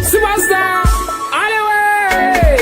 Superstar, anyway.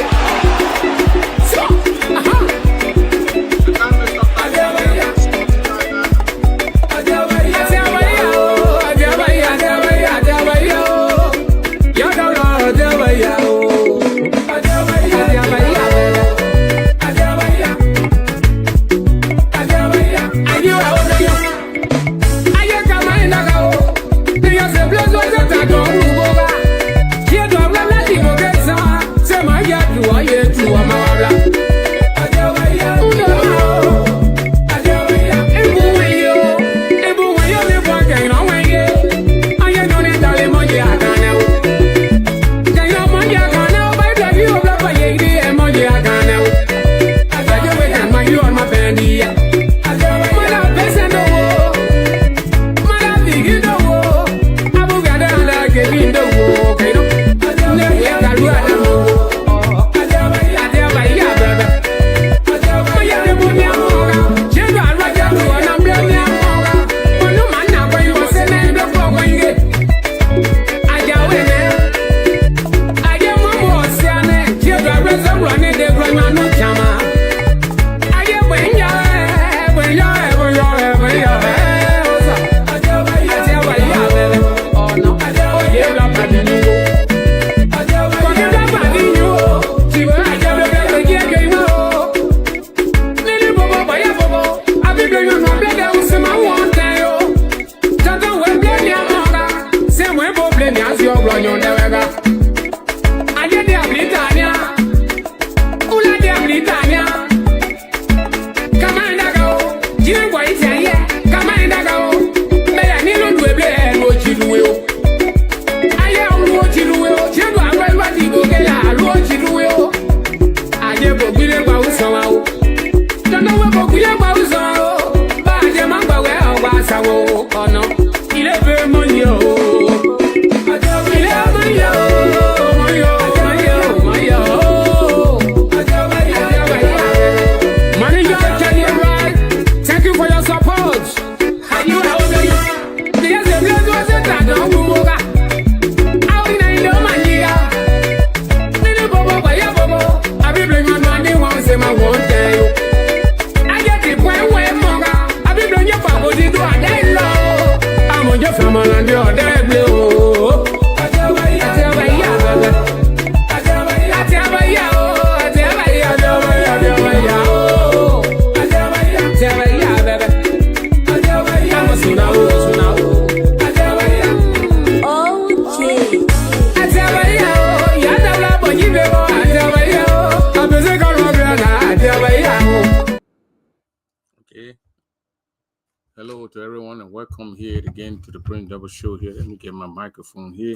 Hello to everyone and welcome here again to the Brain Double Show here. Let me get my microphone here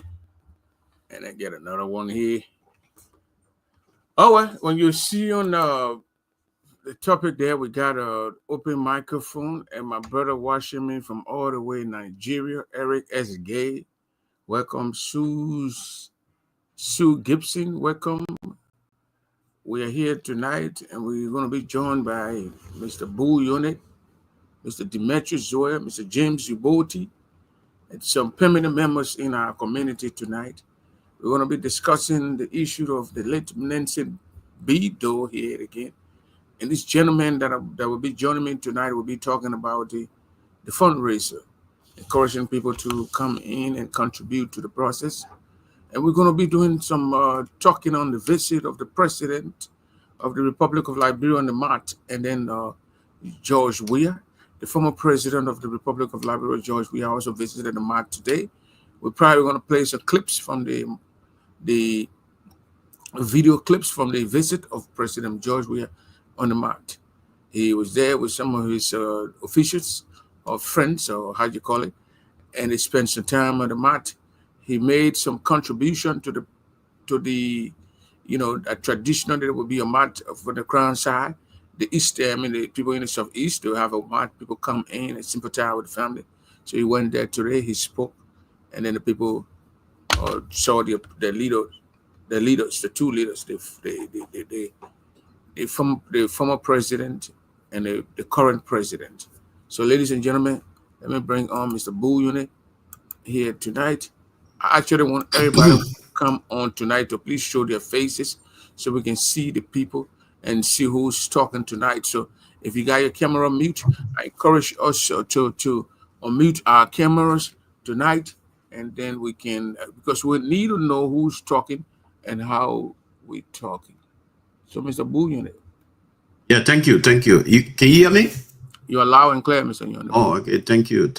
and I get another one here. Oh, well, when you see on the topic there, we got an open microphone and my brother watching me from all the way Nigeria, Eric S. Gay. Welcome, Sue Gibson. Welcome. We are here tonight and we're going to be joined by Mr. Boo Unit, Mr. Demetrius Zoya, Mr. James Uboti, and some permanent members in our community tonight. We're going to be discussing the issue of the late Nancy Bido here again. And this gentleman that will be joining me tonight will be talking about the fundraiser, encouraging people to come in and contribute to the process. And we're going to be doing some talking on the visit of the President of the Republic of Liberia on the mat, and then George Weah, the former President of the Republic of Liberia, George Weah, also visited the mat today. We're probably going to play some clips from the video clips from the visit of President George Weah on the mat. He was there with some of his officials or friends, or how you call it, and he spent some time on the mat. He made some contribution to the a traditional that would be a mat for the crown side. The East, the people in the Southeast, they'll have a mat. People come in and sympathize with the family. So he went there today. He spoke, and then the people saw the leaders, the two leaders, the former president and the current president. So, ladies and gentlemen, let me bring on Mr. Bull Unit here tonight. I actually want everybody to come on tonight to please show their faces so we can see the people and see who's talking tonight. So if you got your camera on mute, I encourage us to unmute our cameras tonight, and then we can, because we need to know who's talking and how we're talking. So, Mr. Bull Unit. Yeah, thank you. Can you hear me? You're loud and clear, Mr. Unit. Oh, okay. Thank you.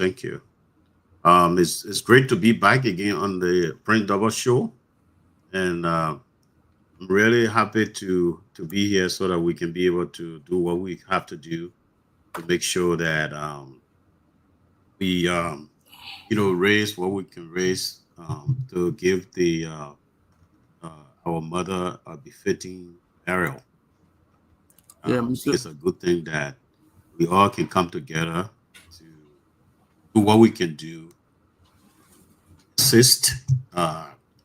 It's great to be back again on the Prince Double Show, and I'm really happy to be here so that we can be able to do what we have to do to make sure that we raise what we can raise to give the our mother a befitting burial. It's a good thing that we all can come together to do what we can do, assist,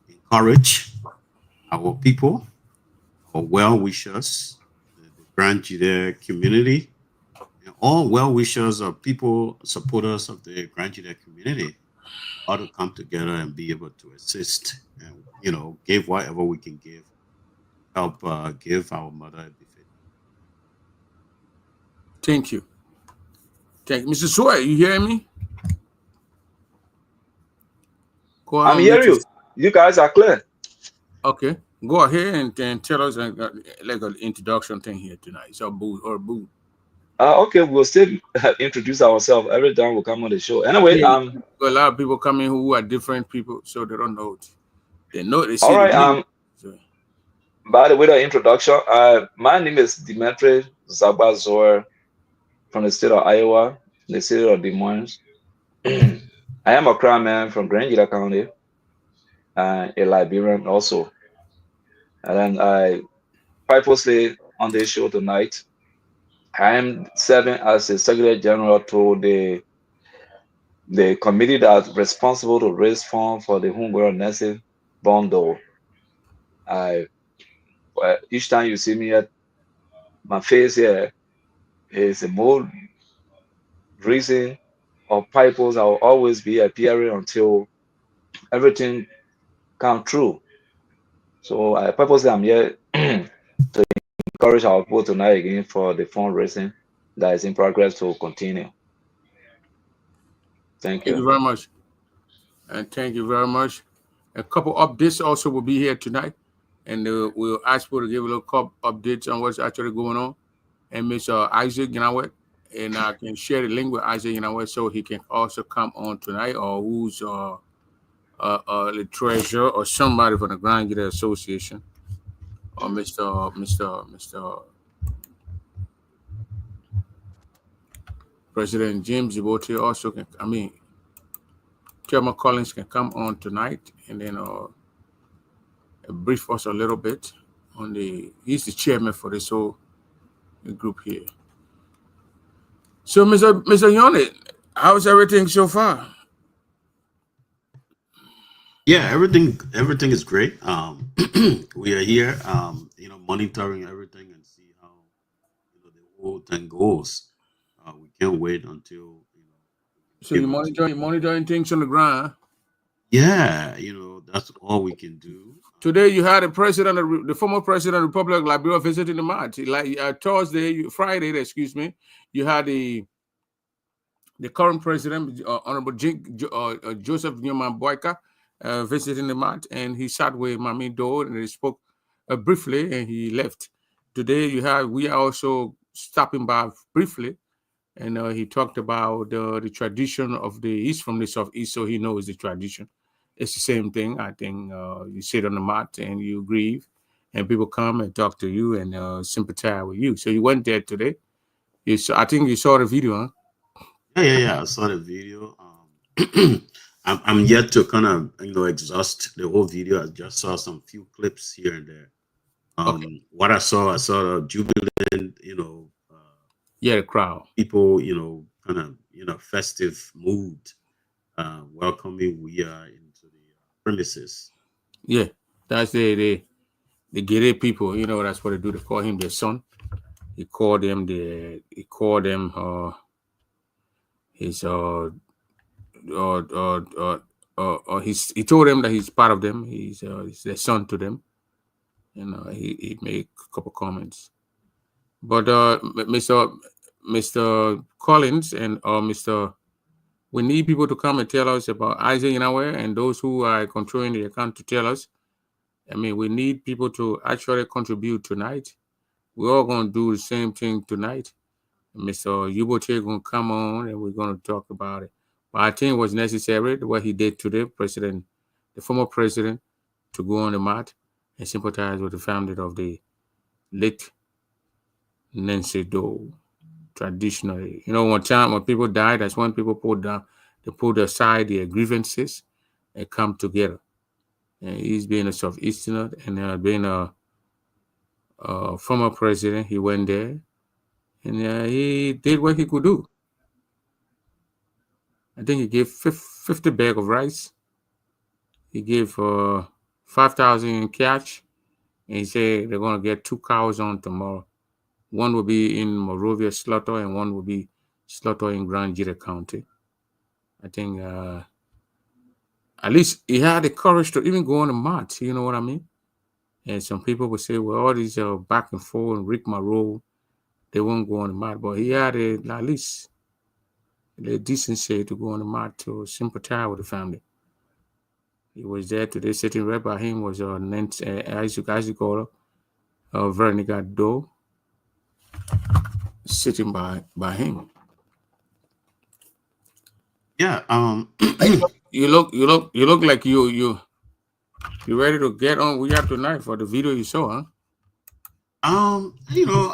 encourage our people, our well-wishers, the Grand Judea community, and all well-wishers of people, supporters of the Grand Judea community, all to come together and be able to assist and, give whatever we can give, help give our mother a befitting. Thank you. Mr. Sway, you hear me? I'm hearing you. You guys are clear. Okay. Go ahead and tell us like an introduction thing here tonight. So Boo. Okay, we'll still introduce ourselves every time we come on the show. Anyway, a lot of people come in who are different people, so they don't know it. They know they see. All right. By the way, the introduction. My name is Dimitri Zabazor from the state of Iowa, the city of Des Moines. I am a crime man from Grand Judea County, a Liberian also. And then I purposely on this show tonight, I am serving as a Secretary General to the committee that's responsible to raise funds for the homegrown nursing bundle. Each time you see me at my face here is a more reason or purpose. I will always be appearing until everything come true. So I purposely am here to encourage our people tonight again for the fundraising that is in progress to continue. Thank you. Thank you very much. And thank you very much. A couple updates also will be here tonight. And we'll ask people to give a little couple updates on what's actually going on. And Mr. Isaac Ginawet, and I can share the link with Isaac Ginawet so he can also come on tonight, or who's the treasurer or somebody from the Grand Judea Association, or Mr. President James Djibouti also can. Chairman Collins can come on tonight, and then brief us a little bit on he's the chairman for this whole group here. So, Mr. Unit, how's everything so far? Yeah, everything is great. We are here, monitoring everything and see how the whole thing goes. We can't wait until So you're monitoring things on the ground. Yeah, that's all we can do. Today you had the former president of the Republic of Liberia visiting the mat. Like Friday, excuse me, you had the current president, Honorable Joseph Newman Boyka, visiting the mat, and he sat with Mami Do and they spoke briefly, and he left. Today we are also stopping by briefly, and he talked about the tradition of he's from the Southeast, so he knows the tradition. It's the same thing. I think you sit on the mat and you grieve, and people come and talk to you and sympathize with you. So you went there today. I think you saw the video, huh? Yeah. I saw the video. I'm yet to kind of exhaust the whole video. I just saw some few clips here and there. Okay. What I saw a jubilant, the crowd. People, kind of, festive mood. welcoming we are into the premises. Yeah, that's the Gere people. You know, that's what they do. They call him their son. He called them his he told them that he's part of them. He's their son to them. You know, he made a couple comments. But Mr. Collins and Mr. We need people to come and tell us about Isaac Inouye and those who are controlling the account to tell us. I mean, we need people to actually contribute tonight. We're all going to do the same thing tonight. Mr. Yubote going to come on and we're going to talk about it. But I think it was necessary what he did today, the former president, to go on the mat and sympathize with the family of the late Nancy Doe. Traditionally, you know, one time when people die, that's when people put aside their grievances and come together. And he's been a Southeasterner and being a former president. He went there and he did what he could do. I think he gave 50 bags of rice. He gave 5,000 in cash, and he said they're going to get 2 cows on tomorrow. One will be in Monrovia Slaughter, and one will be Slaughter in Grand Jita County. I think at least he had the courage to even go on the mat. You know what I mean? And some people would say, well, all these back and forth and Rick Monroe, they won't go on the mat. But he had at least a decency to go on the mat to sympathize with the family. He was there today. Sitting right by him was Isaac Veronica Doe, sitting by him. Yeah. You look like you ready to get on We Are tonight for the video you saw, huh? You know,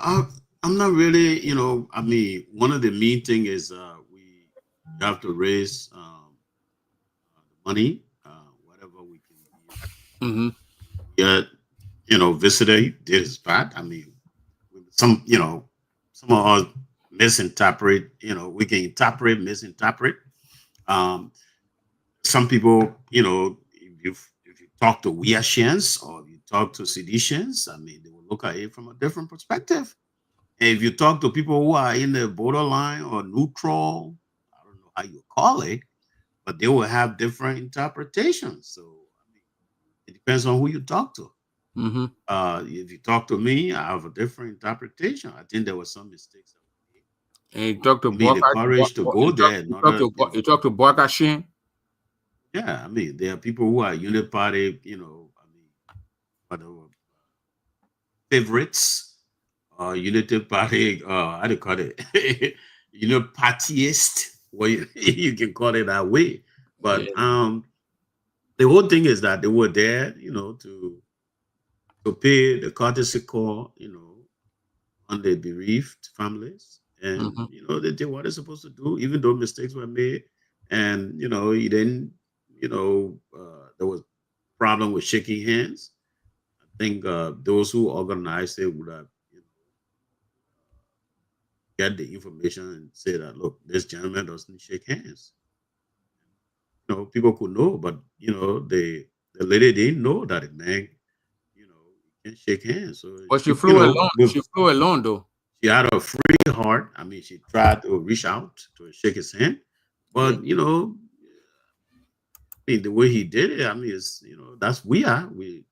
I'm not really, you know, I mean, one of the main thing is we have to raise money, whatever we can do. Mm-hmm. Yeah, you know, visitor did his part. I mean, some of us misinterpret, you know, we can interpret, misinterpret. Some people, you know, if you talk to Wiashians or you talk to Seditians, I mean, they will look at it from a different perspective. And if you talk to people who are in the borderline or neutral, I don't know how you call it, but they will have different interpretations. So I mean, it depends on who you talk to. Mm-hmm. If you talk to me, I have a different interpretation. I think there were some mistakes that were made. And you talk to the courage to go there. You talk to Boakashin. Yeah, I mean, there are people who are uniparty, you know, I mean, but favorites, unity party, how do you call it? Partyist, well, you can call it that way. But the whole thing is that they were there, you know, to pay the courtesy call, you know, on the bereaved families. And, you know, they did what they're supposed to do, even though mistakes were made. And, you know, he didn't, you know, there was problem with shaking hands. I think those who organized it would have, you know, get the information and say that, look, this gentleman doesn't shake hands. You know, people could know, but, you know, the lady didn't know that it meant, you know, you can shake hands. So, but she flew alone. She flew alone, though. She had a free heart. I mean, she tried to reach out to shake his hand, but, you know, I mean, the way he did it, I mean, it's, you know, that's we, you know, we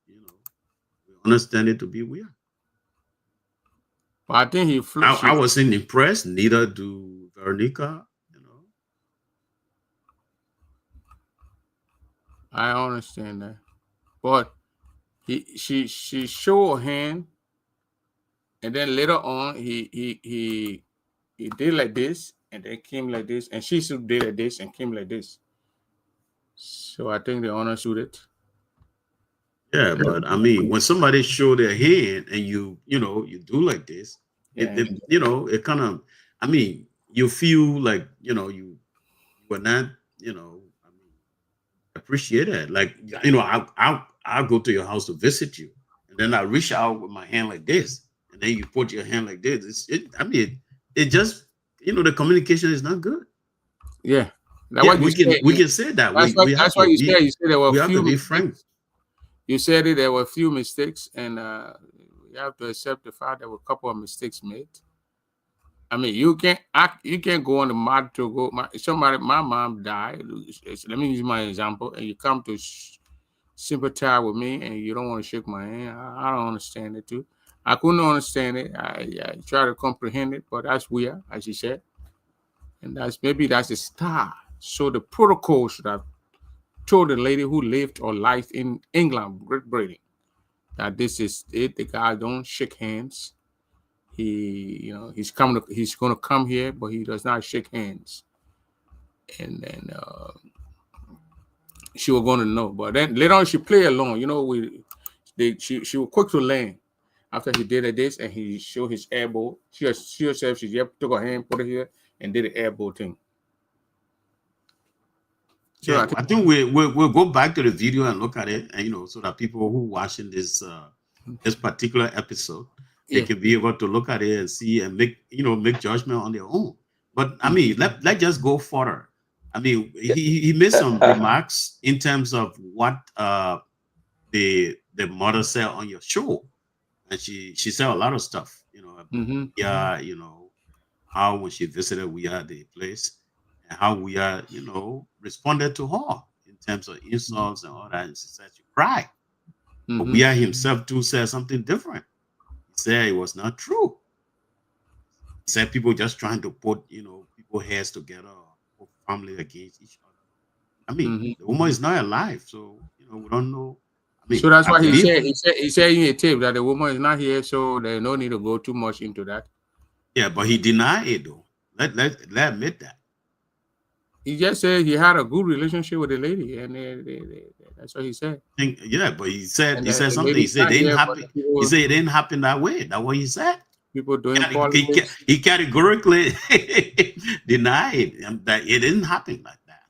understand it to be weird. But I think he flew. I wasn't impressed. Neither do Veronica. You know, I understand that, but she showed her hand, and then later on he did like this, and then came like this, and she did like this and came like this. So I think they understood it. Yeah, but I mean, when somebody show their hand and you know, you do like this, it you know, it kind of, I mean, you feel like, you know, you were not, you know, I mean, appreciate it. Like, you know, I'll go to your house to visit you, and then I reach out with my hand like this, and then you put your hand like this. I mean, it just, you know, the communication is not good. Yeah. Yeah, we can say that. That's why you said there were a few mistakes. You said it. There were a few mistakes, and you have to accept the fact there were a couple of mistakes made. I mean, you can't go on the mat to go. My mom died. Let me use my example, and you come to sympathize with me, and you don't want to shake my hand. I don't understand it too. I couldn't understand it. I try to comprehend it, but that's weird, as you said, and that's the style. So the protocol should have told the lady who lived or lives in England, Great Britain, that this is it. The guy don't shake hands. He's going to come here, but he does not shake hands. And then she was going to know. But then later on, she played along. She was quick to learn after he did this, and he showed his elbow. She herself, she just took her hand, put it here, and did the elbow thing. So yeah, I think we'll go back to the video and look at it, and so that people who watching this particular episode, they can be able to look at it and see and make judgment on their own. But I mean, let's just go further. I mean, he made some remarks in terms of what the mother said on your show, and she said a lot of stuff. How when she visited we are the place, and how we are responded to her in terms of insults and all that. And she said she cried. But we are himself too said something different. He said it was not true. He said people just trying to put people's heads together, or family against each other. I mean, the woman is not alive, so we don't know. I mean, so that's why he said in a tape that the woman is not here, so there's no need to go too much into that. Yeah, but he denied it though. Let admit that. He just said he had a good relationship with the lady, and that's what he said. Yeah, but he said something. He said it didn't happen. He said it didn't happen that way. That's what he said. People doing politics. He categorically denied that it didn't happen like that.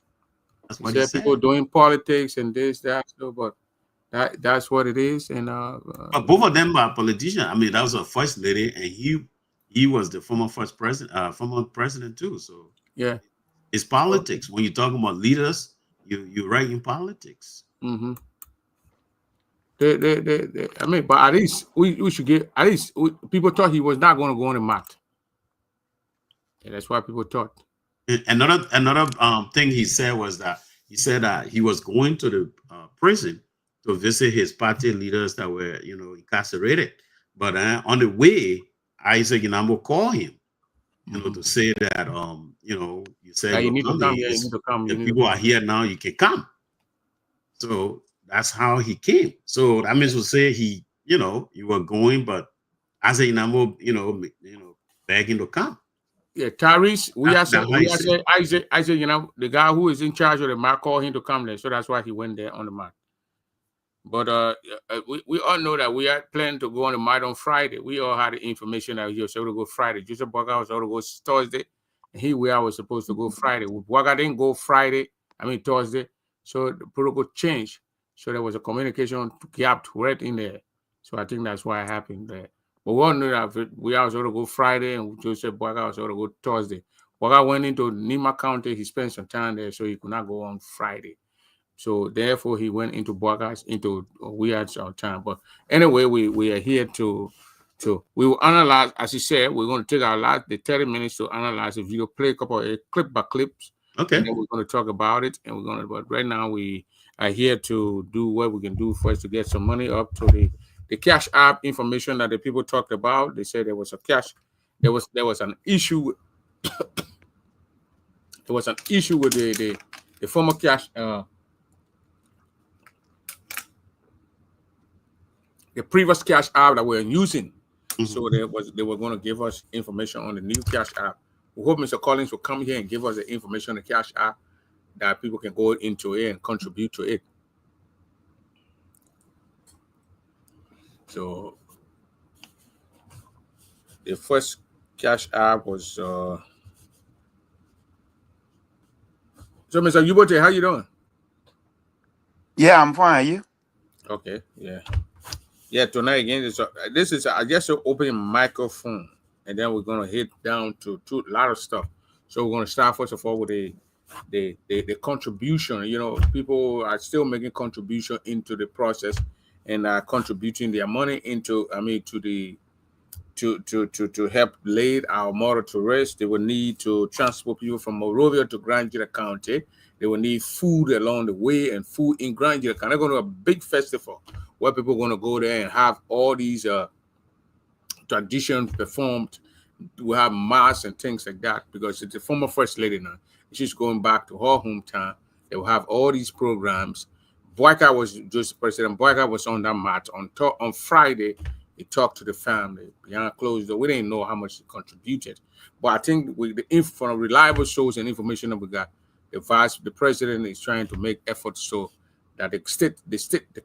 That's what he said. People doing politics and this, that, so, but that's what it is. And but both of them are politicians. I mean, that was a first lady, and he was the former president too. So yeah. It's politics. When you're talking about leaders, you're right in politics. I mean, but at least we should get. At least people thought he was not going to go on the mat. Yeah, that's why people thought. Another thing he said was that he was going to the prison to visit his party leaders that were incarcerated. But on the way, Isaac Inambo called him. To say that, you said you need to come. Yeah, you need to come. The people are here now. You can come. So that's how he came. So that means to say you were going, but as a begging to come. Yeah, Tyrese. Isaac, the guy who is in charge of the mat called him to come there. So that's why he went there on the mat. But we all know that we are planning to go on the mat on Friday. We all had the information that he was able to go Friday. Joseph Boaga was able to go Thursday, and we was supposed to go Friday. Boaga didn't go Thursday, so the protocol changed. So there was a communication gap right in there. So I think that's why it happened there. But we all knew that we was able to go Friday, and Joseph Boaga was able to go Thursday. Boaga went into Nima County. He spent some time there, so he could not go on Friday. So therefore, he went into Boagas, we had our time. But anyway, we are here to we will analyze, as he said, we're going to take our 30 minutes to analyze the video, play a couple of clip by clips. Okay. And then we're going to talk about it, and but right now we are here to do what we can do first to get some money up to the Cash App information that the people talked about. They said there was a there was an issue. There was an issue with the former Cash. The previous Cash App that we're using. So they were going to give us information on the new Cash App. We hope Mr. Collins will come here and give us the information on the Cash App that people can go into it and contribute to it. So the first Cash App was so Mr. Ubote, how you doing? Yeah, I'm fine. You? Okay, yeah. Yeah, tonight again, this is I just open microphone, and then we're gonna hit down to a lot of stuff. So we're gonna start first of all with the contribution. You know, people are still making contribution into the process and are contributing their money into, I mean, to the to help lay our mother to rest. They will need to transport people from Monrovia to Grand Junction County. They will need food along the way and food in Grand Junction County. They're going to have a big festival where people are going to go there and have all these traditions performed. We have mass and things like that because it's the former first lady now. She's going back to her hometown. They will have all these programs. Boyka was just President Boyka was on that mat on Friday. He talked to the family behind closed door. We didn't know how much he contributed, but I think with the from reliable source and information that we got, the president is trying to make efforts so that the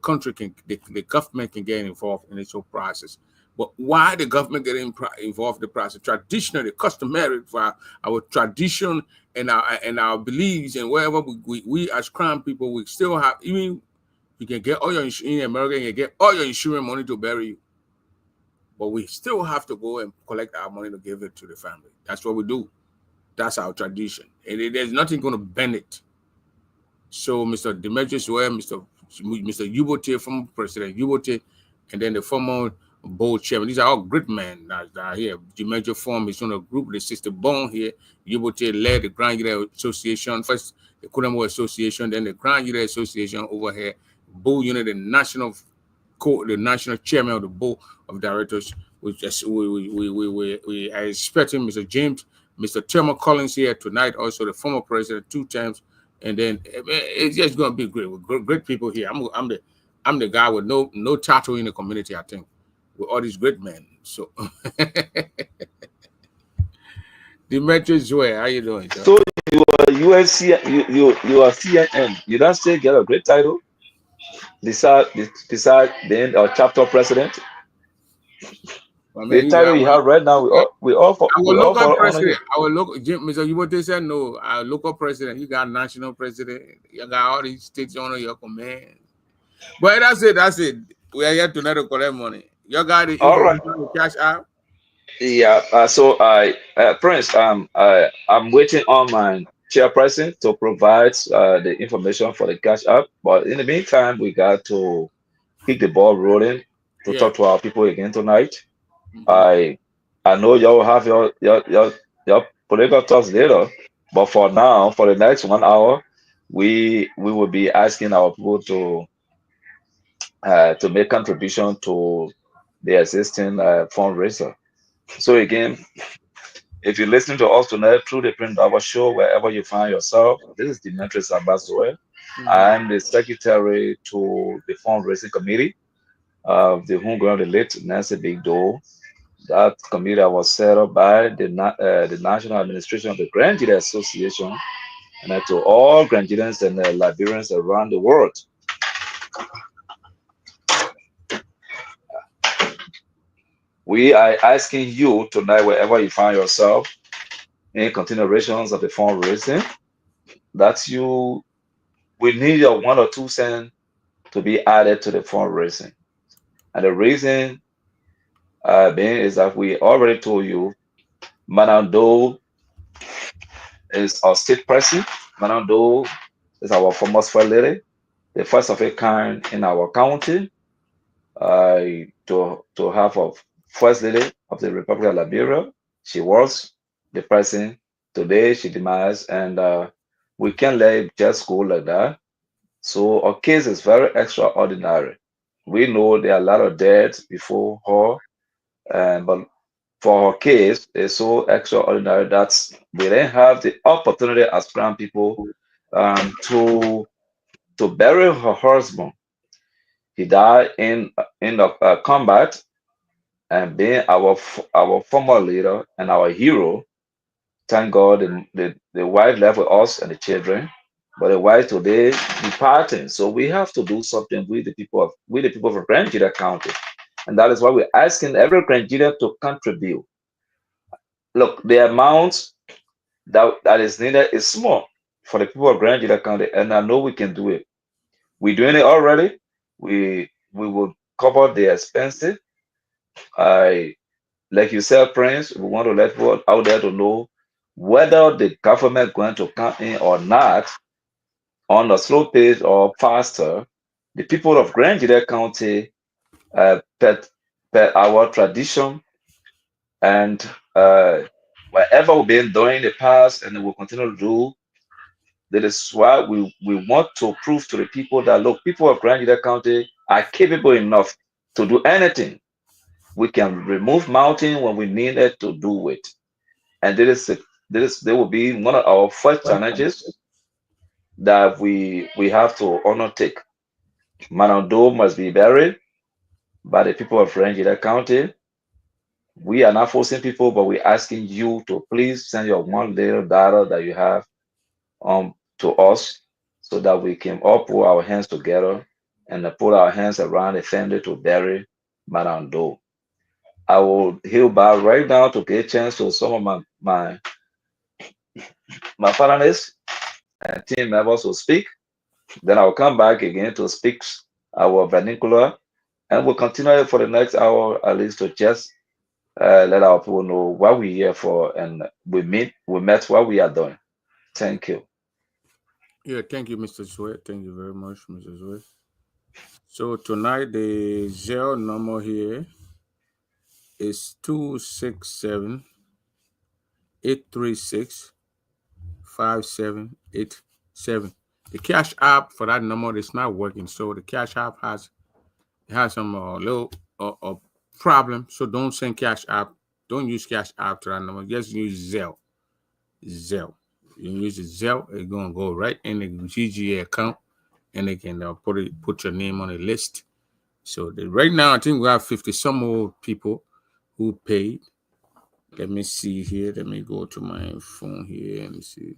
country can, the government can get involved in this whole process. But why the government getting involved in the process? Traditionally, customary for our tradition and our beliefs, and wherever we as Crown people, we still have, even you can get all your in America, you can get all your insurance money to bury you. But we still have to go and collect our money to give it to the family. That's what we do. That's our tradition. And there's nothing going to bend it. So Mr. Demetrius Ware, Mr. Yubote, former President Yubote, and then the former board chairman. These are all great men that are here. Demetrius formed his own group, the Sister Bone here. Yubote led the Grand United Association, first the Kudamo Association, then the Grand United Association over here. Bull Unit, the national chairman of the board of directors. We are expecting Mr. James, Mr. Thelma Collins here tonight, also the former president 2 times, and then it's just going to be great. With great people here. I'm the guy with no tattoo in the community. I think with all these great men. So, Demetrius Joy, how you doing, sir? So you are CNN. You don't still get a great title. Beside being our chapter president, the title you have right now, we all for our local president. Our local Mr. Yubote said no. Our local president, you got national president, you got all these states under your command. But that's it. We are here tonight to collect money. You got it. All right. Cash out. Yeah. So Prince, I'm waiting on my chairperson to provide the information for the cash app. But in the meantime, we got to keep the ball rolling to talk to our people again tonight. I know y'all have your political talks later, but for now, for the next 1 hour, we will be asking our people to make contribution to the existing fundraiser. So again, if you're listening to us tonight through the Prince Dabba Show, wherever you find yourself, this is Demetrius Ambassador. I'm the secretary to the fundraising committee of the homegrown the late Nancy Big Doe. That committee was set up by the National Administration of the Grand Junction Association, and to all Grand Junctions and Liberians around the world. We are asking you tonight, wherever you find yourself, in continuations of the fundraising, that we need your 1 or 2 cents to be added to the fundraising. And the reason being is that we already told you, Madam Doe is our state president. Madam Doe is our former first lady, the first of a kind in our county, to have a first lady of the Republic of Liberia. She was the president. Today she demise, and we can't let it just go like that. So our case is very extraordinary. We know there are a lot of deaths before her, but for her case, it's so extraordinary that we didn't have the opportunity as Crown people to bury her husband. He died in the combat, and being our former leader and our hero. Thank God the wife left with us and the children, but the wife today departing. So we have to do something with the people of Grand Junction County, and that is why we're asking every Grand Junction to contribute. Look, the amount that is needed is small for the people of Grand Junction County, and I know we can do it. We're doing it already. We will cover the expenses. Like you said, Prince, we want to let people out there to know whether the government going to come in or not, on a slow pace or faster, the people of Grand Gila County, per our tradition and whatever we've been doing in the past and will continue to do, that is why we want to prove to the people that, look, people of Grand Gila County are capable enough to do anything. We can remove mountain when we need it to do it. And there will be one of our first challenges that we have to undertake. Manando must be buried by the people of Grand Gila County. We are not forcing people, but we're asking you to please send your one little data that you have to us so that we can all put our hands together and put our hands around the family to bury Manando. I will heal back right now to get a chance to some of my panelists and team members to speak. Then I'll come back again to speak our vernacular, and we'll continue for the next hour at least to just let our people know what we're here for, and we met what we are doing. Thank you. Yeah, thank you, Mr. Sweat. Thank you very much, Mr. Sweat. So tonight the Zelle number here is 267-836-5787. The Cash App for that number is not working, so the Cash App has some little problem. So don't send Cash App. Don't use Cash App to that number. Just use Zelle. Zelle. You use the Zelle, it's gonna go right in the GGA account, and they can put your name on the list. So right now, I think we have 50 some more people who paid. Let me see here. Let me go to my phone here and see.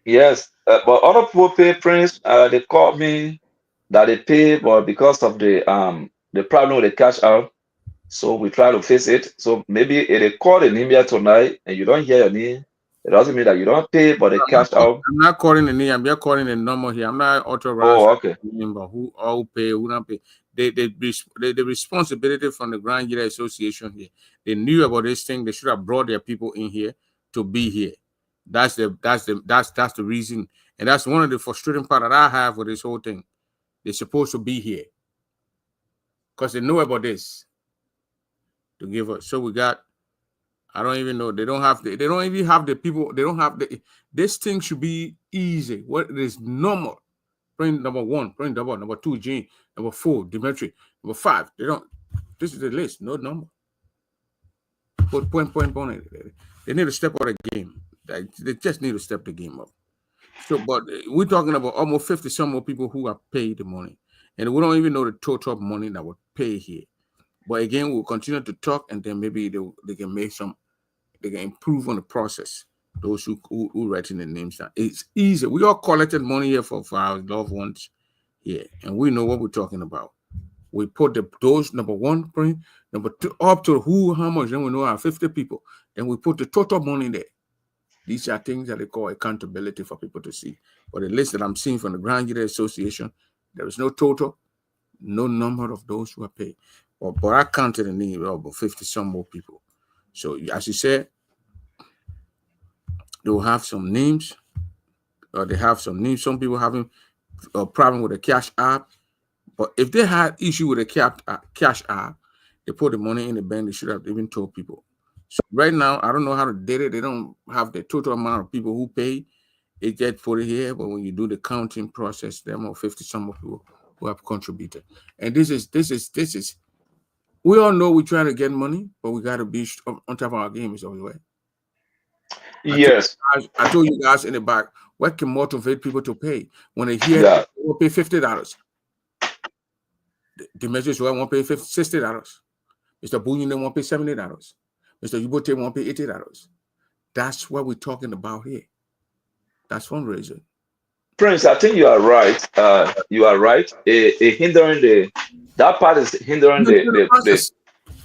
Yes, but other people pay, Prince. They called me that they pay, but because of the problem with the Cash App, so we try to fix it. So maybe if they call the name here tonight and you don't hear your name, it doesn't mean that you don't pay, but they cashed out. I'm not calling the name. I'm just calling the number here. I'm not authorized. Oh, okay. Remember who all pay, who don't pay. The responsibility from the Grand Gila Association here. They knew about this thing. They should have brought their people in here to be here. That's the reason, and that's one of the frustrating part that I have with this whole thing. They're supposed to be here because they know about this to give us. So we got. I don't even know. They don't even have the people. They don't have this thing should be easy. What is normal? Print number 1, print number 2, Gene, number 4, Dimitri, number 5. They don't. This is the list. No number. Put point on it. They need to step out of the game. They just need to step the game up. So, but we're talking about almost 50 some more people who have paid the money, and we don't even know the total money that would pay here. But again, we'll continue to talk, and then maybe they can make some. They can improve on the process. Those who writing the names down. It's easy. We all collected money here for our loved ones here, and we know what we're talking about. We put those number 1 print, number 2 up to how much. Then we know our 50 people. Then we put the total money there. These are things that they call accountability for people to see. But the list that I'm seeing from the Grand Gila Association, there is no total, no number of those who are paid. But I counted the name of about 50 some more people. So as you said, they will have some names, or they have some names. Some people having a problem with the Cash App, but if they had issue with the Cash App, they put the money in the bank. They should have even told people. So right now, I don't know how to did it. They don't have the total amount of people who pay. It gets put here, but when you do the counting process, there are more 50 some more people who have contributed. And this is. We all know we're trying to get money, but we got to be on top of our game is always way. Yes. I told you guys in the back, what can motivate people to pay? When they hear they will pay $50. The measures won't pay $60. Mr. Bunyan won't pay $70. Mr. Ubote won't pay $80. That's what we're talking about here. That's one reason. Prince, I think you are right. You are right. That part is hindering the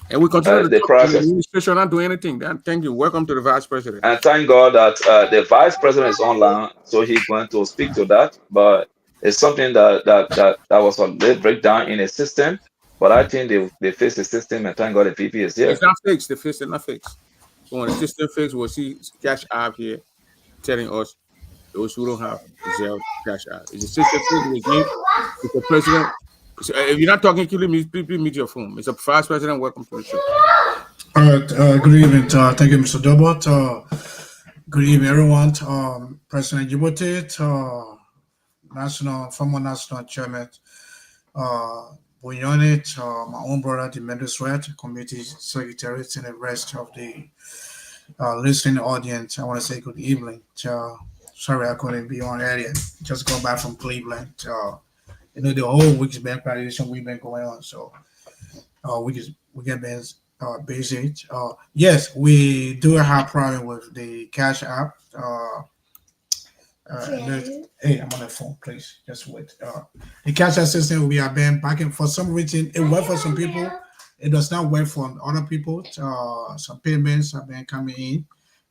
and we continue the process. The administration not doing anything. Thank you. Welcome to the Vice President. And thank God that the Vice President is online, so he's going to speak to that. But it's something that was a little breakdown in the system. But I think they fixed the system, and thank God the PP is here. It's not fixed. The fix is not fixed. So when the system fixed, we'll see Cash App here telling us those who don't have Zelle Cash App. Is the system fixed with me? It's the president. So, if you're not talking, please mute your phone. Mr. Vice President, welcome to the show. All right. Good evening. Thank you, Mr. Dobot. Good evening, everyone. President Djibouti, former national chairman, Buyonit, my own brother, Demetrius Sweat, committee secretary, and the rest of the listening audience. I want to say good evening. Sorry I couldn't be on earlier. Just got back from Cleveland. The whole week's been graduation we've been going on, so we get busy. Yes, we do have problem with the Cash App. Hey, I'm on the phone, please. Just wait. The Cash App system, we have been backing. For some reason, it works for some people. It does not work for other people. Some payments have been coming in.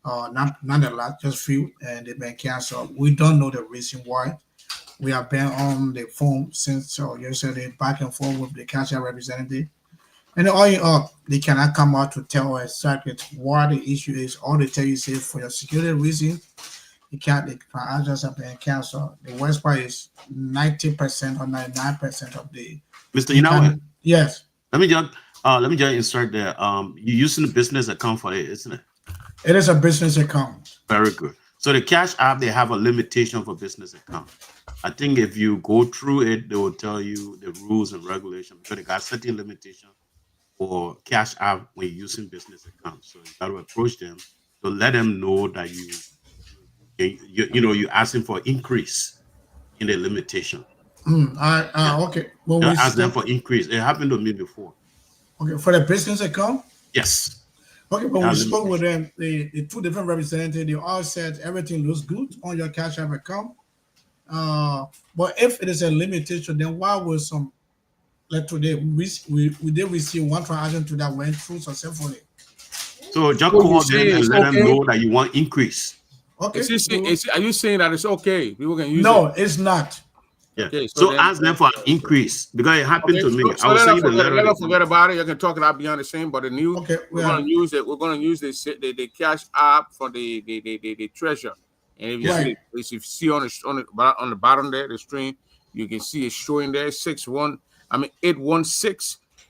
Not a lot, just few, and they've been canceled. We don't know the reason why. We have been on the phone since yesterday, back and forth with the Cash App representative. And all in all, they cannot come out to tell us exactly what the issue is. All they tell you is for your security reason, the transactions have been canceled. The worst part is 90% or 99% of the. Mr. Inawe? Yes. Let me just insert there. You're using a business account for it, isn't it? It is a business account. Very good. So the Cash App, they have a limitation for business account. I think if you go through it, they will tell you the rules and regulations, because they got certain limitations for Cash App when you're using business accounts. So you got to approach them to let them know that you're asking for increase in the limitation. Okay. Well, you ask them for increase. It happened to me before. Okay, for the business account? Yes. Okay, but we spoke with them, the two different representatives. They all said everything looks good on your Cash App account. But if it is a limitation, then why would some, like today, we did receive one transaction to that went through successfully. So just call them and let them know that you want increase. Okay. Are you saying that it's okay? People can use it? No, it's not. Yeah. Okay, so ask them for an increase, because it happened to me. So let them forget about it. You can talk it out beyond the same, but the news, we're going to use it. We're going to use the Cash App for the treasure. And if you see on the bottom there, the screen, you can see it showing there 816.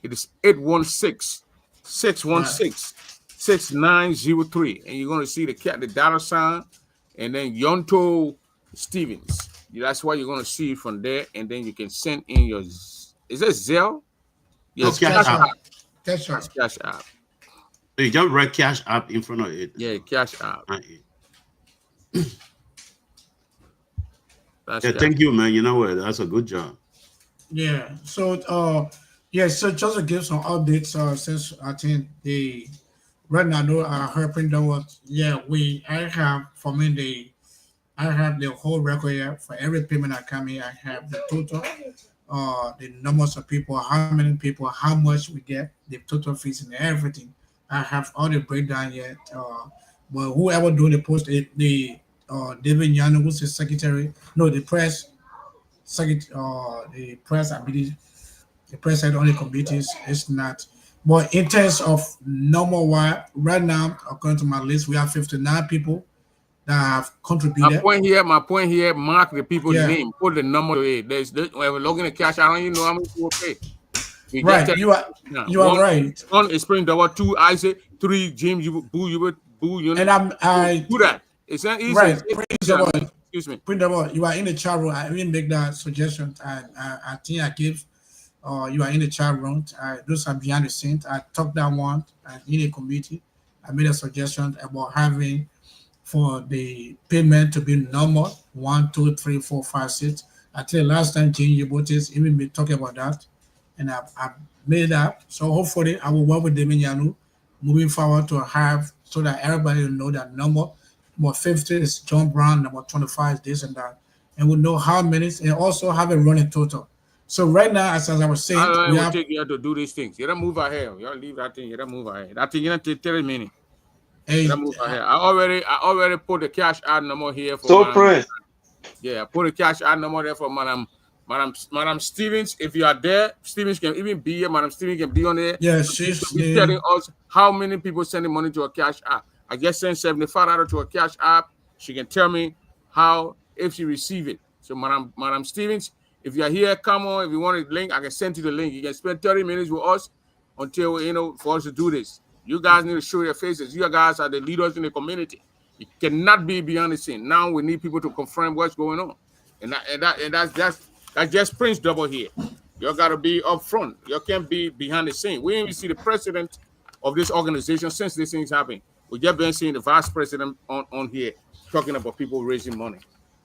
It is 816-616-6903, and you're going to see the dollar sign, and then Yonto Stevens. That's why you're going to see it from there, and then you can send in your. Is that Zelle? Yes, no, Cash App. Cash App. Cash App. So you just write Cash App in front of it. Yeah, Cash App. Thank you, man. You know what? That's a good job. Yeah. So, so just to give some updates, since I think right now, I heard print was, I have the whole record here for every payment I come in. I have the total, the numbers of people, how many people, how much we get, the total fees and everything. I have all the breakdown yet. But whoever doing the post, David Yano, who's the secretary, the press secretary, I believe, the press head on the committees is not. But in terms of number one, right now, according to my list, we have 59 people that have contributed. My point here, mark the people's name, put the number to it. When we're looking at cash, I don't even know how much we'll pay. Right, you are right. 1 is Spring Double, 2 Isaac, 3 James Boo Unit. And I do that. It's not easy. Right. Excuse me. Print Double, you are in the chat room. I didn't make that suggestion. I think I give. You are in the chat room. Those are behind the scenes. I talked that one in a committee. I made a suggestion about having for the payment to be normal 1, 2, 3, 4, 5, 6. I think last time Jane Yubotis even be talking about that, and I made that. So hopefully I will work with Demi Yanu moving forward to have so that everybody will know that number 50 is John Brown, number 25 is this and that, and we'll know how many, and also have a running total. So right now, as I was saying, we have to do these things. You don't move ahead. You don't leave that thing. You don't move ahead. That thing you don't take 30 minutes. Hey, I already put the Cash App number here for so Prince. Yeah, I put the Cash App number there for Madam Madam Stevens, if you are there, Stevens can even be here. Madam Stevens can be on there. Yeah, she's Be telling us how many people sending money to a cash app. I just sent $75 to a cash app. She can tell me how if she receive it. So Madam Stevens, if you're here, come on. If you want a link, I can send you the link. You can spend 30 minutes with us until for us to do this. You guys need to show your faces. You guys are the leaders in the community. You cannot be behind the scene. Now we need people to confirm what's going on. And that's just Prince Double here. You gotta be up front. You can't be behind the scene. We didn't even see the president of this organization since this thing's happened. We just been seeing the vice president on here talking about people raising money.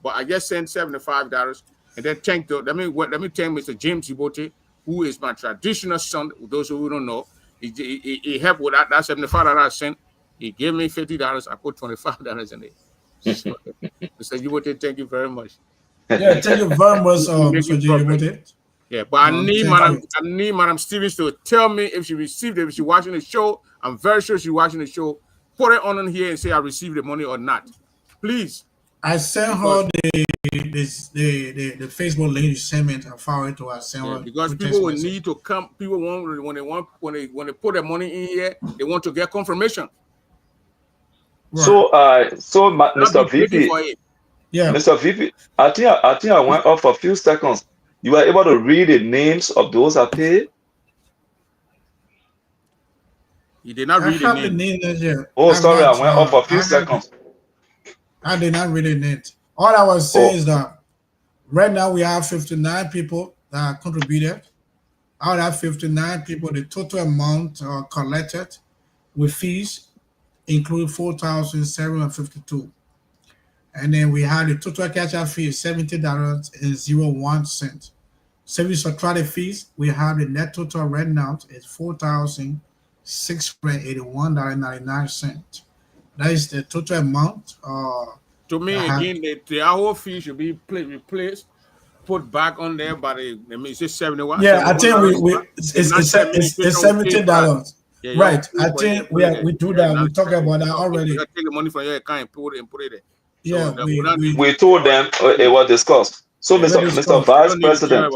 But I just sent $75 and then let me thank Mr. James Ubote, who is my traditional son. Those who don't know, he helped with that $75 I sent. He gave me $50. I put $25 in it. So, Mr. Ubote, thank you very much. Yeah, thank you very much, Mr. Ubote. Yeah, but I need Madam Stevens to tell me if she received it, if she's watching the show. I'm very sure she's watching the show. Put it on here and say I received the money or not. Please. I sent her the Facebook link you sent me and forward to her. Because people will need to come. People when they put their money in here, they want to get confirmation. Right. So Mr. VP, Mr. VP, I think I went off for a few seconds. You were able to read the names of those I paid? You did not read the name. Oh, sorry, I went off for a few seconds. I did not read the name. All I was saying is that right now we have 59 people that contributed. Out of that 59 people, the total amount collected with fees include $4,752. And then we have the total cash-out fee is $70.01. So we subtract the fees, we have the net total right now is $4,681.99. That is the total amount. To me, again, the whole fee should be replaced, put back on there, but it's just $71. Yeah, I think it's $70. Yeah, right. I think we do that. We talk about that already. Take the money from your account and put it there. Yeah, so we told them it was discussed. So, Mr. Vice President,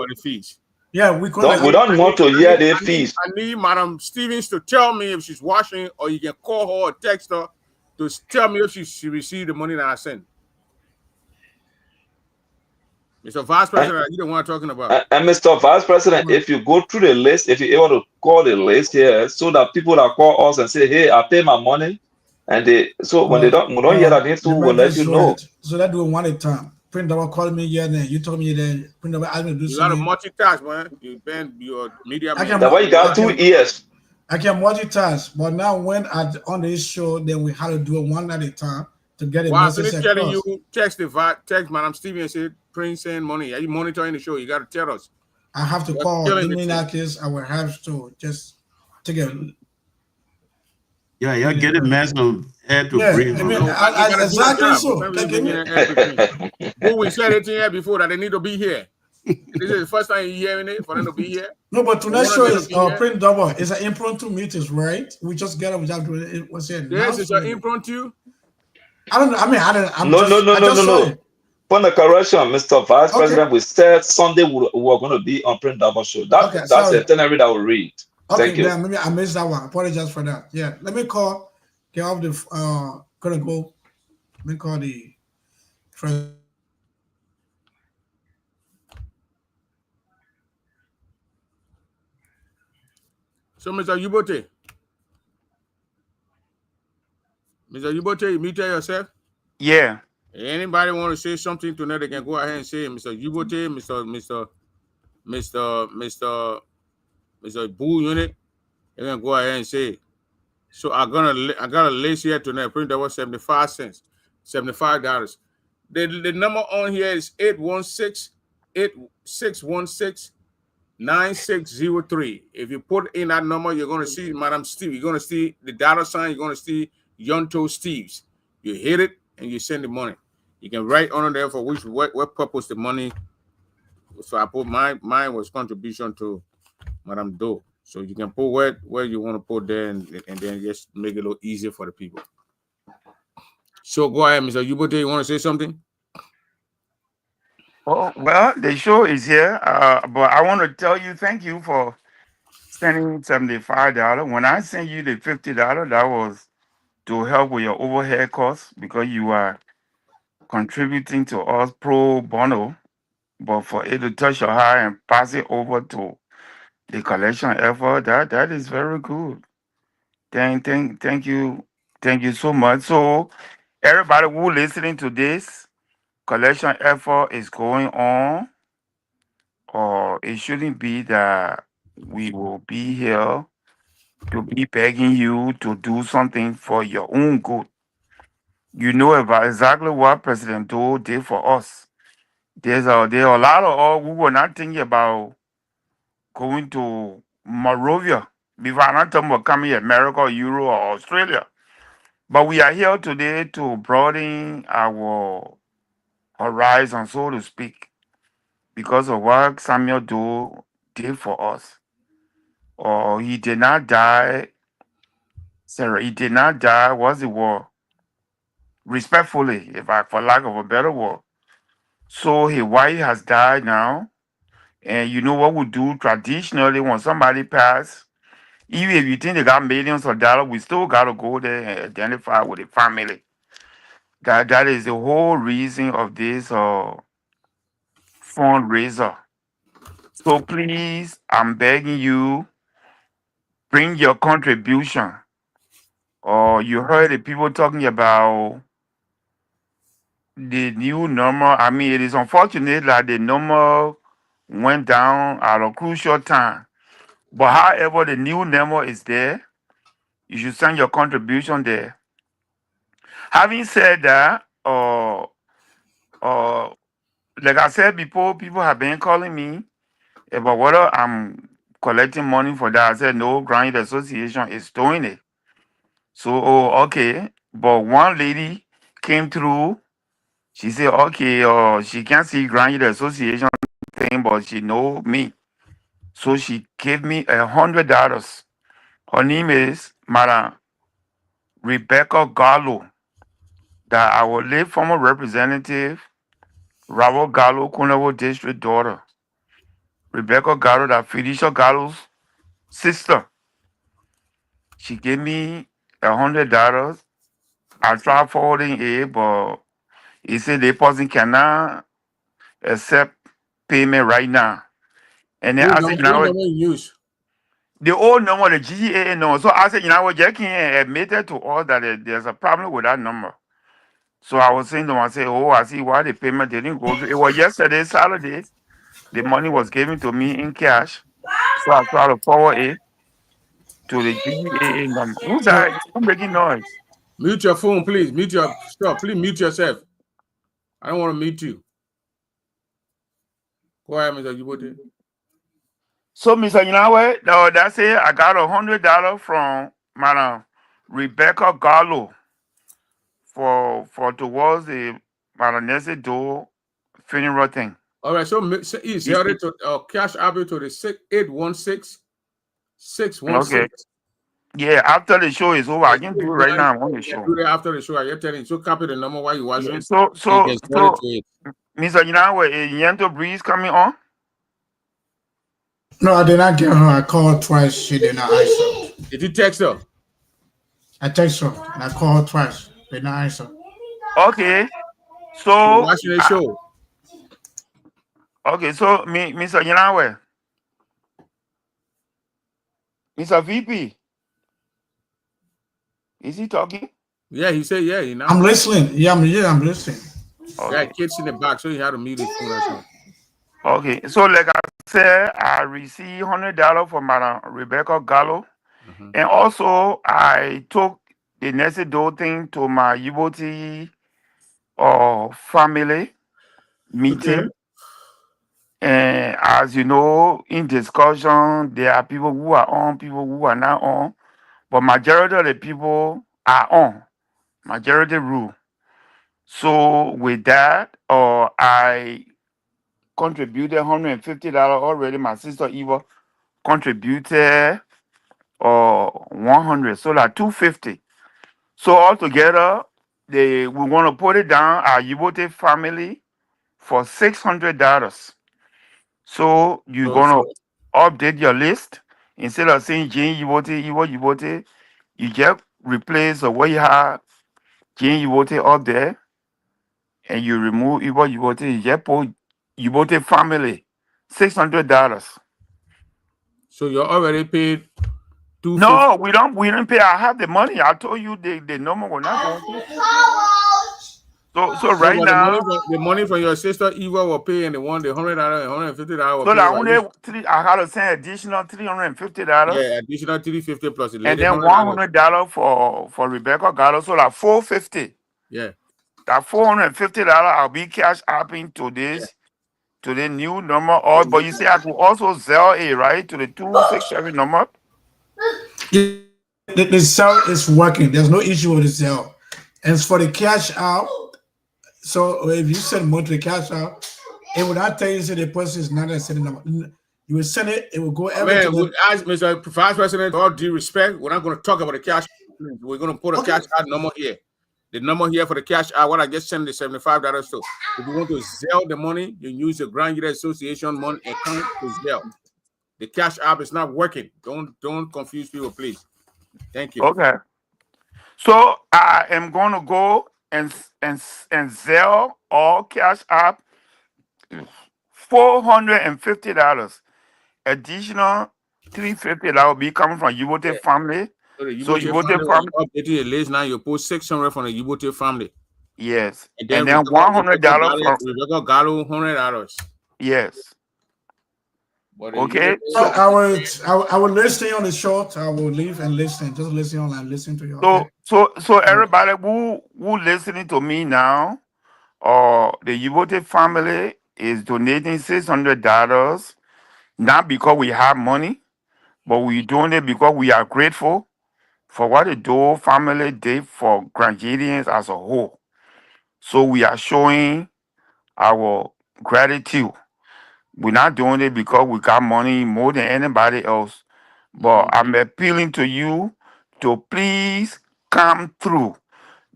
yeah, we don't want to hear their fees. I need Madam Stevens to tell me if she's watching, or you can call her or text her to tell me if she received the money that I sent. Mr. Vice President, you know what I'm talking about. And Mr. Vice President, if you go through the list, if you're able to call the list here, so that people that call us and say, "Hey, I pay my money," and when we don't hear that, they will let you know. So that do one at a time. Print Double called me then you told me that Print Double asked me to do something. You got to multitask, man. You been your media. That's why you got 2 ears. I can multitask, but now when on this show, then we had to do it one at a time to get it. Well, I'm telling you, text Madam Stevens and say, Prince send money. Are you monitoring the show? You got to tell us. I have to call. In that case, I will have to just take a. Yeah, you're getting mess on air to bring. Exactly so. We said it here before that they need to be here. This is the first time you're hearing it for them to be here. No, but tonight's show is Print Double. It's an impromptu meetings, right? We just get up without doing it. What's it? Yes, it's an impromptu. I don't know. I mean, No. For the correction, Mr. Vice President, we said Sunday we were going to be on Print Double show. That's the itinerary that we read. Thank you. Yeah, maybe I missed that one. Apologize for that. Yeah, let me call. Get off the. Gonna go. Let me call the. So, Mr. Ubote, you muted yourself? Yeah. Anybody want to say something tonight, they can go ahead and say it. Mr. Ubote, Mr. Bull Unit, they can go ahead and say it. So I got a list here tonight. Print that was 75 cents, $75. The number on here is 816-9603. If you put in that number, you're going to see Madam Steve. You're going to see the dollar sign. You're going to see Yonto Steves. You hit it and you send the money. You can write on there for what purpose the money. So I put mine was contribution to Madam Doe. So you can put where you want to put there and then just make it a little easier for the people. So go ahead, Mr. Ubote. You want to say something? Oh, well, the show is here. But I want to tell you, thank you for sending $75. When I sent you the $50, that was to help with your overhead costs because you are contributing to us pro bono. But for it to touch your heart and pass it over to the collection effort, that is very good. Thank you so much. So everybody who listening to this collection effort is going on, or it shouldn't be that we will be here to be begging you to do something for your own good. You know about exactly what President Doe did for us. There are a lot of us who were not thinking about going to Morovia. Before I'm not talking about coming to America, Europe, or Australia. But we are here today to broaden our horizon, so to speak, because of what Samuel Doe did for us. Or he did not die, Sarah, he did not die, what's the word? Respectfully, if I for lack of a better word. So his wife has died now. And you know what we do traditionally when somebody pass, even if you think they got millions of dollars, we still gotta go there and identify with the family. That is the whole reason of this fundraiser. So please, I'm begging you, bring your contribution. Or you heard the people talking about the new normal. I mean, it is unfortunate that the normal went down at a crucial time. But however, the new normal is there. You should send your contribution there. Having said that, like I said before, people have been calling me about whether I'm collecting money for that. I said no, Grand Youth Association is doing it. So, oh, okay. But one lady came through. She said, okay, she can't see Grand Youth Association thing, but she know me. So she gave me $100. Her name is Madam Rebecca Gallo, that our late former representative, Robert Gallo, Kunawa District daughter. Rebecca Gallo, that Felicia Gallo's sister. She gave me $100. I tried forwarding it, but he said the person cannot accept payment right now. And then I said, you know What what? number you use? The old number, the GA number. So I said, you know what, Jackie admitted to us that there's a problem with that number. So I was saying to myself, oh, I see why the payment didn't go through. It was yesterday, Saturday. The money was given to me in cash. So I tried to forward it to the GA number. Who's No, that? I'm making noise. mute your phone, please. Mute your stop. Please mute yourself. I don't want to mute you. Go ahead, Mr. Djibouti. So, Mr. Yinawe, that's it. I got $100 from Madam Rebecca Gallo for towards the Madam Nancy Doe funeral thing. All right, so he's headed to cash out to the 616. Okay. Yeah, after the show is over, I can do it right now on the show. Do it after the show. You're telling so copy the number while you watch it. So, Mr. Yinawe, is Yento Breeze coming on? No, I did not get her. I called twice. She did not answer. Did you text her? I text her and I called her twice. Did not answer. Okay. So watching the show. Okay, so Mr. Yinawe, Mr. VP, is he talking? Yeah, he said, yeah. I'm listening. Yeah, I'm listening. Okay. Yeah, kids in the back, so he had to mute his phone or something. Okay, so like I said, I received $100 from Madam Rebecca Gallo, and also I took the Nancy Doe thing to my Uboti family meeting. Okay. And as you know, in discussion, there are people who are on, people who are not on, but majority of the people are on. Majority rule. So with that, I contributed $150 already. My sister Eva contributed 100, so like $250. So altogether, we want to put it down our Ubote family for $600. So you're So, gonna so update your list instead of saying Jane Yibote, Iwo Yibote. You just replace what you have Jane Yibote up there, and you remove Iwo Yibote. You just put Yibote family, $600. so you already paid 250. No, we don't. We didn't pay. I have the money. I told you the number will not go through. So No, right but now, the money from your sister Eva will pay, and the $100 and $150 will so pay. that Right? only three. I had to send additional $350, Yeah, additional 350 plus the and lady then $100. $100 for Rebecca Gallo. So that $450. Yeah, That $450 I'll be cash apping to yeah. the new number. Or but you see, I could also sell it right to the 267 number. The cell is working. There's no issue with the cell. As for the cash out, so if you send money to the cash out, it will not tell you that the person is not sending number. You will send it, it will go everything. Man, as Mr. Vice President, all due respect, we're not going to talk about the cash. We're going to put a cash out number here. The number here for the cash out, what I just sent the $75 to. If you want to sell the money, you use the Grand United Association money account to sell. The cash app is not working. Don't confuse people, please. Thank you. Okay. So I am going to go and sell all cash app $450. Additional $350 that will be coming from Yibote family. So the So Yibote family updated the list now. You post 600 from the Yibote family. Yes. And then $100 from Rebecca Gallo, $100. yes. But Okay. So I will listen on the short. I will leave and listen. Just listen on and listen to you. Okay? So everybody who listening to me now, or the Yibote family is donating $600, not because we have money, but we're doing it because we are grateful for what the Doe family did for Granadians as a whole. So we are showing our gratitude. We're not doing it because we got money more than anybody else. But I'm appealing to you to please come through.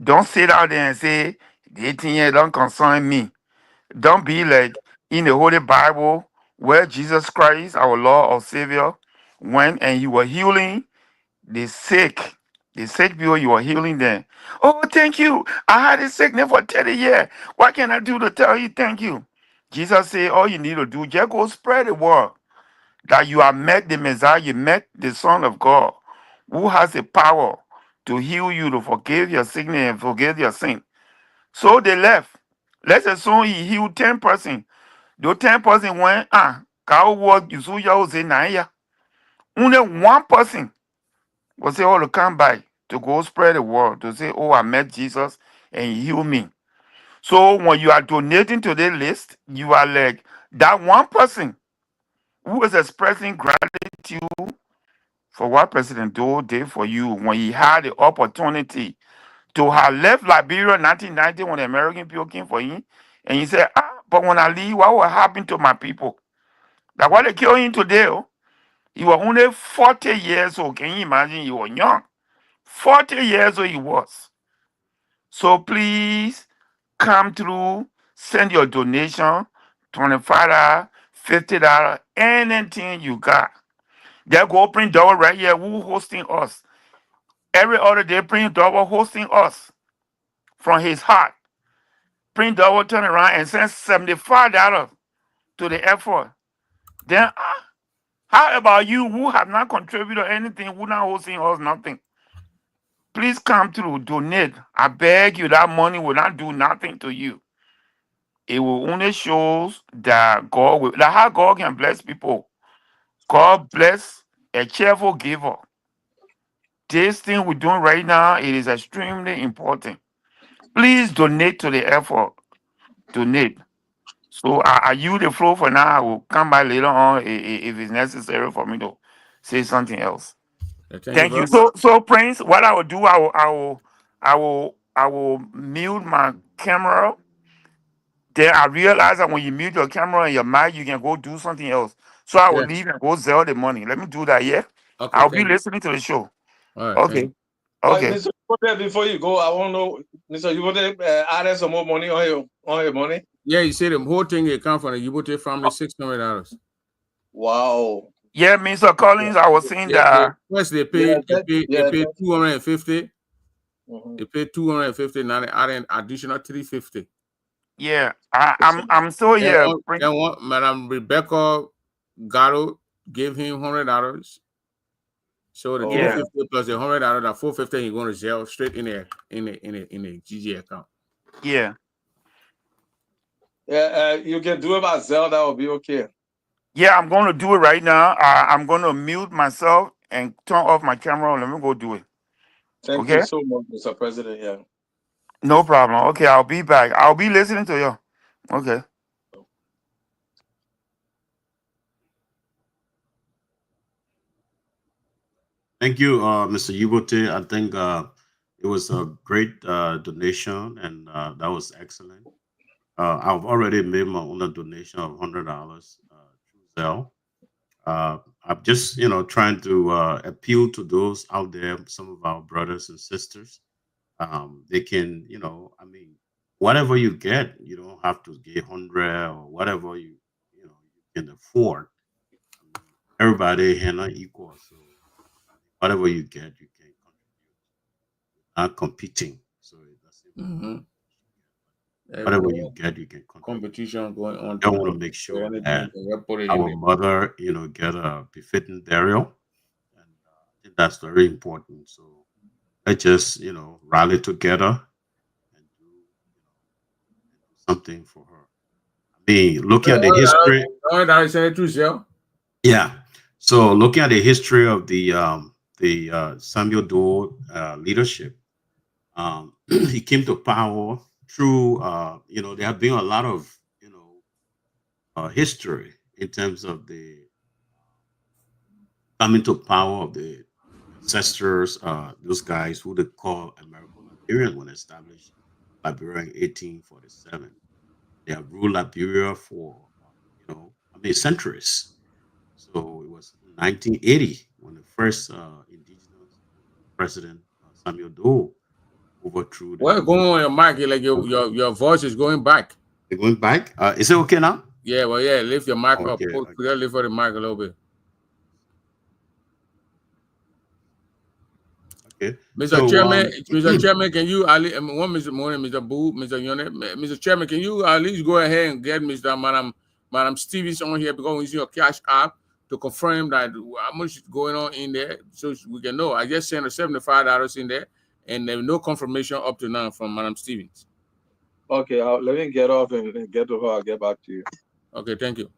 Don't sit out there and say, "This thing here don't concern me." Don't be like in the Holy Bible where Jesus Christ, our Lord or Savior, went and he was healing the sick. The sick people, you were healing them. Oh, thank you. I had a sickness for 30 years. What can I do to tell you thank you? Jesus said, all you need to do, just go spread the word that you have met the Messiah, you met the Son of God, who has the power to heal you, to forgive your sickness and forgive your sin. So they left. Let's assume he healed 10 persons. Those 10 persons went, God work, you saw your say, only one person was able to come by to go spread the word, to say, oh, I met Jesus and he healed me. So when you are donating to the list, you are like that one person who is expressing gratitude for what President Doe did for you when he had the opportunity to have left Liberia in 1990 when the American people came for him. And he said, but when I leave, what will happen to my people? That's why they killed him today. Oh. He was only 40 years old. Can you imagine? He was young. 40 years old he was. So please come through, send your donation, $25, $50, anything you got. They go Prince Double right here, who hosting us. Every other day, Prince Double hosting us from his heart. Prince Double turn around and send $75 to the effort. Then, how about you who have not contributed anything, who not hosting us nothing? Please come through, donate. I beg you, that money will not do nothing to you. It will only show that how God can bless people. God bless a cheerful giver. This thing we're doing right now, it is extremely important. Please donate to the effort. Donate. So I use the floor for now. I will come back later on if it's necessary for me to say something else. Thank you. So Prince, what I will do, I will mute my camera. Then I realize that when you mute your camera and your mic, you can go do something else. So I will leave and go sell the money. Let me do that, yeah? Okay, I'll be listening to the show. All right. Okay. Okay. Mr. Yubote, before you go, I want to know, Mr. Yubote, added some more money on your money. Yeah, he said the whole thing he come from the Yubote family, $600. Wow. Yeah, Mr. Collins, I was saying that. First they Yeah, paid 250. Mhm. They paid 250. Now they added additional 350. Yeah, I'm still Then here. Madam Rebecca Gatto gave him $100. So the Yeah. 350 plus the $100, that 450 he going to jail straight in the GG account. Yeah. Yeah, you can do it by Zelle. That will be okay. Yeah, I'm going to do it right now. I'm going to mute myself and turn off my camera. Let me go do it. Thank Okay? you so much, Mr. President. Yeah. No problem. Okay, I'll be back. I'll be listening to you. Okay. Thank you, Mr. Yubote. I think it was a great donation, and that was excellent. I've already made my own donation of $100 through Zelle. I'm just, trying to appeal to those out there, some of our brothers and sisters. They can, whatever you get, you don't have to get 100 or whatever you can afford. Everybody here not equal, so whatever you get, you can contribute. Not competing, so that's it. Mhm. Whatever you get, you can contribute. Competition going on. I want to make sure that our mother, get a befitting burial, and I think that's very important. So let's just, rally together and do, something for her. I mean, looking at the history. Yeah. So looking at the history of the Samuel Doe leadership, he came to power through, there have been a lot of, history in terms of the coming to power of the ancestors, those guys who they call American Liberians when established Liberia in 1847. They have ruled Liberia for, centuries. So it was 1980 when the first indigenous president, Samuel Doe, overthrew. What's going on your mic? Like your voice is going back. You're going back? Is it okay now? Yeah, well, yeah, lift your mic up. Okay. Lift the mic a little bit. Okay. Mr. Chairman, can you Mr. Morning, Mr. Boo, Mr. Unit, Mr. Chairman, can you at least go ahead and get Madam Stevens on here because we see your cash app to confirm that how much is going on in there so we can know. I just sent her $75 in there and there's no confirmation up to now from Madam Stevens. Okay, let me get off and get to her. I'll get back to you. Okay, thank you.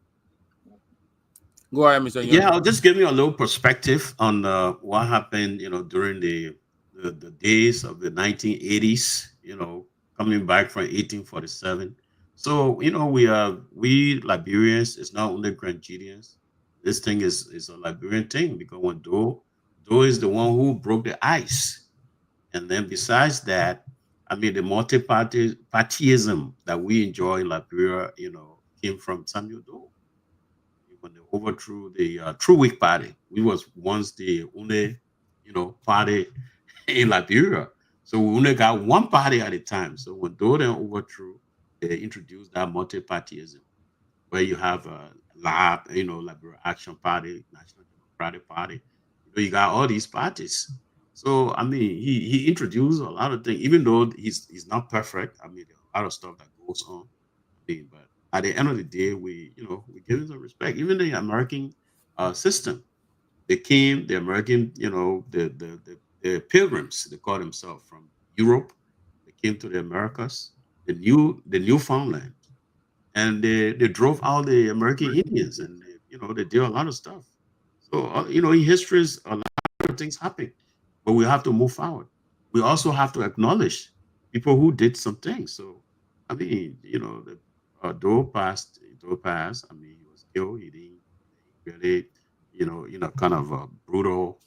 Go ahead, Mr. Yeah, I'll just give you a little perspective on what happened, during the days of the 1980s, coming back from 1847. So, we Liberians, it's not only Grandidians. This thing is a Liberian thing because when Doe is the one who broke the ice. And then besides that, the multi-partyism that we enjoy in Liberia, came from Samuel Doe. When they overthrew the True Week Party, we was once the only, party in Liberia. So we only got one party at a time. So when Doe then overthrew, they introduced that multi-partyism, where you have a LAP, Liberia Action Party, National Democratic Party. You got all these parties. So he introduced a lot of things, even though he's not perfect. There's a lot of stuff that goes on. But at the end of the day, we give him some respect. Even the American system, the American, the pilgrims, they call themselves from Europe. They came to the Americas, the Newfoundland, and they drove out the American Indians, and they did a lot of stuff. So in history, a lot of things happen, but we have to move forward. We also have to acknowledge people who did some things. So Doe passed. He was killed. He didn't really, kind of a brutal,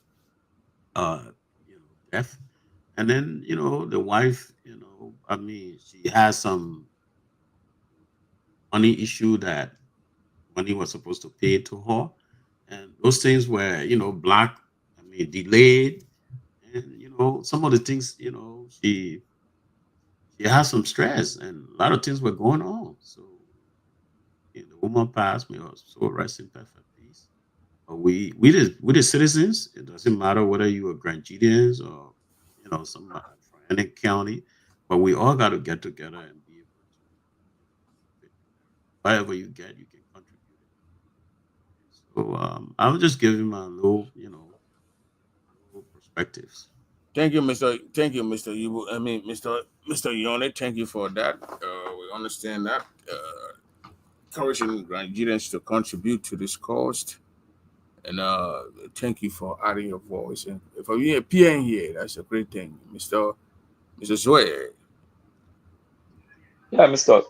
death. And then, the wife, she has some money issue that money was supposed to pay to her, and those things were, delayed, and some of the things, she has some stress and a lot of things were going on. So the woman passed, may her soul rest in perfect peace. But we the citizens, it doesn't matter whether you are Grand Gideons or some from any county, but we all got to get together and be able to whatever you get, you can contribute it. So I'll just give him a little, little perspectives. Thank you, Mr. Thank you, Mr. Yubu. I mean, Mr. Yone. Thank you for that. We understand that. Encouraging Nigerians to contribute to this cause, and thank you for adding your voice. And for you appearing here, that's a great thing, Mr. Zoe. Yeah, Mr.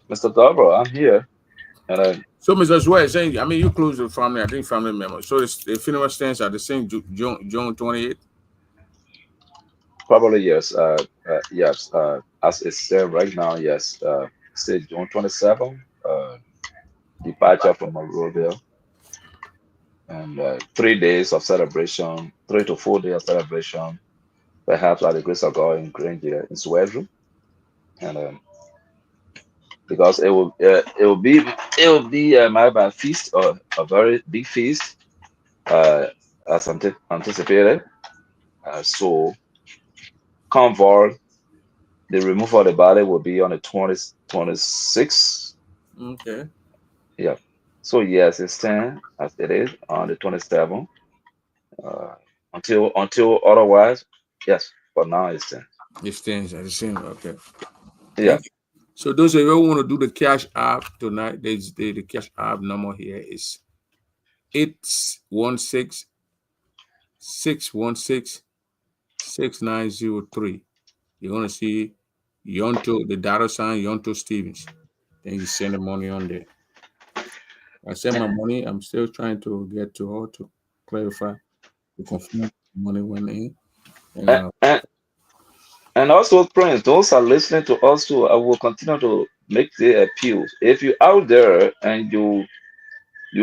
Dobro, I'm here. And So, Mr. Zoe, saying, I mean, you close the family. I think family members. So the funeral stands at the same June 28th. probably yes. Yes. As it's said right now, yes. Say June 27th. Departure from Monrovia, and 3 days of celebration, 3 to 4 days of celebration, perhaps by the grace of God in Granger, in Swedru, and because it will be my feast, or a very big feast, as anticipated. So convoy, the removal of the body will be on the 26th. Okay. Yeah. So yes, it's 10 as it is on the 27th. Uh, until otherwise, yes. For now, it's 10. It stands at the same. Okay. Yeah. Thank you. So those of you who want to do the cash app tonight, the cash app number here is 816-616-6903. You're gonna see Yonto, the data sign Yonto Stevens. Then you send the money on there. I send my money. I'm still trying to get to her to clarify, to confirm the money went in. And And, and also, friends, those are listening to us too. I will continue to make the appeals. If you're out there and you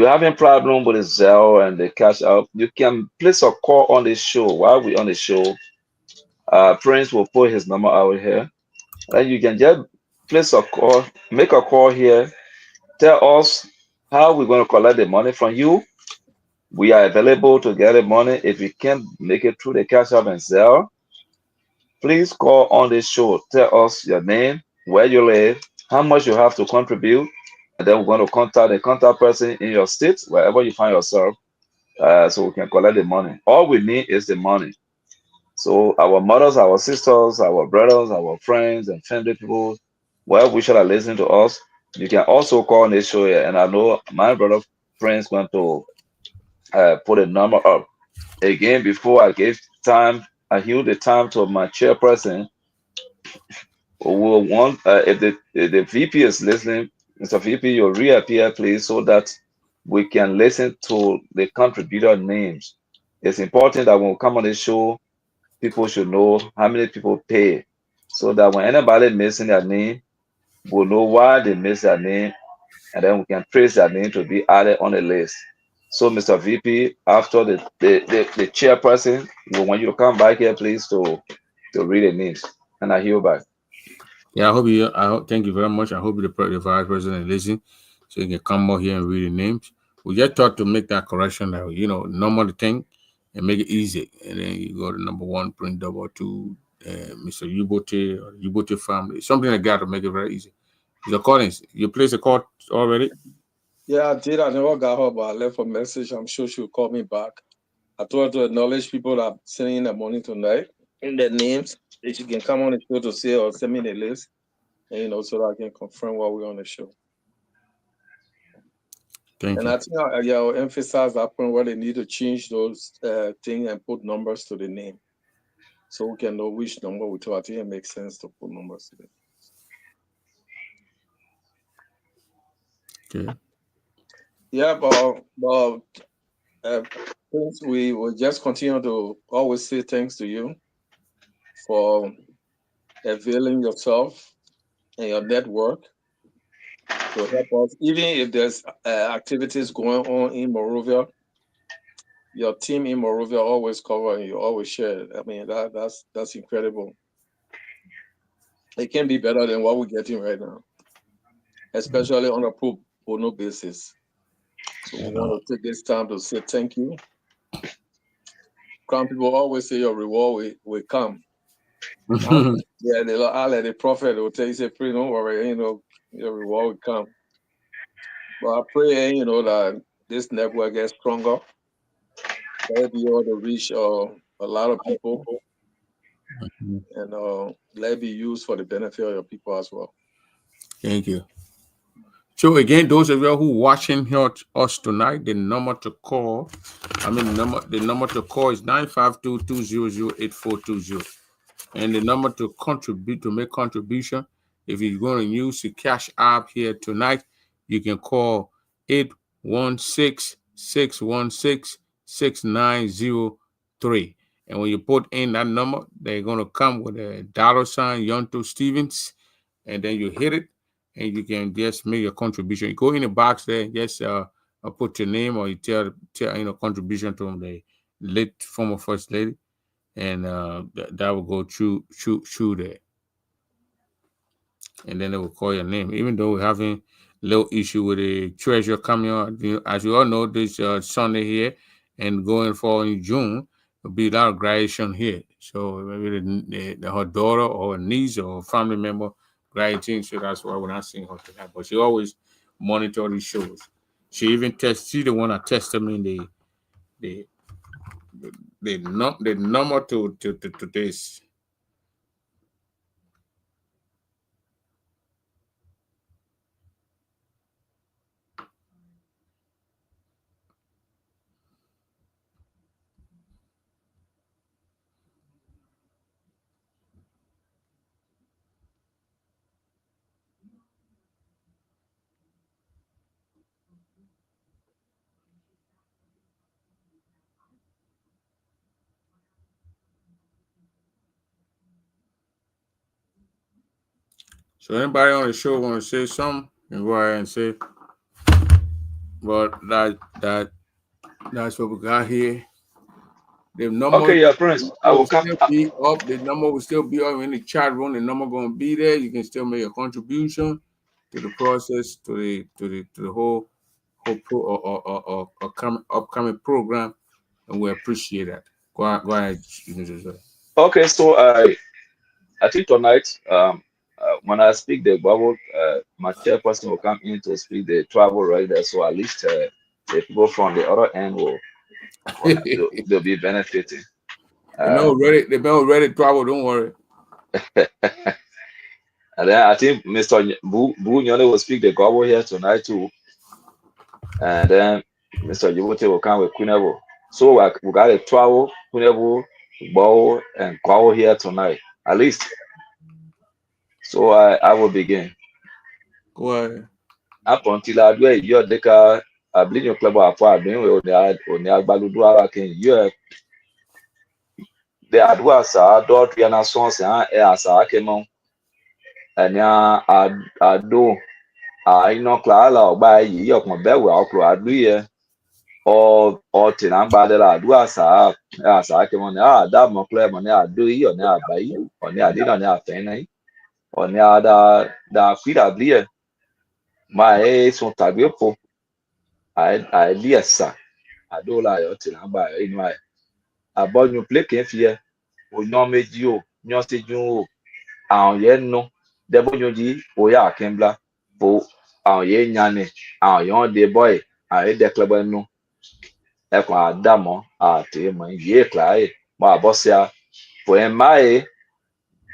having problem with the Zelle and the cash out, you can place a call on the show. While we on the show, Prince will put his number out here. And you can just place a call, make a call here, tell us how we're going to collect the money from you. We are available to get the money. If you can't make it through the cash app and Zelle, please call on this show. Tell us your name, where you live, how much you have to contribute, and then we're going to contact the contact person in your state, wherever you find yourself, so we can collect the money. All we need is the money. So our mothers, our sisters, our brothers, our friends, and family people, well, we should have listened to us. You can also call on this show here, and I know my brother friends going to put a number up. Again, before I gave time, I yield the time to my chairperson, who will want, if the VP is listening, Mr. VP, you'll reappear, please, so that we can listen to the contributor names. It's important that when we come on the show, people should know how many people pay, so that when anybody missing their name, we'll know why they miss their name, and then we can trace their name to be added on the list. So, Mr. VP, after the chairperson, we want you to come back here, please, to read the names. And I hear back. yeah, thank you very much. I hope the vice president is listening, so you can come more here and read the names. We just thought to make that correction that normal thing and make it easy. And then you go to number one, print double two, Mr. Ubote or Ubote family, something like that to make it very easy. Mr. Collins, you placed a call already? Yeah, I did. I never got her, but I left a message. I'm sure she'll call me back. I told her to acknowledge people that are sending the money tonight in their names. If she can come on the show to say or send me the list, and so that I can confirm while we're on the show. Thank you. I think I'll emphasize that point where they need to change those things and put numbers to the name, so we can know which number we talk. I think it makes sense to put numbers to it. Okay. Yeah, but since we will just continue to always say thanks to you for availing yourself and your network to help us, even if there's activities going on in Monrovia. your team in Monrovia always cover and you always share. I mean, that's incredible. It can be better than what we're getting right now, especially on a pro bono basis. So we want to take this time to say thank you. Crown people always say your reward will come. Yeah, I'll let the prophet will tell you, say, pray, don't worry, your reward will come. But I pray, that this network gets stronger. Let be able to reach a lot of people, and let it be used for the benefit of your people as well. Thank you. So again, those of you who watching here us tonight, the number to call, the number to call is 952-200-8420. And the number to contribute, to make contribution, if you're going to use the Cash App here tonight, you can call 816-616-6903. And when you put in that number, they're going to come with a $ Yonto Stevens, and then you hit it, and you can just make your contribution. You go in the box there, just put your name, or you tell contribution to the late former First Lady, and that will go through there, and then they will call your name. Even though we're having a little issue with the treasurer coming on, as you all know, this Sunday here and going for in June, there'll be a lot of graduation here. So maybe her daughter or niece or family member graduating, so that's why we're not seeing her tonight. But she always monitor these shows. She even she's the one that tested me the number to this. So anybody on the show want to say something, and go ahead and say. But that's what we got here. The number, okay, yeah, Prince. I will come. be up. The number will still be up in the chat room. The number going to be there. You can still make a contribution to the process, to the whole upcoming program, and we appreciate that. Go ahead. Okay, so I think tonight, when I speak the Bible, my chairperson will come in to speak the travel right there. So at least the people from the other end they'll be benefiting. They've been already travel. Don't worry. And then I think Mr. Bu Nyole will speak the Bible here tonight too. And then Mr. Jibote will come with Kunevo. So we got a travel, Kunevo, Bow, and Kwao here tonight, at least. So I will begin. Go ahead. Up until I do a year, I believe your club are far doing on the Agbaludu can you the Adwasa, Dortriana Sons, and Asa Kemon, and ya Ado, I know Clara by ye of my bed will outgrow or Tinambadela, Adwasa, Asa Kemon, that Moclem on the do you on the by you, on the Adina on the Fenny, on the other, the Fida Blear. My age on Tabipo. I dear sir. I don't lie till I'm by in my about you play here. O no made you, no stage you. No, Deboji, Oya Kembla, for our ye yanny, our young dear boy. I the club no. Equa damo, my ye cly, my bossia, for my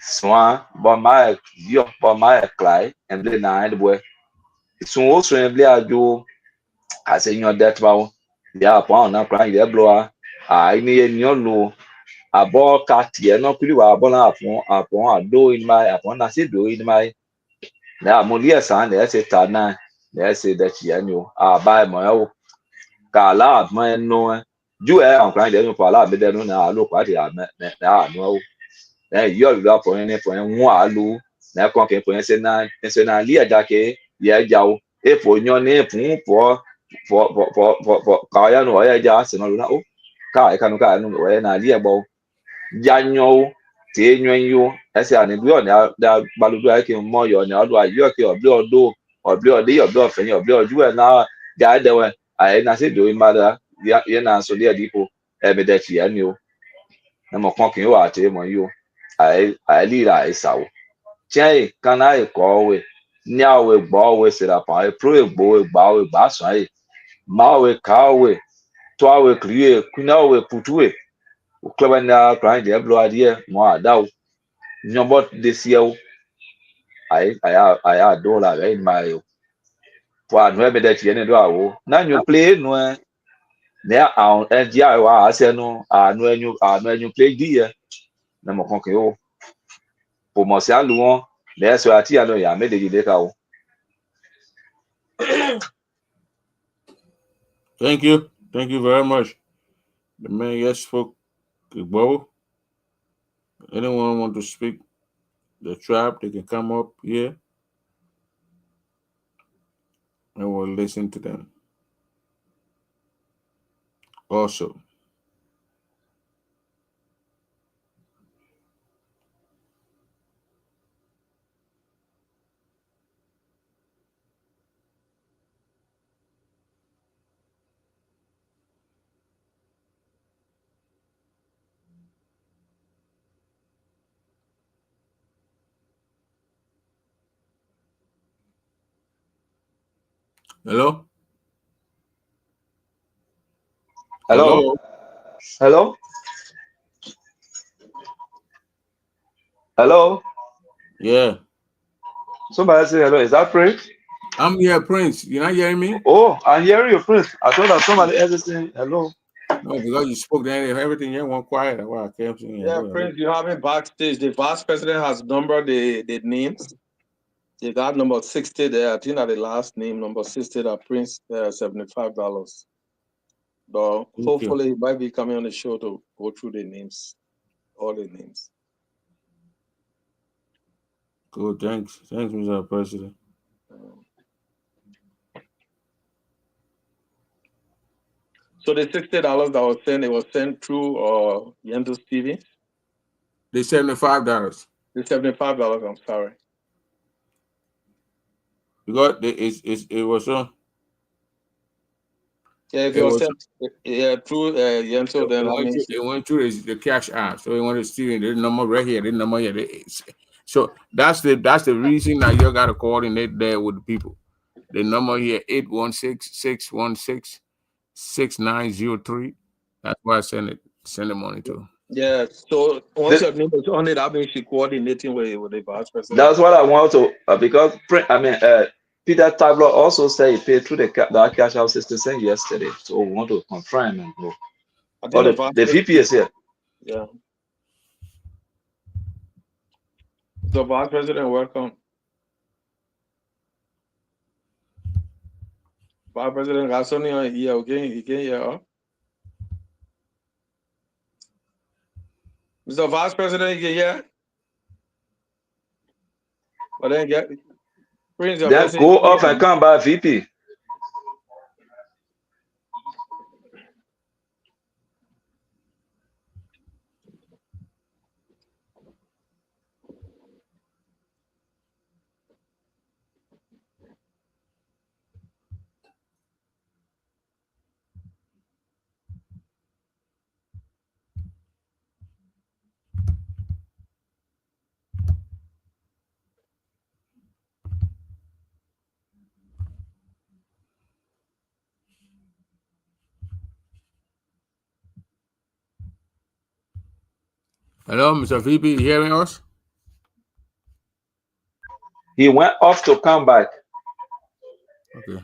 swan, but my yo, but my cly, and the night boy. So also you. I say your death bow, yeah, upon now crying the blower. I need no a ball cat here, no pretty well upon a do in my upon I say do in my now Molia son, they say Tana, they say that she knew. I buy my own Kala, my no. You are crying the for a lot, but they don't know. Look what I met now. No, then you're up for any for one loo. Now, conquer for and say, now, Leah Jackie, yeah, Jow, if for your name for Kaya no ya just no. car can car no we na dia bo janyo te nyo ese ani bi on da baludu ake mo yo ni odo ayo ke obi odo ode obi ofenye obi oju na ga de we ai na se do imada ye na so dia dipo e be de chi ani o na mo kon kin wa te mo yo ai li ra isa o che kan ai ko we ni awe gbo we se ra pa e pro egbo we gba we gba so ai ma we ka we to awe kriye kuna we putuwe o kleba na kran de blo adie mo ada o nyombo de siel I do la re ma yo wa no e be de tie ne do awo na nyu play no ne a dia wa ase no anu play di ye na mo kon ke o po mo se alu won le so ati anu ya me de ka o. Thank you very much. The man yes spoke Igbo. Anyone want to speak the tribe, they can come up here and we'll listen to them. Also, hello? Hello. Yeah. Somebody say hello. Is that Prince? I'm here, Prince. You're not hearing me? Oh, I'm hearing you, Prince. I thought that somebody else is saying hello. No, because you spoke then everything here went quiet. That's why I kept saying Yeah, hello. Prince, you have it backstage. The vice president has numbered the names. They got number 60 there. I think that the last name, number 60, that Prince, $75. But hopefully he might be coming on the show to go through the names, all the names. Cool, thanks. Thanks, Mr. President. So the $60 that was sent, it was sent through Yendo's TV? The $75. The $75, I'm sorry. Because it was on. Yeah, if it was sent through Yento, then that means it went through the cash app. So it went to Steven. There's number right here. There's number here. So that's the reason that you got to coordinate there with the people. The number here 816-616-6903. That's why I send the money to. yeah. So once your name is on it, that means you're coordinating with the vice president. That's what I want to because Peter Tabler also said he paid through the cash out system sent yesterday. So we want to confirm and go. I think The VP is here. Yeah. The vice president, welcome. Vice President Gasoni here again, here. Mr. Vice President, you here? But then Prince, your Then message. go off and come back, VP. Hello, Mr. VP, you hearing us? He went off to come back. Okay.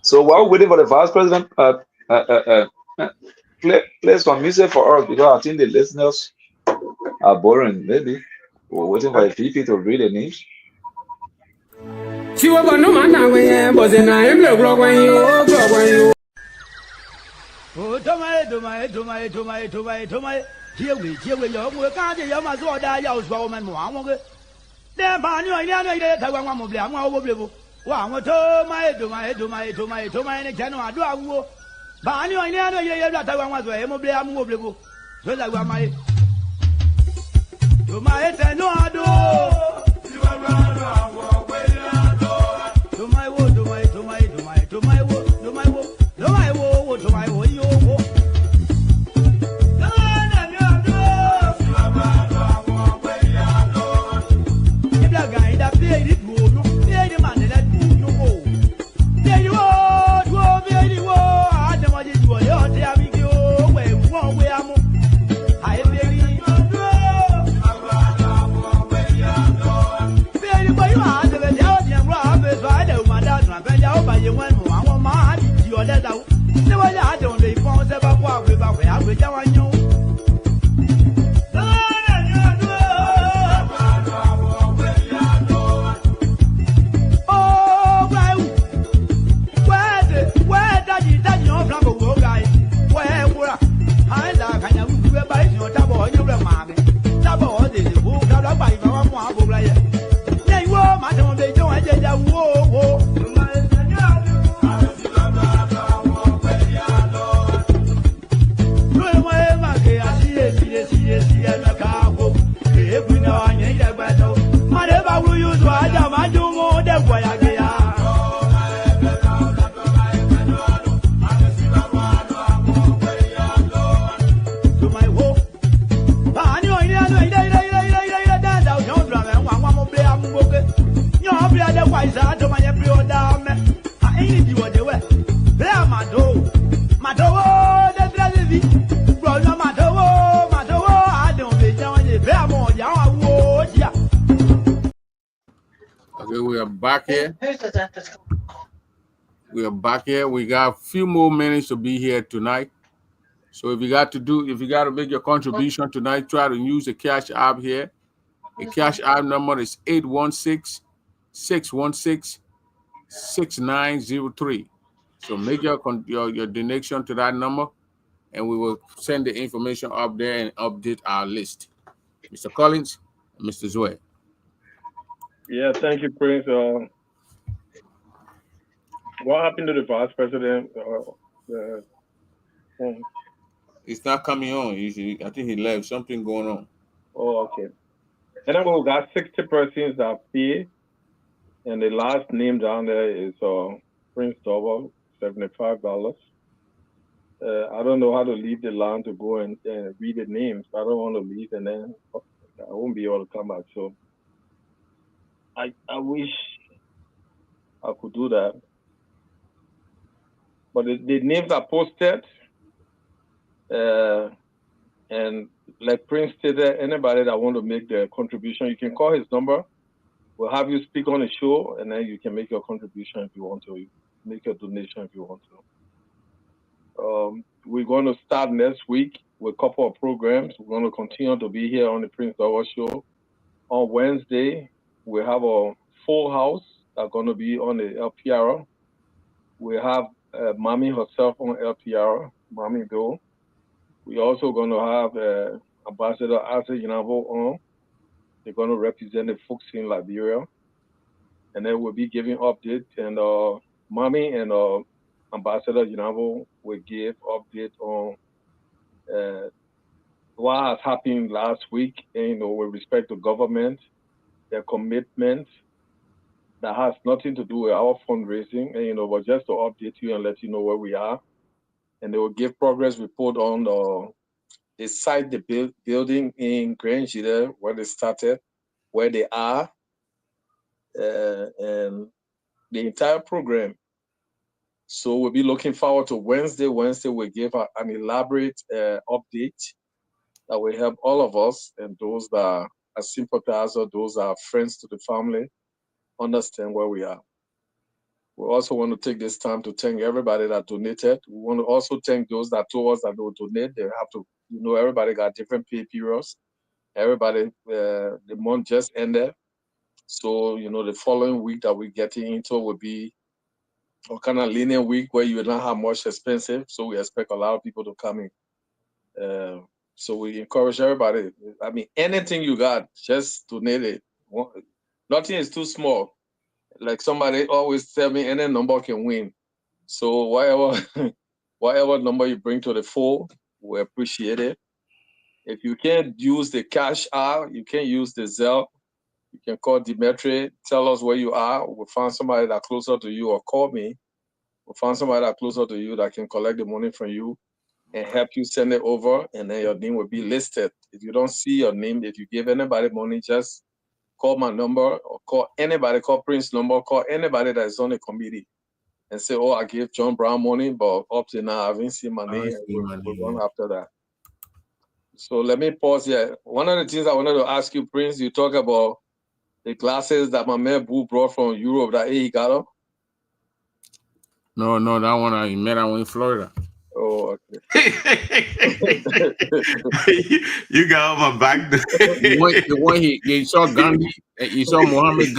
So while waiting for the vice president, play some music for us because I think the listeners are boring. Maybe we're waiting for the PP to read the names. Okay, we are back here. We are back here. We got a few more minutes to be here tonight. So if you got to make your contribution tonight, try to use the Cash App here. The Cash App number is 816-616-6903. So make your donation to that number, and we will send the information up there and update our list. Mr. Collins and Mr. Zoe. Yeah, thank you, Prince. What happened to the vice president? It's not coming on. I think he left. Something going on. Oh, okay. And then we got 60 persons that pay, and the last name down there is Prince Double, $75. I don't know how to leave the line to go and read the names. I don't want to leave, and then I won't be able to come back. So I wish I could do that. But the names are posted, and like Prince stated, anybody that want to make the contribution, you can call his number. We'll have you speak on the show, and then you can make your contribution if you want to. You make your donation if you want to. We're going to start next week with a couple of programs. We're going to continue to be here on the Prince Double Show. On Wednesday, we have a full house that's going to be on the LPR. We have Mommy herself on LPR, Mommy Doe. We're also going to have Ambassador Asa Yinabo on. They're going to represent the folks in Liberia. And then we'll be giving updates. And Mommy and Ambassador Yinabo will give update on what has happened last week, and, with respect to government, their commitment. That has nothing to do with our fundraising, and, but just to update you and let you know where we are. And they will give progress report on the site, the building in Grand Gita, where they started, where they are, and the entire program. So we'll be looking forward to Wednesday. Wednesday we'll give an elaborate update that will help all of us and those that are sympathizers, those that are friends to the family, understand where we are. We also want to take this time to thank everybody that donated. We want to also thank those that told us that they will donate. They have to, everybody got different pay periods. Everybody, the month just ended. So, the following week that we're getting into will be a kind of linear week where you will not have much expensive. So we expect a lot of people to come in. So we encourage everybody. I mean, anything you got, just donate it. Nothing is too small. Like somebody always tell me, any number can win. So whatever number you bring to the fore, we appreciate it. If you can't use the cash out, you can't use the Zelle, you can call Dimitri, tell us where you are. We'll find somebody that's closer to you, or call me. We'll find somebody that's closer to you that can collect the money from you and help you send it over, and then your name will be listed. If you don't see your name, if you give anybody money, just call my number, or call anybody, call Prince's number, call anybody that is on the committee and say, oh, I gave John Brown money, but up to now, I haven't seen my name. We're going after that. So let me pause here. One of the things I wanted to ask you, Prince, you talk about the glasses that my man Boo brought from Europe that he got them. No, that one I met that one in Florida. Oh, okay. You got on my back. The one he saw Gandhi, you saw Muhammad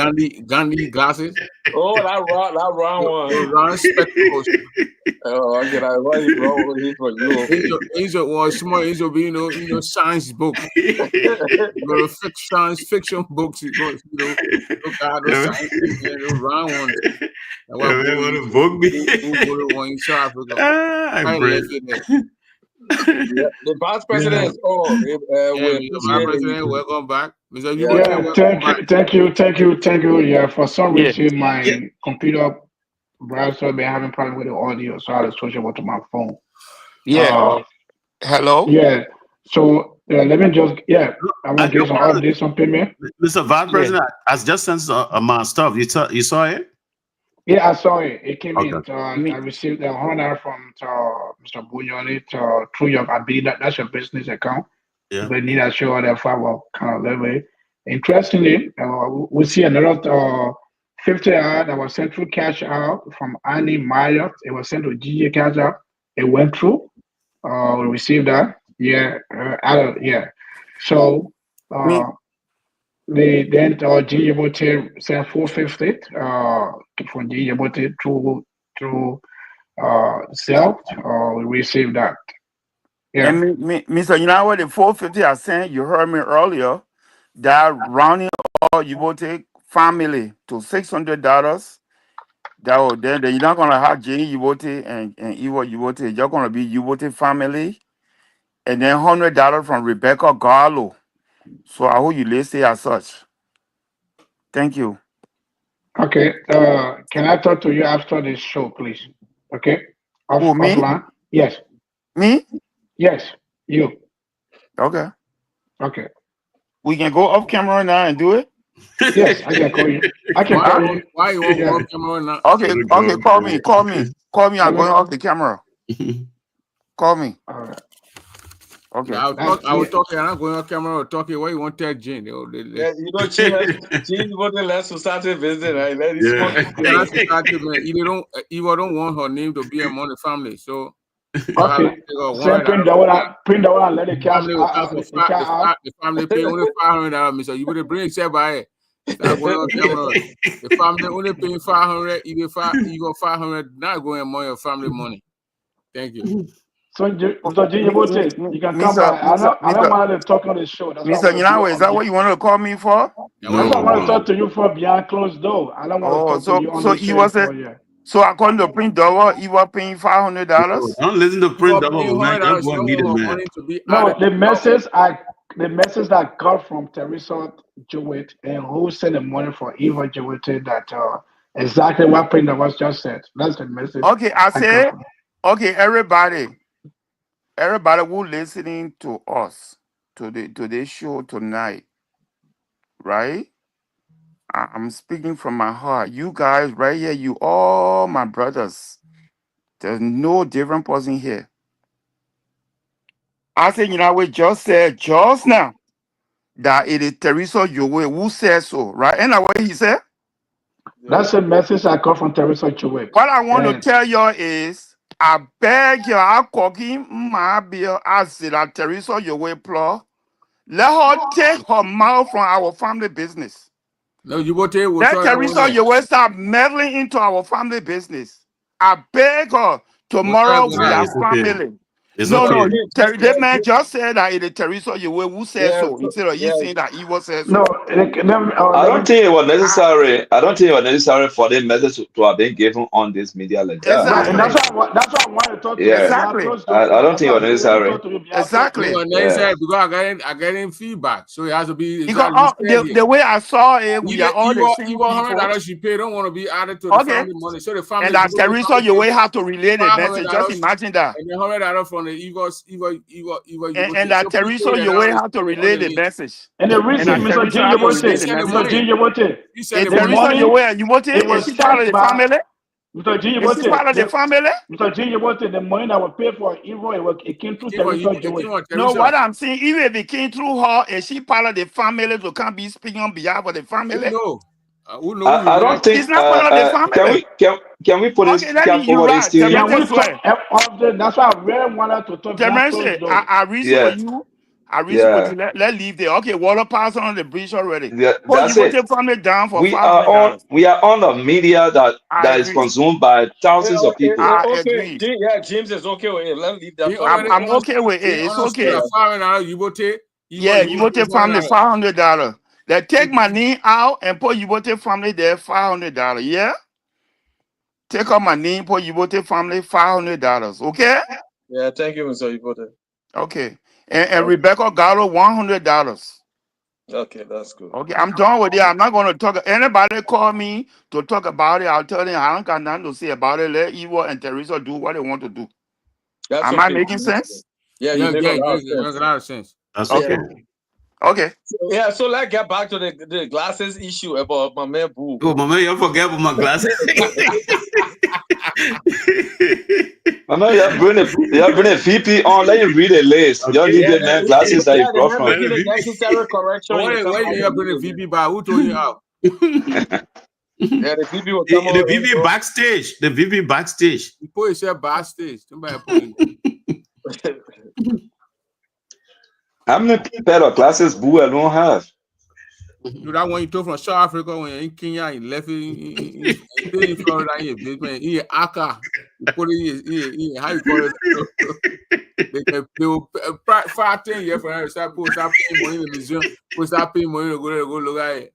Gandhi glasses. Oh, that round one. The round spectacles. Oh, okay. That's why he brought it for you. He's a small, science book. Science fiction books. Look at the science fiction, the round ones. Want to book me? The vice president is on. Vice president, welcome back. Thank you. Yeah, for some reason my computer browser been having problem with the audio, so I had to switch over to my phone. Hello. Yeah. So let me just I want to give some updates on payment. Mr. Vice President, I just sent my stuff. You saw it? Yeah, I saw it. It came in. I received a honor from Mr. Bouillon through your, I believe that's your business account. Yeah. But need to show that for kind of level. Interestingly, we see another 50 that was sent through cash out from Annie Marriott. It was sent to GJ Cash Out. It went through. We received that. So they then GJ Bote sent 450 from GJ Bote through Zelle. We received that. Yeah. And Mr. You know what the 450 I sent, you heard me earlier, that rounding all you will take family to $600. That will then you're not gonna have Jenny Ubote and Iwo Ubote. You're gonna be Ubote family, and then $100 from Rebecca Garlow. So I hope you listen as such. Thank you. Okay. Can I talk to you after this show, please? Okay. Who, me? Offline? Yes. Me? Yes. You. Okay. Okay. We can go off camera now and do it. Yes, I can call you. I can call you. Why you won't go off camera now? Okay. Call me. I'm going off the camera. Call me. All right. Okay. I was talking. I'm not going off camera or talking. What you want to tell Jane? Jane wanted less society visit, right? Eva don't want her name to be among the family, so. Okay. Print that one and let the cash out. The family pay only $500, Mr. You would bring it by it. The family only paying $500. You got $500. Not going among your family money. Thank you. So, you can come back. I don't want to talk on the show. Mr. Nyinawe, is that what you wanted to call me for? That's what I want to talk to you for behind closed door. I don't want to talk to you on the show. So according to Print Double, you were paying $500. Don't listen to Print Double. No, the message I got from Teresa Jewett and who sent the money for Eva Jewett that exactly what Print Double just said. That's the message. Okay, I said, okay, everybody who listening to us to this show tonight, right? I'm speaking from my heart. You guys right here, you all my brothers. There's no different person here. I said, we just said just now that it is Teresa Yowe who said so, right? And what he said? That's a message I got from Teresa Chewek. What I want to tell y'all is, I beg you, I cooking my bill as the Teresa your way plot. Let her take her mouth from our family business. No, you will tell. Let Teresa your way stop meddling into our family business. I beg her. Tomorrow we are it's okay. family. It's No, okay. that man just said that it is Teresa your way who said so instead of you saying that he was said so. No, I don't think it was necessary. I don't think it was necessary for the message to have been given on this media like that. Exactly. And that's why I want to talk to you. Yeah. Exactly. I don't think it was necessary. Exactly. Because I getting feedback, so it has to be. Because the way I saw it, we are all the same people. $100 she paid don't want to be added to the family money. So the family and that Teresa your way have to relay the message. Just imagine that. And then $100 from the Eva. And that Teresa your way have to relay the message. And the reason, Mr. Junior, Teresa your way, you want it? Is she part of the family? Mr. Junior, is she part of the family? Mr. Junior, the money that was paid for Evo, it came through Teresa. No, what I'm saying, even if it came through her, is she part of the family to come be speaking on behalf of the family? No. I don't think it's not part of the family. Can we put this cap over this thing? That's why I really wanted to talk about I reason for you. I reason for you. Let's leave there. Okay, water pass on the bridge already. Yeah, that's it. Take family down for we are on the media that is consumed by thousands of people. I agree. Yeah, James is okay with it. Let's leave that. I'm okay with it. It's okay. Yeah, you will take family $500. They take my name out and put you will take family there $500. Yeah. Take out my name, put you will take family $500. Okay. Yeah, thank you, Mr. Ibote. Okay. And Rebecca Gallo $100. Okay, that's good. Okay, I'm done with it. I'm not going to talk. Anybody call me to talk about it, I'll tell them I don't got nothing to say about it. Let Evo and Teresa do what they want to do. Am I making sense? Yeah, you make a lot of sense. That's okay. Okay. Yeah, so let's get back to the glasses issue about my man Boo. Oh, my man, you forget about my glasses. I know you bring a VP on. Let you read the list. You need the man glasses that you brought from. Necessary correction. Why you bring a VP by? Who told you out? Yeah, the VP will come the VP backstage. The VP backstage. You put yourself backstage. How many pair of glasses Boo alone have? You that one you took from South Africa when you're in Kenya, you left it in Florida, in Accra. You put it in how you call it? They will 5-10 years from now, start paying money in the museum, start paying money to go look at it.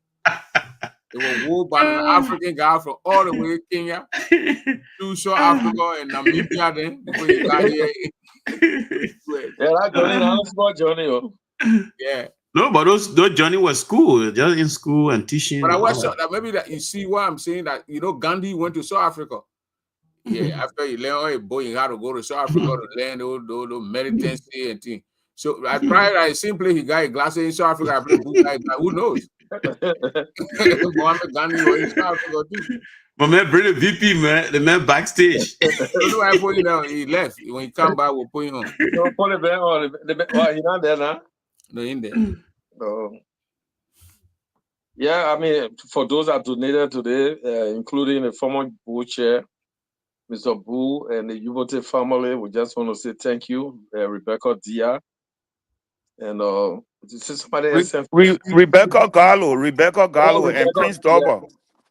They will walk by an African guy from all the way to Kenya to South Africa and Namibia then before you got here. Yeah, that's Johnny. Yeah. No, but those Johnny was school, just in school and teaching. But I was shocked that maybe that you see why I'm saying that Gandhi went to South Africa. Yeah, after he learned a boy, you had to go to South Africa to learn all meditation and things. So I tried. I simply he got a glasses in South Africa. I play book like that. Who knows? Mohammed Gandhi was in South Africa too. My man, bring the VP, man. The man backstage. I put it down. He left. When he come back, we'll put him on. Don't put it back on. He's not there now. No, in there. Yeah, I mean, for those that donated today, including the former Boo chair, Mr. Boo, and the Ubote family, we just want to say thank you, Rebecca Dia, and this is somebody else. Rebecca Gallo, and Prince Dover.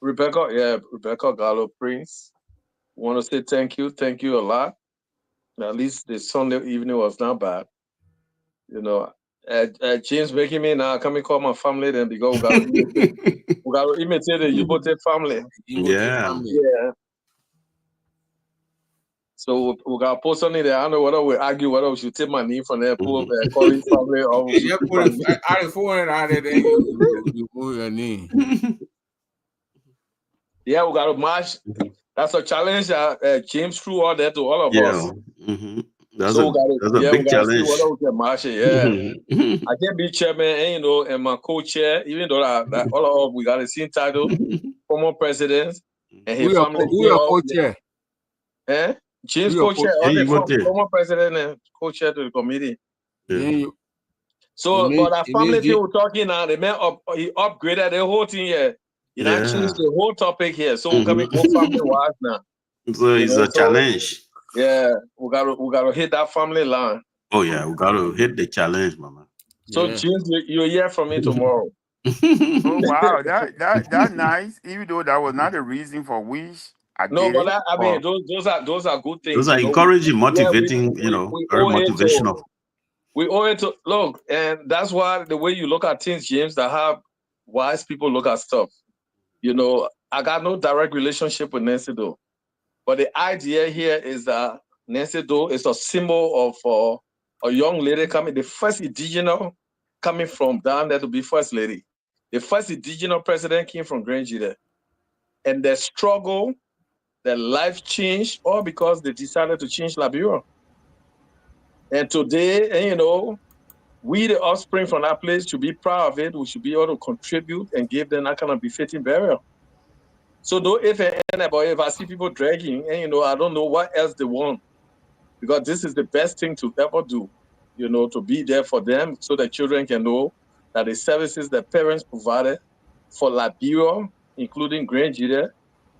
Rebecca Gallo, Prince. Want to say thank you a lot. At least the Sunday evening was not bad, James making me now come and call my family then because we got to imitate the Ubote family. Yeah. So we got to post something there. I don't know whether we argue whether we should take my name from there, call his family, or we should put it out of phone out of there. You move your name. Yeah, we got to march. That's a challenge that James threw all that to all of us. Mm-hmm. That's a big challenge. I can't be chairman, and my co-chair, even though all of us, we got the same title, former president, and his family. Who your co-chair? James co-chair, former president and co-chair to the committee. Yeah. So, but our family people talking now, the man he upgraded the whole thing here. You know, change the whole topic here. So we're gonna go family wise now. So it's a challenge. Yeah, we gotta hit that family line. Oh yeah, we gotta hit the challenge, mama. So James, you'll hear from me tomorrow. Oh wow, that's nice. Even though that was not the reason for which I did but it. I mean, those are good things. Those are encouraging, motivating, very motivational. We owe it to look, and that's why the way you look at things, James, that how wise people look at stuff. You know, I got no direct relationship with Nancy Doe, but the idea here is that Nancy Doe is a symbol of a young lady coming, the first indigenous coming from down there to be first lady. The first indigenous president came from Grand Jide. And the struggle, their life changed, all because they decided to change Liberia. And today, you know, we, the offspring from that place, should be proud of it. We should be able to contribute and give them that kind of befitting burial. So though if I see people dragging, and you know, I don't know what else they want. Because this is the best thing to ever do, you know, to be there for them so that children can know that the services that parents provided for Liberia, including Grand Jide,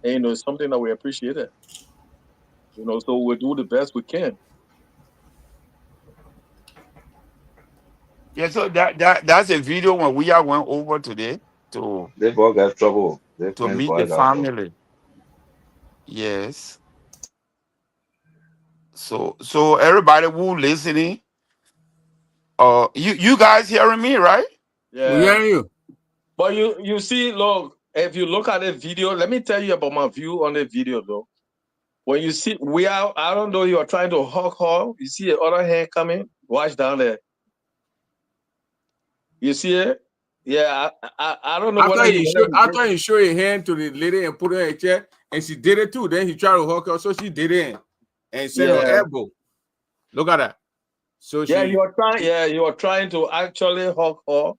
and, you know, it's something that we appreciate it. You know, so we'll do the best we can. Yeah, so that's a video when we are went over today to They've all got trouble. To meet the family. Yes. So everybody who listening, you guys hearing me, right? Yeah. We hear you. But you see, look, if you look at the video, let me tell you about my view on the video though. When you see, I don't know, you are trying to hug her. You see the other hand coming, watch down there. You see it? Yeah, I don't know. After he showed your hand to the lady and put her in a chair, and she did it too. Then he tried to hug her, so she did it and sent her elbow. Look at that. So you are trying to actually hug her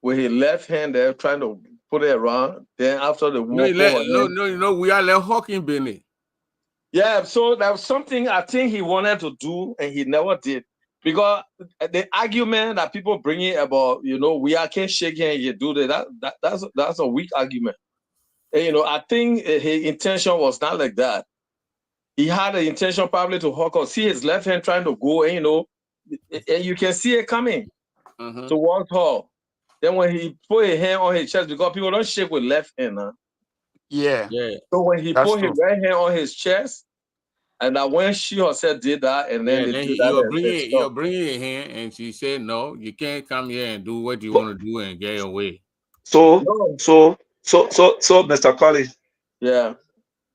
with his left hand there, trying to put it around. Then after the no, we are like hugging Benny. Yeah, so that was something I think he wanted to do and he never did. Because the argument that people bring in about, you know, we can't shake hands, you do that's a weak argument. And, you know, I think his intention was not like that. He had the intention probably to hug her, see his left hand trying to go, and, you know, and you can see it coming towards her. Then when he put his hand on his chest, because people don't shake with left hand, huh? Yeah. So when he put his right hand on his chest, and that when she herself did that, and then you're bringing your hand, and she said, "No, you can't come here and do what you want to do and get away." So, Mr. Collins. Yeah.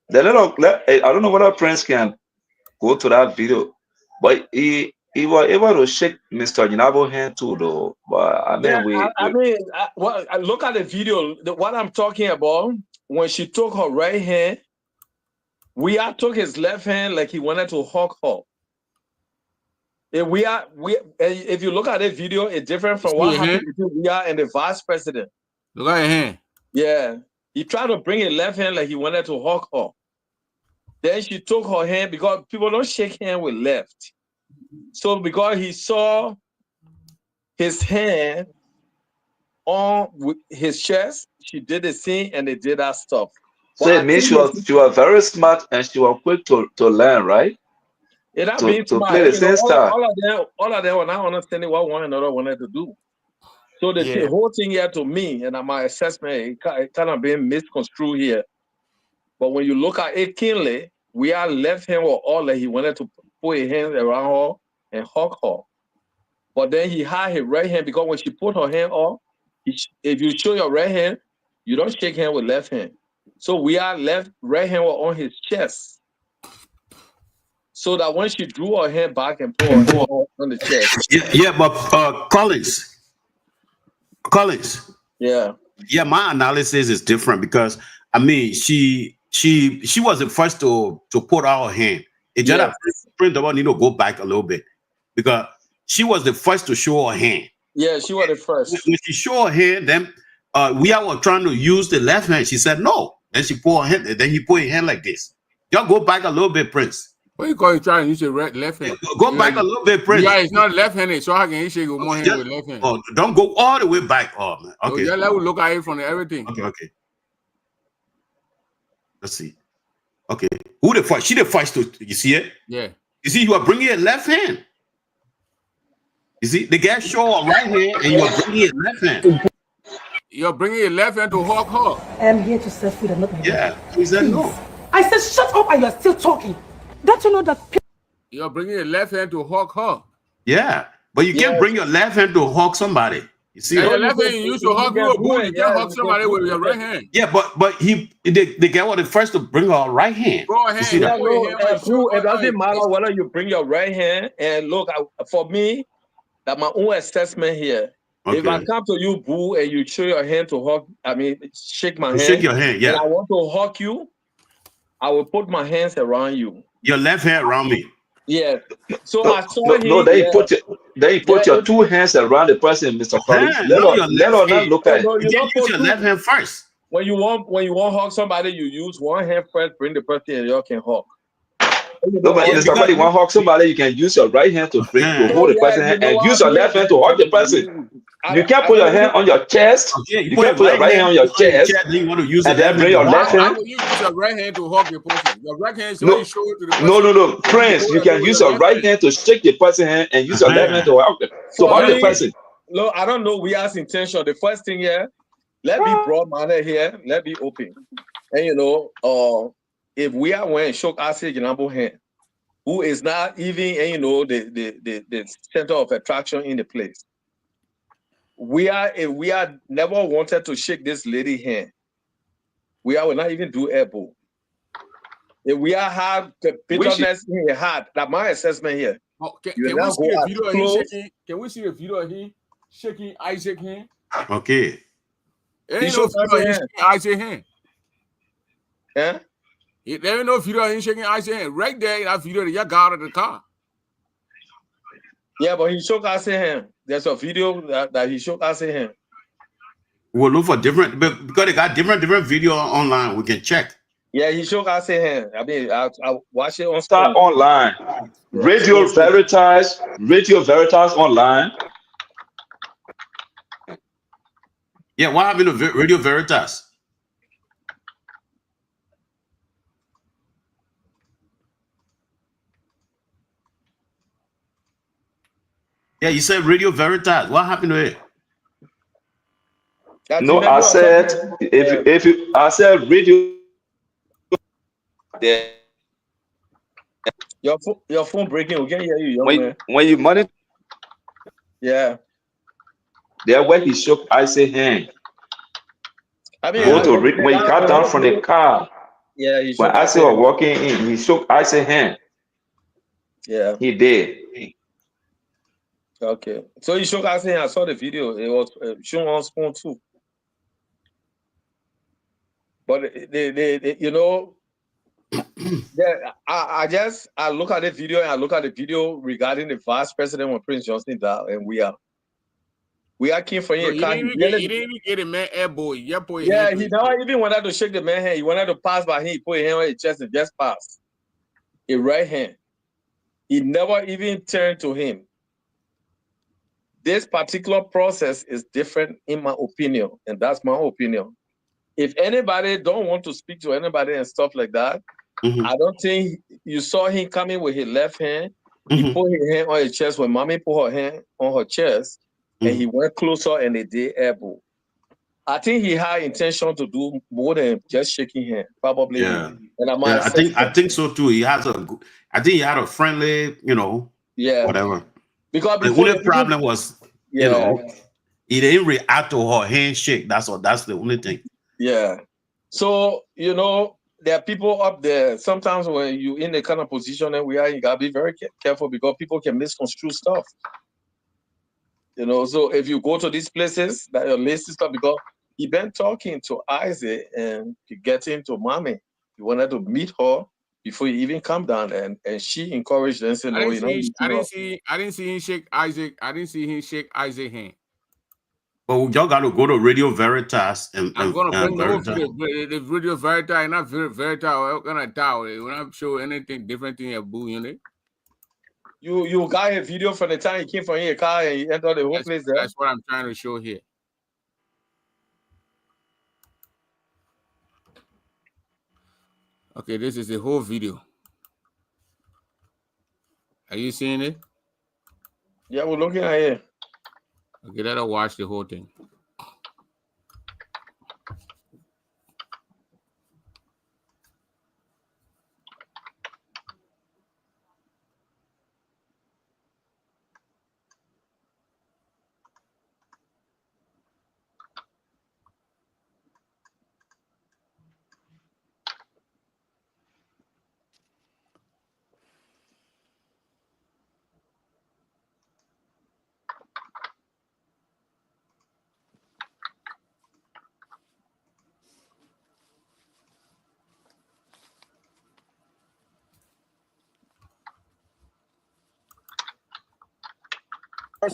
I don't know whether Prince can go to that video, but he was able to shake Mr. Jinabo's hand too, though. But I mean, I look at the video. What I'm talking about, when she took her right hand, took his left hand like he wanted to hug her. If you look at the video, it's different from what happened between Weah and the vice president. Look at your hand. Yeah. He tried to bring his left hand like he wanted to hug her. Then she took her hand, because people don't shake hand with left. So because he saw his hand on his chest, she did the same, and they did that stuff. So it means she was very smart and she was quick to learn, right? To play the same style. All of them were not understanding what one another wanted to do. So the whole thing here, to me, and my assessment, it kind of been misconstrued here. But when you look at it keenly, we are left hand was all that he wanted to put his hands around her and hug her. But then he had his right hand, because when she put her hand up, if you show your right hand, you don't shake hand with left hand. So we are right hand was on his chest. So that when she drew her hand back and put her hand on the chest. But Collins. Yeah. Yeah, my analysis is different, because I mean she was the first to put out her hand. It just Prince Double need to go back a little bit, because she was the first to show her hand. Yeah, she was the first. When she showed her hand, then we were trying to use the left hand. She said no. Then she put her hand. Then he put his hand like this. Just go back a little bit, Prince. What you call you trying to use your left hand? Go back a little bit, Prince. Yeah, it's not left-handed, so how can you shake with one hand with left hand? Oh, don't go all the way back. Oh man. Okay. So let me look at it from everything. Okay. Let's see. Okay. Who the fight? She the fight to, you see it? Yeah. You see, you are bringing it left hand. You see, the guy show a right hand and you are bringing it left hand. You're bringing your left hand to hug her. I am here to serve food and not my Yeah. He said no. I said, shut up and you're still talking. Don't you know that? You're bringing your left hand to hug her. Yeah. But you can't bring your left hand to hug somebody. You see, your left hand you used to hug you, boo. You can't hug somebody with your right hand. Yeah, but the guy was the first to bring her right hand. Go ahead. You see that? It doesn't matter whether you bring your right hand. And look, for me, that my own assessment here. Okay. If I come to you, boo, and you show your hand to hug, I mean, shake my hand. Shake your hand, yeah. And I want to hug you, I will put my hands around you. Your left hand around me. Yeah. So no, I saw him. No, they put your two hands around the person, Mr. Collins. Let her not look at it. You don't use your left hand first. When you want to hug somebody, you use one hand first, bring the person, and you can hug. No, but Mr. Collins, you want to hug somebody, you can use your right hand to hold the person hand, and use your left hand to hug the person. You can't put your hand on your chest. Okay, you can't put your right hand on your chest, and then bring your left hand. How will you use your right hand to hug the person? Your right hand is when you show it to the person. No. Prince, you can use your right hand to shake the person's hand and use your left hand to hug the person. No, I don't know. We ask intention. The first thing here, let me broad manner here. Let me open. And you know, if we are wearing shock acid example hand, who is not even, and you know, the center of attraction in the place. We are never wanted to shake this lady hand. We will not even do elbow. If we are have the bitterness in the heart, that my assessment here. Oh, can we see the video of him shaking? Can we see the video of him shaking Isaac hand? Okay. There ain't no video of him shaking Isaac hand. Yeah? There ain't no video of him shaking Isaac hand. Right there, that video that y'all got out of the car. Yeah, but he shook Isaac hand. There's a video that he shook Isaac hand. We'll look for different, but because they got different video online, we can check. Yeah, he shook Isaac hand. I mean, I watch it on Start online. Radio Veritas online. Yeah, what happened to Radio Veritas? Yeah, you said Radio Veritas. What happened to it? No, I said I said radio. Yeah. Your phone breaking. We can't hear you, young man. When you monitor. Yeah. There where he shook Isaac's hand. I mean, when he got down from the car. Yeah, when Isaac was walking in, he shook Isaac's hand. Yeah. He did. Okay. So he shook Isaac's hand. I saw the video. It was shown on Spoon too. But they you know, I look at the video and I look at the video regarding the vice president when Prince Johnson died, and we are keen for him. He didn't even get a man elbow. Yeah, he never even wanted to shake the man's hand. He wanted to pass by him. He put his hand on his chest and just pass. A right hand. He never even turned to him. This particular process is different in my opinion, and that's my opinion. If anybody don't want to speak to anybody and stuff like that, I don't think you saw him coming with his left hand. He put his hand on his chest when mommy put her hand on her chest, and he went closer and they did elbow. I think he had intention to do more than just shaking hand, probably. Yeah. And I think so too. I think he had a friendly, you know, whatever. Because the only problem was, you know, he didn't react to her handshake. That's all. That's the only thing. Yeah. So, you know, there are people up there. Sometimes when you're in the kind of position that we are, you gotta be very careful because people can misconstrue stuff. You know, so if you go to these places that you're listening stuff, because he been talking to Isaac and to get him to mommy. He wanted to meet her before he even come down, and she encouraged him and said, no, you know. I didn't see him shake Isaac. I didn't see him shake Isaac's hand. But y'all got to go to Radio Veritas and I'm gonna bring over the Radio Veritas and not Veritas. I'm gonna doubt it. When I'm sure anything different in a boo unit. You got a video from the time he came from your car and you entered the whole place there. That's what I'm trying to show here. Okay, this is the whole video. Are you seeing it? Yeah, we're looking at it. Okay, let us watch the whole thing.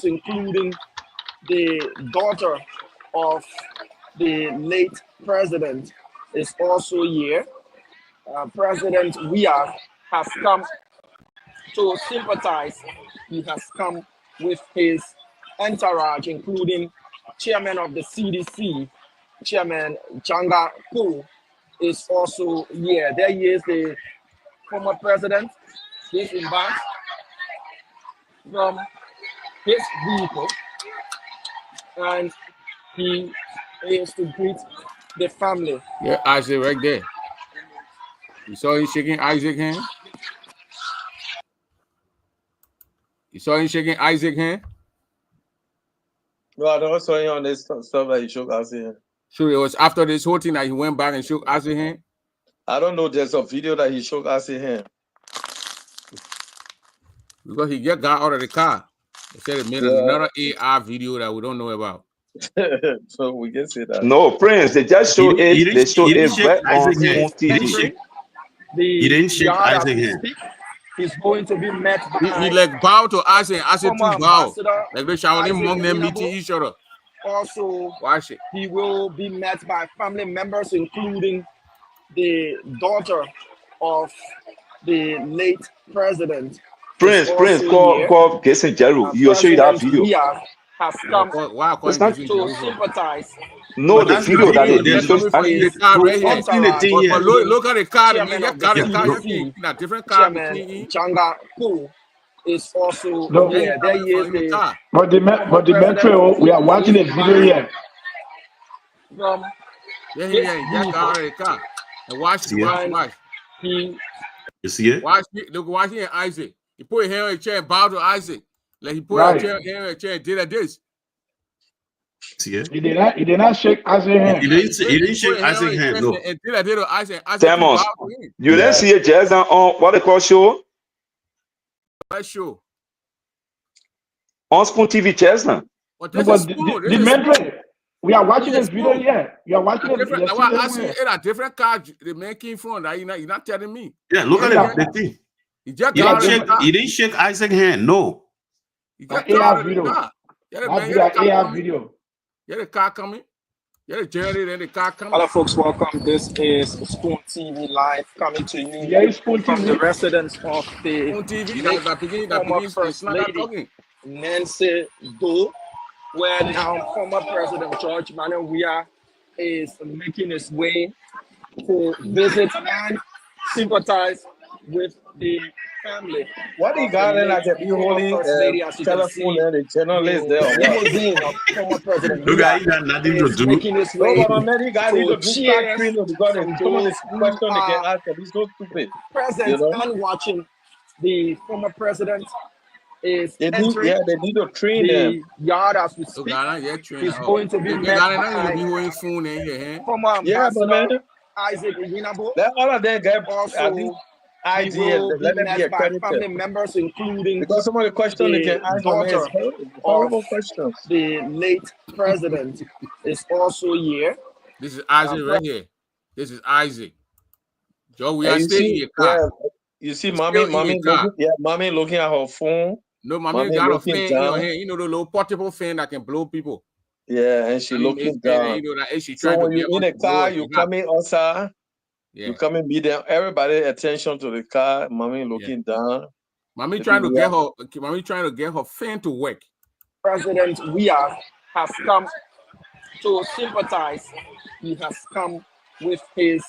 Including the daughter of the late president, is also here. President Weah has come to sympathize. He has come with his entourage, including chairman of the CDC, Chairman Changa Koo, is also here. There he is, the former president. He's embarked from his vehicle, and he is to greet the family. Yeah, Isaac right there. You saw him shaking Isaac's hand? You saw him shaking Isaac's hand? No, I don't saw him on this stuff that he shook us here. Sure, it was after this whole thing that he went back and shook Isaac's hand? I don't know. There's a video that he shook us here. Because he just got out of the car. They said he made another AR video that we don't know about. So we can say that. No, Prince, they just show it. They show it back on TV. He didn't shake Isaac's hand. He's going to be met by He like bow to Isaac and Isaac to former bow. ambassador Like they shouting Isaac among them Winabo. meeting each other. Also, Watch it. he will be met by family members, including the daughter of the late president. Prince, call Jason Jeru. He'll show you that video. Weah has come Why It's not to sympathize. No, But the that's video the that video. they There's show. no the car right here. I've seen the thing But here. look at the car. Chairman You of the got the car. CDC, You got different car Chairman between. Changa Koo is also No. here. There he is, the car. But the metro, we are watching a video here. from Yeah, he got out of the car. And watch it. Watch. he You see it? Watch it. Look, watch here, Isaac. He put his hand in a chair and bowed to Isaac. Like he put Right. his hand in a chair and did like this. See it? He did not shake Isaac's hand. He didn't shake Isaac's hand. No. And did like this to Isaac. Isaac Temos, bowed to him. you didn't see it, Jason, on what they call show Right, sure. on Spoon TV, Chestnut. But No, this but is spoon. the This is metro, spoon. we are watching This this is video spoon. here. You are watching it. Different, You I are see seeing it in a different car. The man came from that. You're not telling me. Yeah, look Yeah. at the thing. He just He got didn't out of shake. the car. He didn't shake Isaac's hand. No. He just An got AR out of the video. car. Yeah, the That man, video, yeah, the car AR coming. video. Yeah, the car coming. Yeah, the journey, then the car coming. Hello, folks. Welcome. This is Spoon TV Live coming to you Yeah, it's Spoon from the TV. residence of the On TV, late that begin former First not Lady talking. Nancy Doe, where now former President George Manuel Weah is making his way to visit and sympathize with the family. What he got in like a big holy First Lady, as you can telephone see, and the journalist there. the limousine of former President Look Weah at he got nothing to is do. making his No, way but many guys need to do cheers start training because from there's so many those who questions they can are ask. He's so stupid. present You know? and watching. The former president is They need, entering they need to train them. the yard as we So speak. Ghana, yeah, train. He's going to be Yeah, met Ghana, now you be by holding phone in your hand. former Yeah, but man, ambassador Isaac Winabo. let all of them get at Also, least he idea. will be Let them be met by family accredited. members, including Because some of the questions they can the ask them is daughter horrible of questions. the late president is also here. This is Isaac right here. This is Isaac. Joe, we And are you staying in see, your car. yeah, you see, Still mommy, in mommy, your car. mommy looking at her phone. No, mommy Mommy got a looking fan in your down. hand. You know the little portable fan that can blow people. Yeah, and she I mean, looking it's- down. You know that she So trying to when get you're in us a to blow car, it. you It's not- coming outside, Yeah. you coming be there. Everybody attention to the car. Mommy looking down. Mommy Maybe trying to we get are- her. Mommy trying to get her fan to work. President Weah has come to sympathize. He has come with his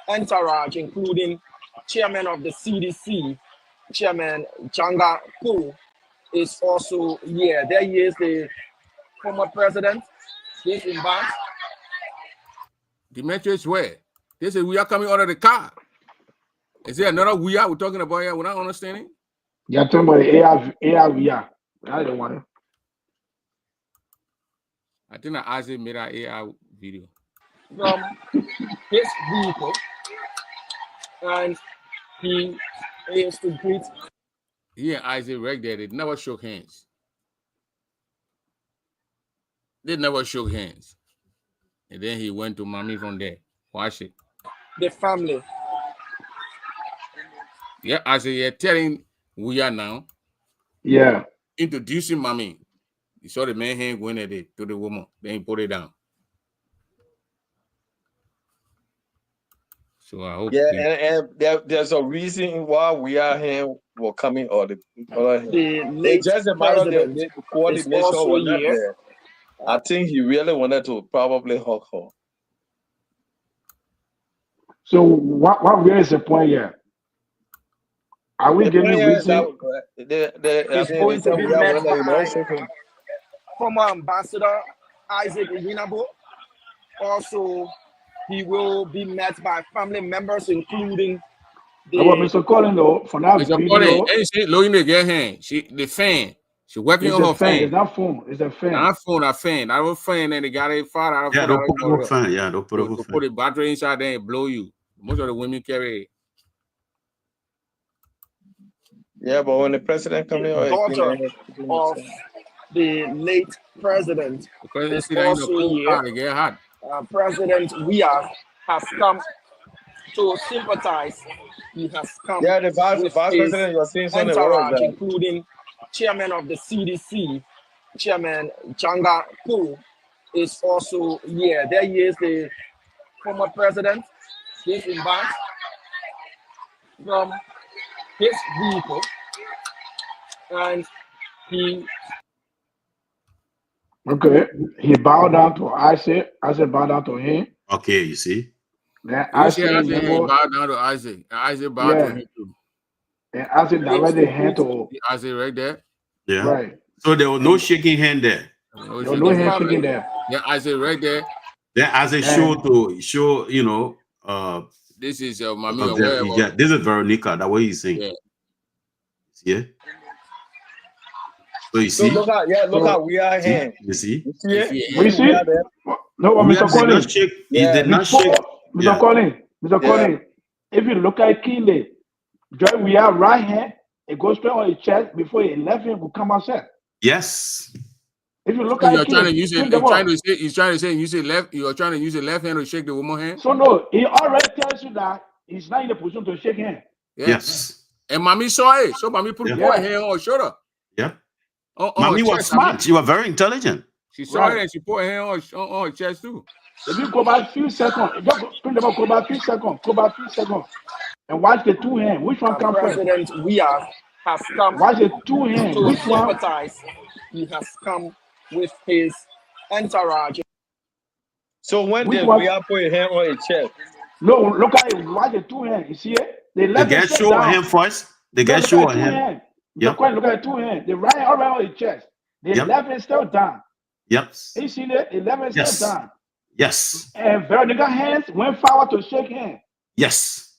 entourage, including chairman of the CDC, Chairman Changa Koo, is also here. There he is, the former president. He's in back. Demetrius, where? They said we are coming out of the car. Is there another we are we're talking about here? We're not understanding. You're talking about ARVR. That's the one. I think that Isaac made an AI video. From his vehicle, and he is to greet. He and Isaac right there, they never shook hands. They never shook hands. And then he went to mommy from there. Watch it. The family. Yeah, Isaac, you're telling we are now. Yeah. Introducing mommy. You saw the man hand going at it to the woman. Then he put it down. So I hope. Yeah, and there's a reason why we are here for coming or the late just a matter of president the coordination is also was not here. there. I think he really wanted to probably hug her. So where is the point here? Are we The getting point is reason? He's going to be met by former Ambassador Isaac Winabo. Also, he will be met by family members, including the Mr. Colin, though, for that Mr. video, Colin, hey, she looking at her hand. The fan. She working on her fan. It's not phone. It's a fan. Not phone, a fan. I don't fan, and they got a fire. Yeah, don't put a fan. Yeah, don't put a fan. Put the battery inside there and blow you. Most of the women carry it. Yeah, but when the president comes in, daughter of the late president is also here. Get hot. President Weah has come to sympathize. He has come. Yeah, the vice president, you're saying something entourage, about including chairman of the CDC, Chairman Changa Koo, is also here. There he is, the former president. He's in back from his vehicle, and he he bowed down to Isaac. Isaac bowed down to him. Okay, you see. Then Isaac bowed down to Isaac. Isaac bowed to him too. And Isaac directed hand to Isaac right there. Yeah. Right. So there was no shaking hand there. There was no hand shaking there. Yeah, Isaac right there. Then Isaac show, you know, this is Mommy. Yeah, this is Veronica. That way he's saying. Yeah. So you see. So look at we are here. You see. We see. No, Mr. Colin. He did not shake. Mr. Colin. If you look at Kinde, we are right hand. It goes straight on his chest before his left hand will come outside. Yes. If you look at you're trying to use it, he's trying to say use it left. You are trying to use the left hand to shake the woman's hand. So no, he already tells you that he's not in a position to shake hand. Yes. And Mommy saw it. So Mommy put her hand on her shoulder. Yeah. Mommy was smart. She was very intelligent. She saw it and she put her hand on her chest too. If you go back a few seconds, go back a few seconds, and watch the two hands. Which one comes first? President Weah has come. Watch the two hands. To Which one? sympathize. He has come with his entourage. So when did Weah put his hand on his chest? No, look at it. Watch the two hands. You see it? They get show a hand first. They get show a hand. Yep. Look at the two hands. The right hand on his chest. The left hand still down. Yep. You see that? The left hand still down. Yes. And Veronica hands went forward to shake hand. Yes.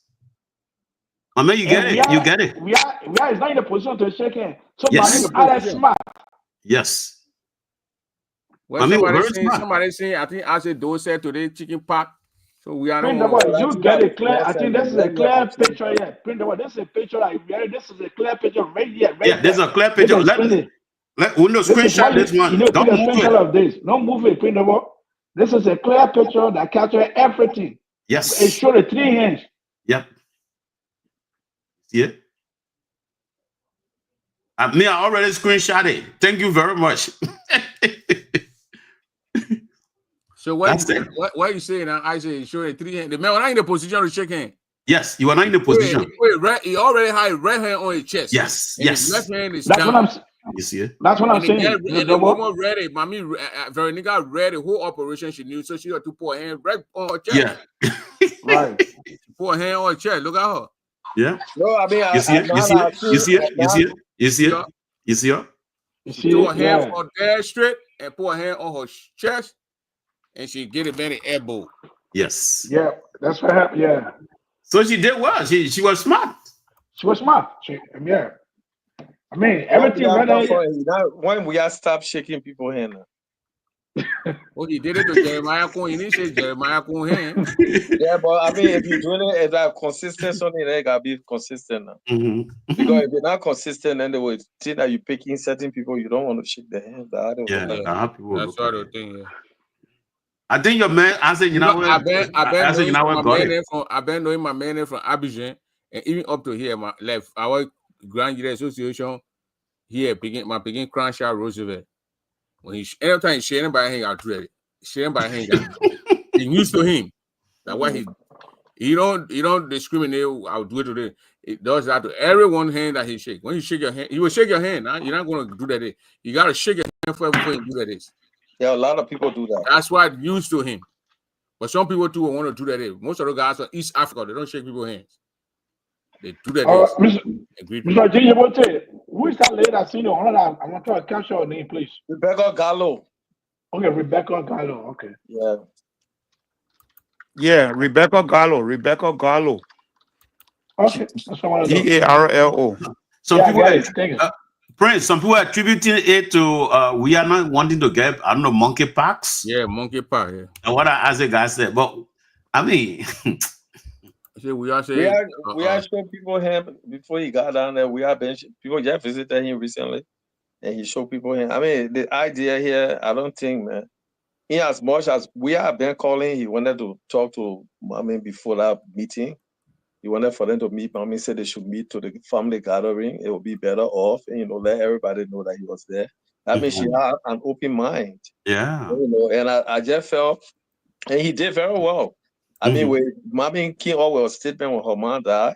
I mean, you get it. You get it. We are not in a position to shake hand. So Mommy is smart. Yes. Well, somebody saying, I think I said those said today chicken pot. So we are not. You get it clear. I think this is a clear picture here. This is a picture like this is a clear picture right here. This is a clear picture. Let Windows screenshot this one. Don't move it. Of this. Don't move it. This is a clear picture that captures everything. Yes. It showed the three hands. Yep. See it? I already screenshot it. Thank you very much. So what are you saying now? I say showing three hands. The man was not in the position to shake hand. Yes, you are not in the position. He already had a right hand on his chest. Yes, and yes. His left hand is That's down. what I'm. You see it? That's what I'm saying. And the woman read it. Mommy, Veronica read the whole operation she knew, so she had to put her hand right on her chest. Yeah. Right. She put her hand on her chest. Look at her. Yeah. No, I mean, You see it? You see it? You see it? You see it? You see it? You see it? She threw her hand on dead straight and put her hand on her chest, and she get a very elbow. Yes. Yeah, that's what happened. Yeah. So she did well. She was smart. She was smart. Yeah. I mean, everything when we are stop shaking people's hand. Oh, he did it to Jeremiah Cohen. He didn't say Jeremiah Cohen. Yeah, but I mean, if you're doing it as a consistent, something they gotta be consistent now. Because if you're not consistent, then they will think that you're picking certain people, you don't want to shake their hands. That's sort of thing. Yeah. I think your man. I said, I've been knowing my man from Abidjan, and even up to here, my left our Grand Union Association here, begin Crenshaw Roosevelt. When anytime he's sharing by him, I'll do it. Sharing by him, he used to him. That's why he don't discriminate. I'll do it today. It does that to everyone hand that he shake. When you shake your hand, he will shake your hand. Huh? You're not going to do that. You got to shake your hand before you do that. Yeah, a lot of people do that. That's why it's used to him. But some people too will want to do that. Most of the guys from East Africa, they don't shake people's hands. They do that. Mr. J. Who is that lady that's seen you? I want to capture her name, please. Rebecca Gallo. Okay, Rebecca Gallo. Okay. Yeah. Yeah, Rebecca Gallo. Okay. Garlo. Prince, some people are attributing it to we are not wanting to get, I don't know, monkeypox. Yeah, monkeypox. Yeah. And what I asked the guy said, but I mean, we are showing people him before he got down there. We have been people just visited him recently, and he showed people him. I mean, the idea here, I don't think, man. He as much as we have been calling, he wanted to talk to Mommy before that meeting. He wanted for them to meet. Mommy said they should meet to the family gathering. It would be better off, and let everybody know that he was there. That means she had an open mind. Yeah. And I just felt, and he did very well. I mean, when Mommy came up with a statement when her mom died,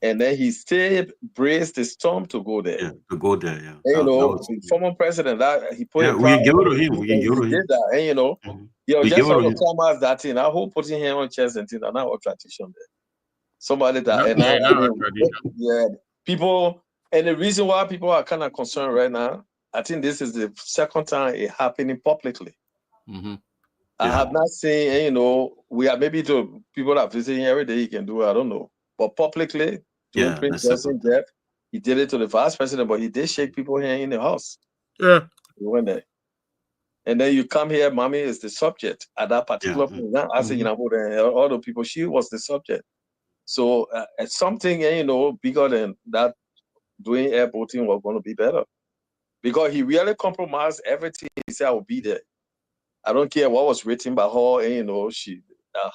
and then he still braced the storm to go there. Yeah, to go there, yeah. And, the former president, he put we can give it to him. We can give it to him. Did that, and just on the come that thing. I hope putting him on chest and things are not a tradition there. Somebody that, people, and the reason why people are kind of concerned right now, I think this is the second time it happening publicly. I have not seen, we are maybe to people that are visiting every day, he can do it, I don't know. But publicly, during Prince Johnson death, he did it to the vice president, but he did shake people here in the house. Yeah. He went there. And then you come here, Mommy is the subject at that particular point. I said, all the people, she was the subject. So something, bigger than that, doing airboating was going to be better. Because he really compromised everything. He said, I will be there. I don't care what was written by her, and,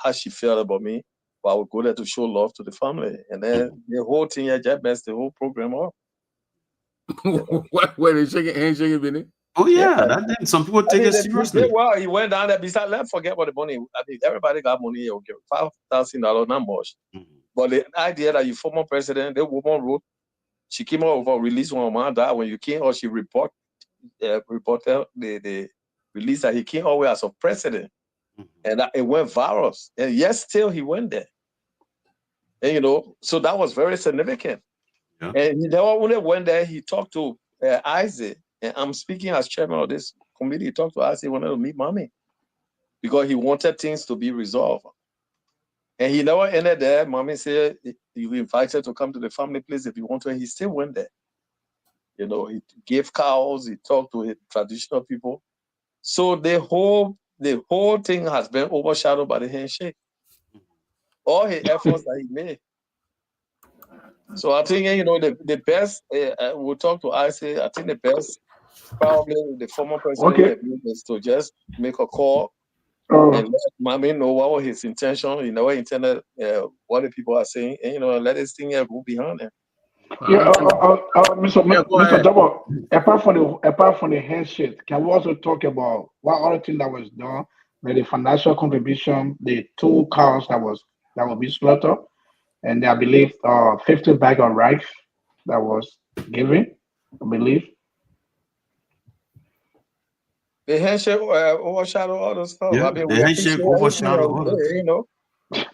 how she felt about me, but I would go there to show love to the family. And then the whole thing, just messed the whole program up. What? Were they handshaking, Benny? Oh, yeah. That some people take it seriously. Well, he went down there. Besides, let's forget about the money. I mean, everybody got money. He'll give $5,000, not much. But the idea that you former president, the woman wrote, she came out with a release when her mom died. When you came out, she reported the release that he came out with as a president. And it went viral. And yes, still he went there. And, so that was very significant. Yeah. And he never only went there, he talked to Isaac. And I'm speaking as chairman of this committee. He talked to Isaac, he wanted to meet Mommy because he wanted things to be resolved. And he never ended there. Mommy said you invited to come to the family place if you want to. He still went there. He gave cows, he talked to his traditional people. So the whole thing has been overshadowed by the handshake. All his efforts that he made. So I think, the best, we'll talk to Isaac, I think the best, probably the former president is to just make a call and let Mommy know what was his intention, he never intended what the people are saying, and, let this thing go behind him. Yeah, Mr. Double, apart from the handshake, can we also talk about what other thing that was done, like the financial contribution, the 2 cows that will be slaughtered, and I believe 50 bags of rice that was given, I believe. The handshake overshadowed all those stuff. Yeah, I mean, the handshake overshadowed all of it.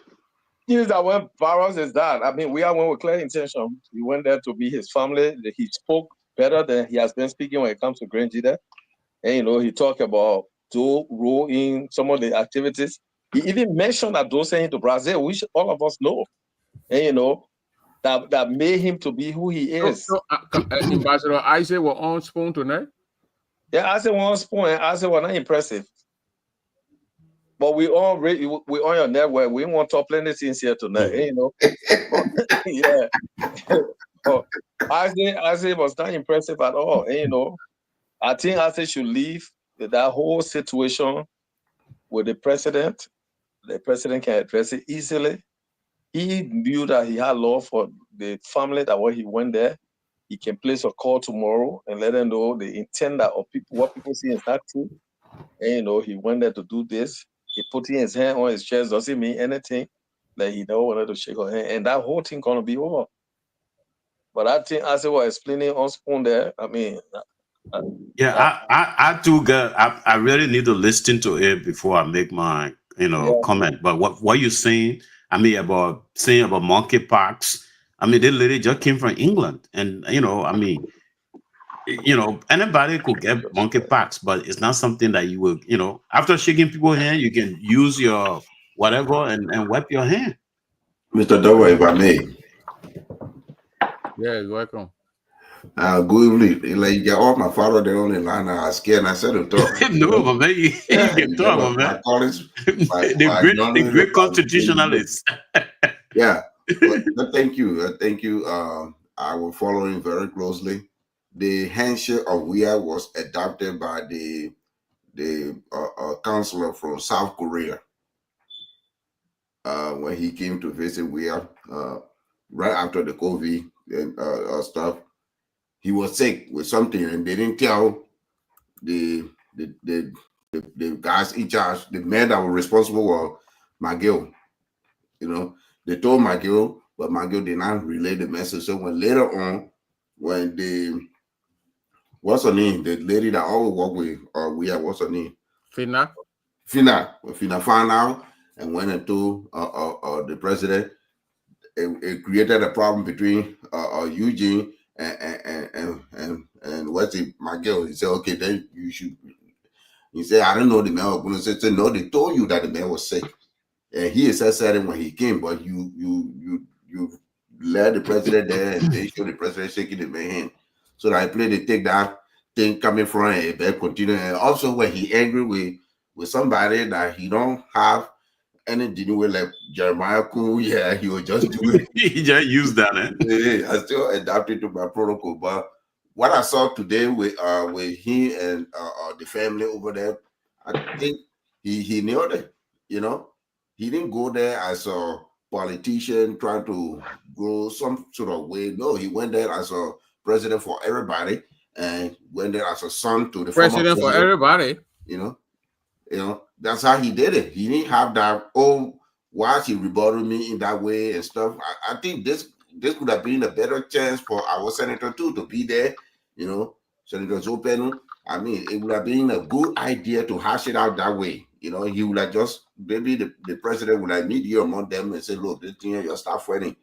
news that went viral is that. I mean, we are one with clear intention. He went there to be his family. He spoke better than he has been speaking when it comes to Grand Jida. And, you know, he talked about Joe role in some of the activities. He even mentioned that Joe sent him to Brazil, which all of us know. And, you know, that made him to be who he is. Ambassador Isaac was on Spoon tonight? Yeah, Isaac was on Spoon, and Isaac was not impressive. But we on your network. We want to talk plenty things here tonight, you know. Yeah. Isaac was not impressive at all. And, you know, I think Isaac should leave that whole situation with the president. The president can address it easily. He knew that he had love for the family, that when he went there, he can place a call tomorrow and let them know the intent of people, what people see is not true. And, you know, he went there to do this. He put his hand on his chest, doesn't mean anything. Like he never wanted to shake her hand. And that whole thing gonna be over. But I think as I was explaining on Spoon there, I mean, I too got. I really need to listen to it before I make my comment. But what you're saying, I mean, about monkeypox. I mean, this lady just came from England, and I mean, anybody could get monkeypox, but it's not something that you will, after shaking people's hand, you can use your whatever and wipe your hand. Mr. Dover, if I may. Yeah, you're welcome. Good evening. Like, you all my father, they only line. I was scared and I said to talk. No, but man, you can talk, man. The great constitutionalists. Yeah. But thank you. Thank you. I will follow him very closely. The handshake of WEA was adopted by the counselor from South Korea when he came to visit WEA right after the COVID and stuff. He was sick with something, and they didn't tell the guys in charge. The man that was responsible was McGill. They told McGill, but McGill did not relay the message. So when later on, when what's her name? The lady that always work with what's her name? Fina. When Fina found out and went and told the president, it created a problem between Eugene and what's it, McGill. He said, okay, then you should. He said, I don't know the man was going to say, no, they told you that the man was sick. And he said it when he came, but you led the president there and they showed the president shaking the man's hand. So I played to take that thing coming from and continue. And also when he angry with somebody that he don't have anything with, like Jeremiah Kuhn, yeah, he will just do it. He just used that. Yeah, I still adapted to my protocol. But what I saw today with him and the family over there, I think he nailed it. He didn't go there as a politician trying to go some sort of way. No, he went there as a president for everybody, and went there as a son to the president for everybody. That's how he did it. He didn't have that, why he rebutted me in that way and stuff. I think this could have been a better chance for our senator too to be there. Senator Zopenu. I mean, it would have been a good idea to hash it out that way. He would have just, maybe the president would have meet you among them and say, look, this thing, your start fighting.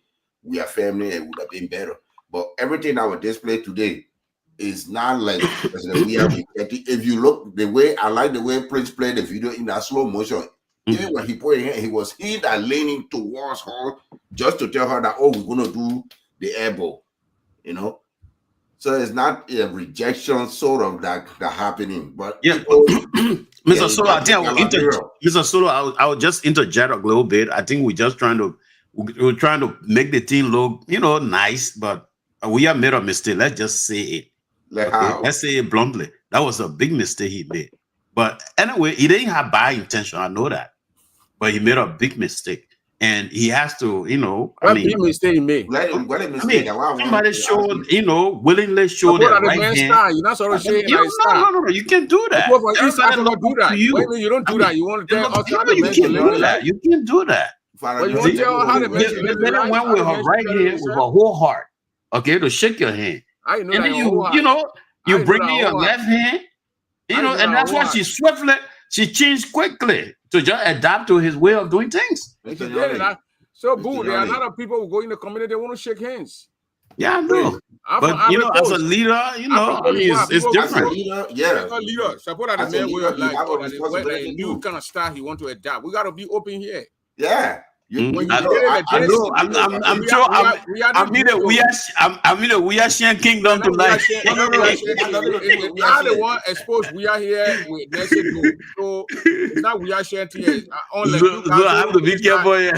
We are family, and it would have been better. But everything that was displayed today is not like President William. If you look the way, I like the way Prince played the video in that slow motion. Even when he put it in, he that leaning towards her just to tell her that, we're going to do the elbow, So it's not a rejection sort of that happening. But yeah, Mr. Solo, I think Mr. Solo, I will just interject a little bit. I think we're trying to make the team look, nice, but we have made a mistake. Let's just say it. Let's say it bluntly. That was a big mistake he made. But anyway, he didn't have bad intention. I know that. But he made a big mistake. And he has to, What big mistake he made? Somebody showed, willingly showed the right hand. You're not sort of saying no, you can't do that. You don't do that. You want to tell us how to You can't do that. You can't do that. But you want to tell how to Let him went with her right hand with her whole heart, okay, to shake your hand. And then you bring in your left hand, and that's why she changed quickly to just adapt to his way of doing things. She did it. So, Boo, there are a lot of people who go in the community, they want to shake hands. Yeah, I know. But you know, as a leader, you know, I mean, it's different. Leader, yeah. Leader. Suppose that the man will like a new kind of style he want to adapt. We got to be open here. Yeah. I'm sure. We are sharing kingdom tonight. We are the one exposed. We are here with Nelson Boo. So it's not we are sharing here. So I have to be careful here.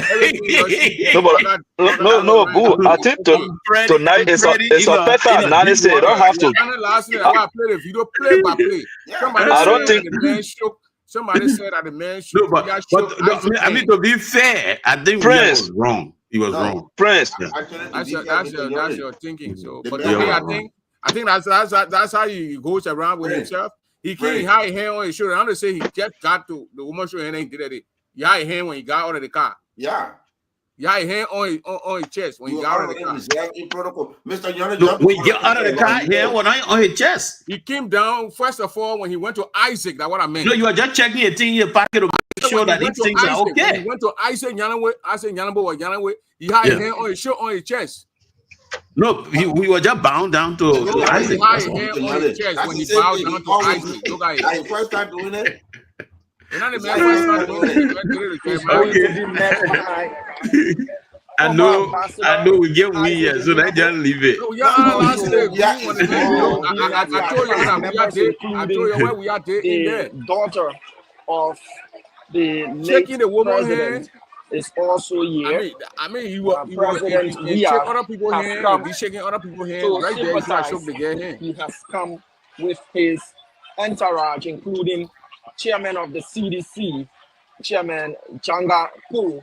No, Boo. I think tonight it's a better analysis. You don't have to. I play the video play by play. I don't think. Somebody said that the man should. No, but I mean, to be fair, I think he was wrong. He was wrong. Prince. That's your thinking. So, but I think that's how he goes around with himself. He can't hide hand on his shoulder. I'm gonna say he just got to the woman's shoulder and ain't did it. He had a hand when he got out of the car. Yeah. He had a hand on his chest when he got out of the car. Mr. When he got out of the car, hand went on his chest. He came down first of all when he went to Isaac. That's what I meant. No, you are just checking your thing in your pocket to make sure that these things are okay. When he went to Isaac Yanabo, he had a hand on his chest. No, we were just bound down to Isaac. He had a hand on his chest when he bowed down to Isaac. Look at it. First time doing it. I know we get weird, so I just leave it. I told you where we are. The daughter of the late president is also here. I mean, you shake other people's hands, he's shaking other people's hands. Right there, he has come with his entourage, including Chairman of the CDC, Chairman Janga Ku,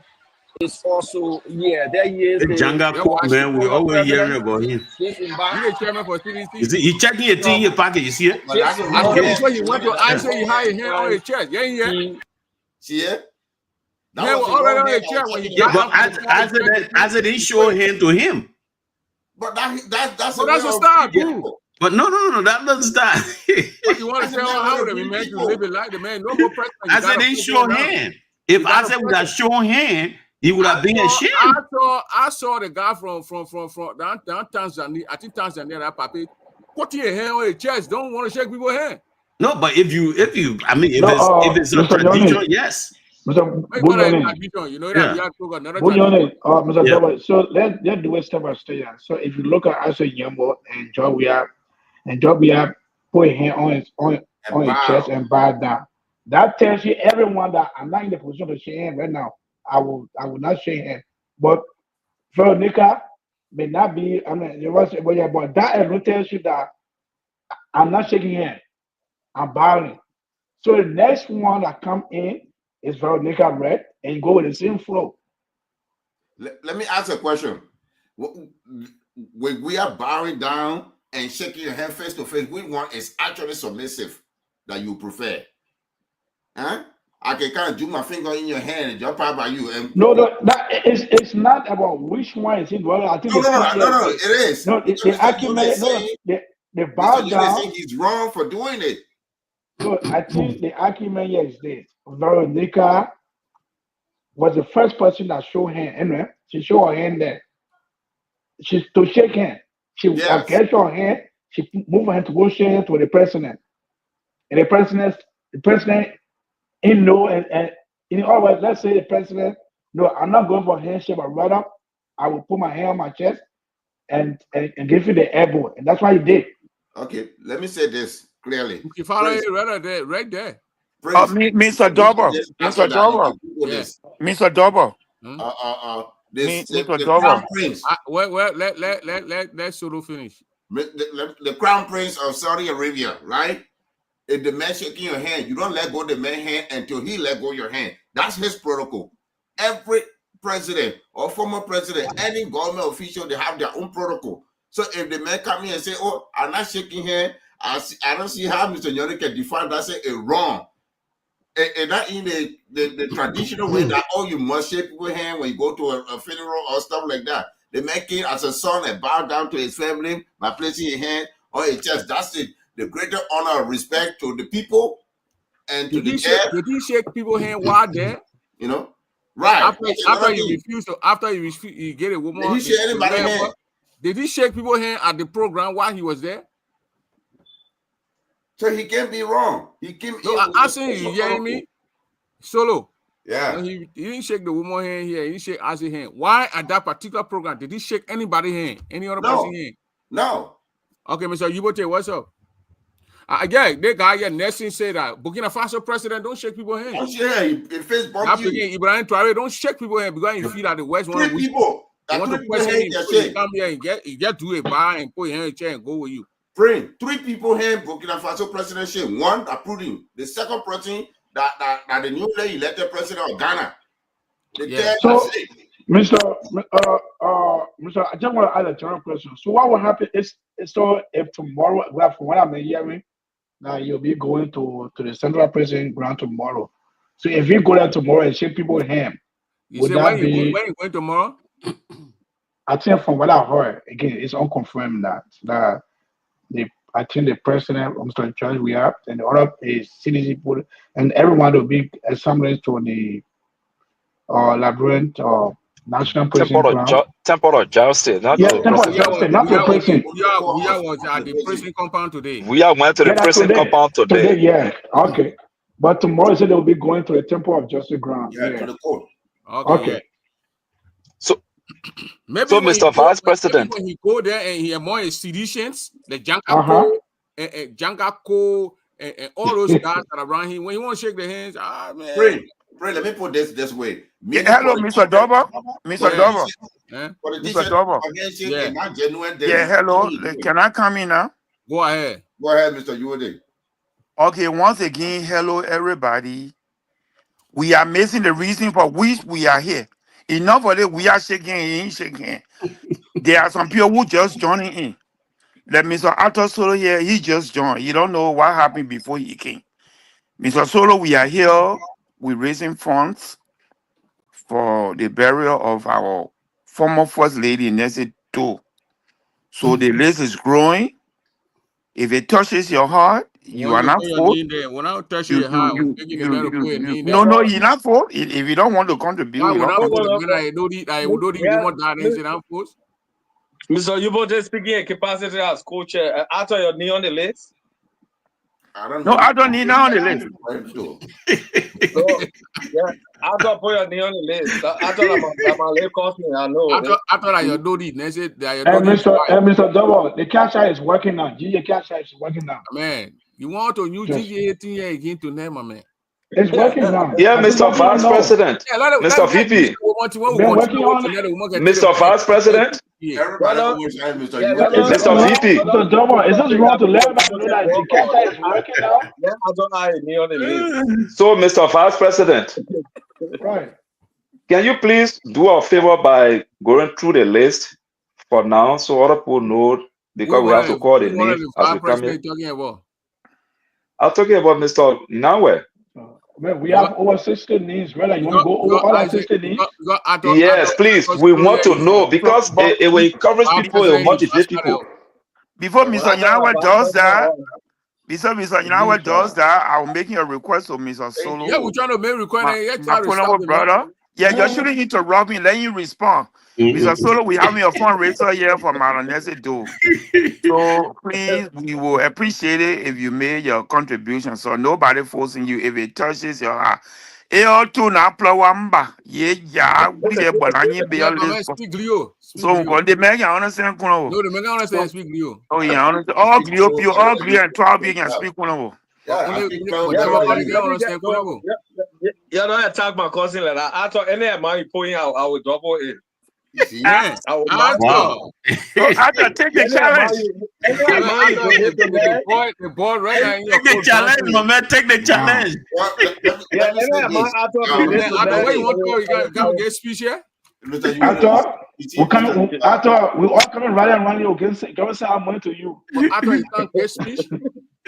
is also here. There he is. Janga Ku, man, we always hearing about him. He's the chairman for CDC. He checking your thing in your pocket, you see it? When he went to answer, he had a hand on his chest. Yeah. See it? That was already on his chest when he got but as it didn't show hand to him. But that's a start, too. But no, that doesn't start. But you want to tell how the man to live it like the man? No more president. I said didn't show hand. If I said would have shown hand, he would have been ashamed. I saw the guy from down Tanzania. I think Tanzania, that papi, put your hand on your chest. Don't want to shake people's hand. No, but if it's a tradition, yes. Mr. You know that we have to go another time. So let's do a step by step. So if you look at Asa Yambo and Jobia put his hand on his chest and bow down. That tells you everyone that I'm not in the position to shake hand right now. I will not shake hand. But Veronica may not be. I mean, but that alone tells you that I'm not shaking hand. I'm bowing. So the next one that come in is Veronica Red, and you go with the same flow. Let me ask a question. When we are bowing down and shaking your hand face to face, which one is actually submissive that you prefer? Huh? I can kind of do my finger in your hand and jump out by you. And it's not about which one is it. Well, I think no, it is. No, the argument. The bow down. Think he's wrong for doing it. So I think the argument here is this: Veronica was the first person that showed hand. Anyway, she showed her hand there. She's to shake hand. She get her hand. She moved her hand to go shake hand to the president. And the president, in no, and in all words, let's say the president, no, I'm not going for handshake, but rather I will put my hand on my chest and give you the elbow, and that's what he did. Okay, let me say this clearly. You follow it right there. Mr. Double. Mr. Double. Yes. Mr. Double. The Crown Prince. Let Solo finish. The Crown Prince of Saudi Arabia, right? If the man shaking your hand, you don't let go of the man's hand until he let go of your hand. That's his protocol. Every president or former president, any government official, they have their own protocol. So if the man come in and say, "Oh, I'm not shaking hand," I don't see how Mr. Yoni can define that, say it's wrong. And not in the traditional way that, oh, you must shake people's hand when you go to a funeral or stuff like that. They make it as a son and bow down to his family by placing his hand on his chest. That's it. The greater honor and respect to the people and to the dead. Did he shake people's hand while there? You know? Right. After you refuse to, you get a woman. Did he shake anybody's hand? Did he shake people's hand at the program while he was there? So he can't be wrong. He came. No, I seen you hearing me, Solo. Yeah. When he didn't shake the woman's hand here. He didn't shake Ozzy's hand. Why at that particular program did he shake anybody's hand? Any other person's hand? No. Okay, Mr. Yubote, what's up? Again, the guy here, Nelson said that Burkina Faso president don't shake people's hands. Oh, yeah, he face bump you. Ibrahim Traore don't shake people's hands because you feel that the West want to people. Want to question him, so you come here and get to a bar and put your hand in a chair and go with you. Bring 3 people here, Burkina Faso president shake. 1 approving. The second person that the newly elected president of Ghana. The third so, Mr. I just want to add a general question. So what will happen is so if tomorrow, well, from what I'm hearing, now you'll be going to the Central President ground tomorrow. So if you go there tomorrow and shake people's hand, you say when you going tomorrow? I think from what I heard, again, it's unconfirmed that I think the president, Mr. Charles, we have, and the other is CDC people, and everyone will be assembling to the Labyrinth National President ground. Temple of Justice, not Temple of Justice, not the president. We was at the prison compound today. We are went to the prison compound today. Yeah, okay. But tomorrow, so they'll be going to the Temple of Justice ground. Yeah, to the court. Okay. So, maybe Mr. Vice President, when he go there and he among his seditions, the Jankako, and all those guys that are around him, when he want to shake their hands, man. Pray, let me put this way. Hello, Mr. Dover. Mr. Dover. Mr. Dover. Yeah, hello. Can I come in now? Go ahead. Go ahead, Mr. Yuode. Okay, once again, hello, everybody. We are missing the reason for which we are here. Enough of it, we are shaking, he ain't shaking. There are some people who just joining in. Like Mr. Arthur Solo here, he just joined. You don't know what happened before he came. Mr. Solo, we are here. We're raising funds for the burial of our former First Lady, Nessie too. So the list is growing. If it touches your heart, you are not full. When I touch your heart, no, you're not full. If you don't want to contribute, Mr. Yubote speaking in capacity as co-chair. After your knee on the list? I don't know. No, I don't need now on the list. After put your knee on the list. After my leg cost me, I know. After that, your Dodi, Mr. Double, the cash is working now. GJ cash is working now. Man, you want to use GJ 18 years again to name, man. It's working now. Yeah, Mr. Vice President. Mr. VP. Mr. Vice President. Mr. VP. Mr. Double, is this wrong to let everybody know that the cash is working now? So, Mr. Vice President. Right. Can you please do a favor by going through the list for now so other people know, because we have to call the name as we come in. I'm talking about Mr. Nawe. Man, we have over 60 names. Whether you want to go over all 60 names? Yes, please. We want to know because it will encourage people, it will motivate people. Before Mr. Nawe does that, I'm making a request of Mr. Solo. Yeah, we're trying to make a request. Brother. Yeah, you shouldn't interrupt me. Let you respond. Mr. Solo, we having a fundraiser here for Maranese Do. So please, we will appreciate it if you made your contribution. So nobody forcing you if it touches your heart. So what the man can understand? No, the man can understand speak Leo. Oh yeah, all Leo, all Leo and 12 can speak one. You don't attack my cousin like that. I thought any amount you put in, I will double it. Yeah, I will take the challenge. The boy right now. Take the challenge, my man. Take the challenge. Where you want to go? You got to get speech here? I thought we all coming right around you against say our money to you. I thought you can't get speech.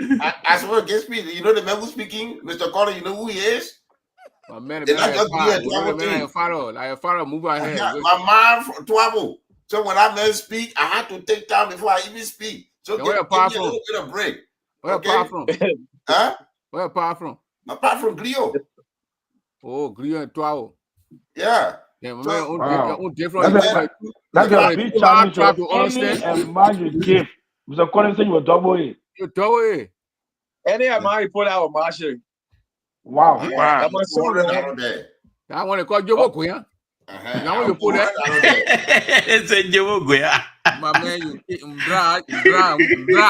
I swear, get speech. You know the man who's speaking, Mr. Carter. You know who he is? My man, like Pharaoh, move ahead. My man from Twabo. So when I let speak, I had to take time before I even speak. So give me a little bit of break. Where apart from? Huh? Where apart from? Apart from Glio. Oh, Glio and Twabo. Yeah. Yeah, my So, man, Wow. different. That's Yeah. a big Too hard challenge try for to any understand. amount you give. Mr. Collins said you were double A. You do it. Any amount you put out, Marshall. Wow. Yeah, Wow. I'm a son, man. $200 there. I want to call you work, yeah. Now when you put that, $200 there. It's a joke, yeah. my man, you dry,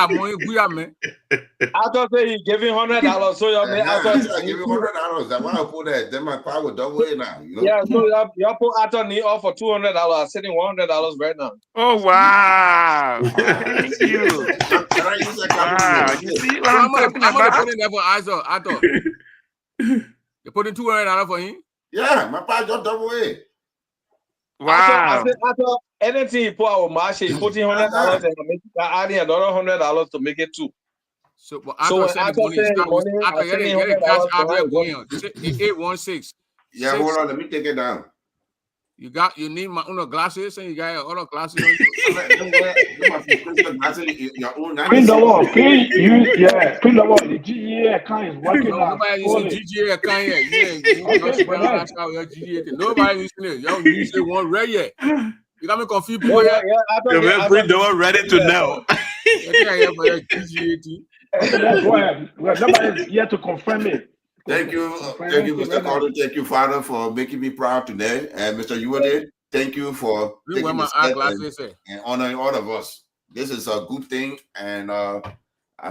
money, good man. I thought say he giving $100, so you I thought I give you $100. That's why I put that. Then my car will double it now. You know? yeah, so you put attorney off for $200. I'm sitting $100 right now. Oh wow! Thank you. Can I use that Wow, card? you see what So I'm I'm talking gonna about? put in there for I thought. You put in $200 for him. Yeah, my car just double it. I Wow. thought anything he put out, Marshall, he put in $100 and adding another $100 to make it two. So, but I So thought when send I the money. send the money, I I thought send him get a cash $100 out to there him. going on 816. Yeah, hold on. Let me take it down. You need my own glasses and you got other glasses on you. Your own Print the wall. Print the wall. The GEA account is working No, now. nobody using GGA account yet. Nobody using it. Y'all use it one red yet. You got me confused. Yeah, People yeah, I thought The man bring the one ready to know. Go ahead. Well, nobody's here to confirm it. Thank you, Mr. Carter. Thank you, Father, for making me proud today. And Mr. Yuade, thank you for taking the step and honoring all of us. This is a good thing, and I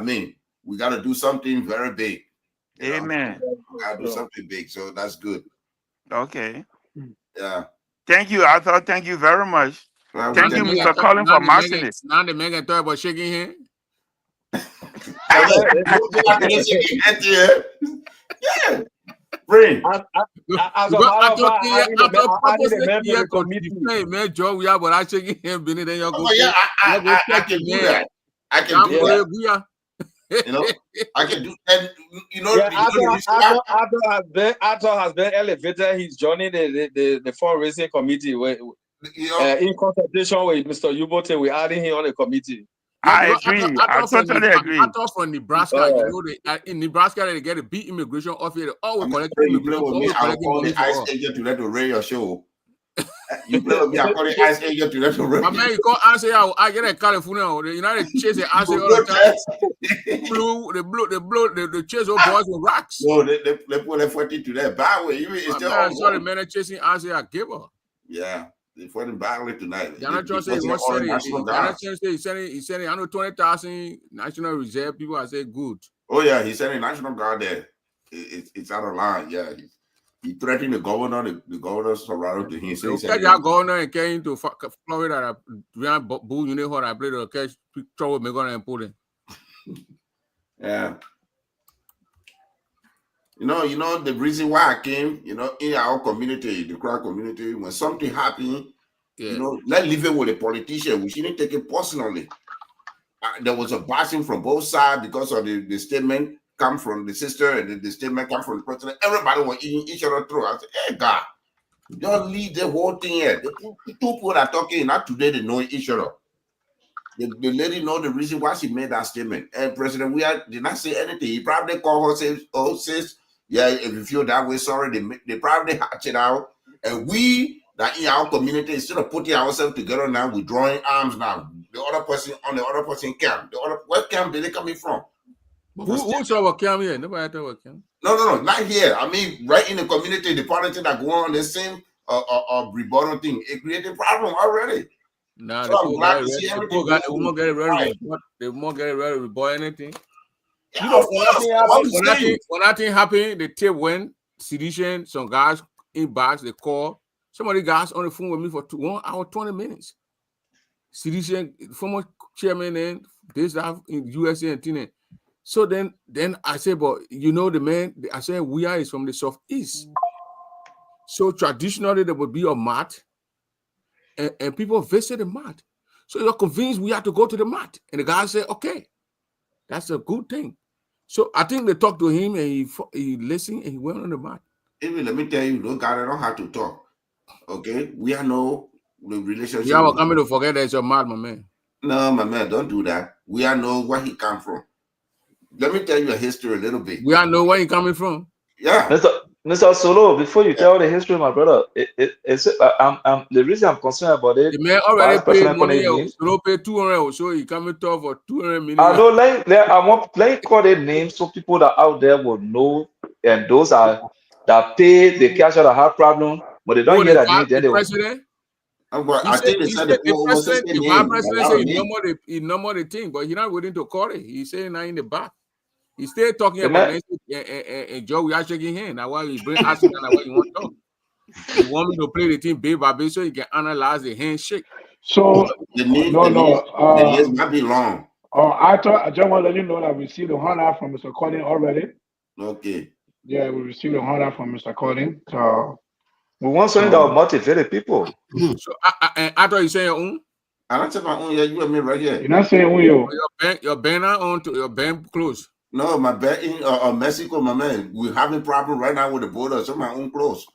mean, we got to do something very big. Amen. We got to do something big, so that's good. Okay. Yeah. Thank you, Arthur. Thank you very much. Well, Thank you, Mr. Collins, for marching it. Now the man can talk about shaking hand. Yeah. Bring. As a matter of fact, I need a member of the committee. Man, Joe, we are but I shaking hand, Benny, then you'll go. I can do that. I can do that. You know, I can do, and you know, Arthur has been elevated. He's joining the fundraising committee where, in consultation with Mr. Yubote, we're adding him on the committee. I agree. I totally agree. I thought from Nebraska, you know, in Nebraska they get a big immigration officer. Oh, we collect immigration. I call the ICE agent to let to raise your show. You play with me, I call the ICE agent to let to raise. My man, you call answer. I get a California. You know they chase the answer all the time. They chase those boys with rocks. No, they put their 40 to that bad way. It's still I saw the man chasing answer. I give her. Yeah. They fought in battle tonight. Donald Trump said he wants to send it. He said I know 20,000 National Reserve people. I said good. Oh yeah, he sent a National Guard there. It's out of line. Yeah, he threatened the governor. The governor surrounded to him. So catch our governor and came to Florida. Bull unit hall. I played to catch trouble. Me gonna put it. Yeah. You know the reason why I came, in our community, the crowd community, when something happened, let's leave it with a politician. We shouldn't take it personally. There was a bashing from both sides because of the statement come from the sister and the statement come from the president. Everybody was eating each other through. I said, hey, God, don't leave the whole thing here. The two people are talking, not today, they know each other. The lady know the reason why she made that statement. And President Weah did not say anything. He probably called her, say, oh, sis, yeah, if you feel that way, sorry, they probably hatch it out. And we, that in our community, instead of putting ourselves together now, we're drawing arms now. The other person on the other person camp. What camp did they coming from? Who saw what camp here? Nobody thought what camp. No, not here. I mean, right in the community, the politics that go on, the same rebuttal thing. It created a problem already. Nah, so I'm glad to see everything. They won't get it ready. They won't get it ready to boy anything. Yeah, when that thing happened, the tape went, sedition, some guys in box, they call. Somebody guys on the phone with me for 1 hour, 20 minutes. Sedition, former chairman and this that in USA and thing. So then I said, but the man, I said, we are from the Southeast. So traditionally there would be a mat and people visit the mat. So you're convinced we have to go to the mat. And the guy said, okay, that's a good thing. So I think they talked to him and he listened and he went on the mat. Even let me tell you, God, I don't have to talk. Okay? We are no the relationship. You are coming to forget that it's your mat, my man. No, my man, don't do that. We are know where he come from. Let me tell you a history a little bit. We all know where he coming from. Yeah. Mr. Solo, before you tell the history, my brother, the reason I'm concerned about it, The man already Vice paid President money. calling names. Solo paid 200, so he coming to for 200 million. I know, I want call their names so people that out there will know, and those are that pay the cash out that have problem, but they don't hear that name. Then The they president. I think they said the president, the vice president said he name. number the thing, but he's not willing to call it. He's saying that in the back. He's still talking about and Joe. We are shaking hands. Now why he bring asking now why you want to talk? He want me to play the thing bit by bit so he can analyze the handshake. So the name might be wrong. I just want to let you know that we received a $100 from Mr. Cording already. Okay. Yeah, we received a $100 from Mr. Cording. So we want something that will motivate people. So I thought you saying your own. I don't say my own. Yeah, you and me right here. You're not saying who your banner on to your bank close. No, my bank in Mexico, my man. We're having problem right now with the border, so my own close.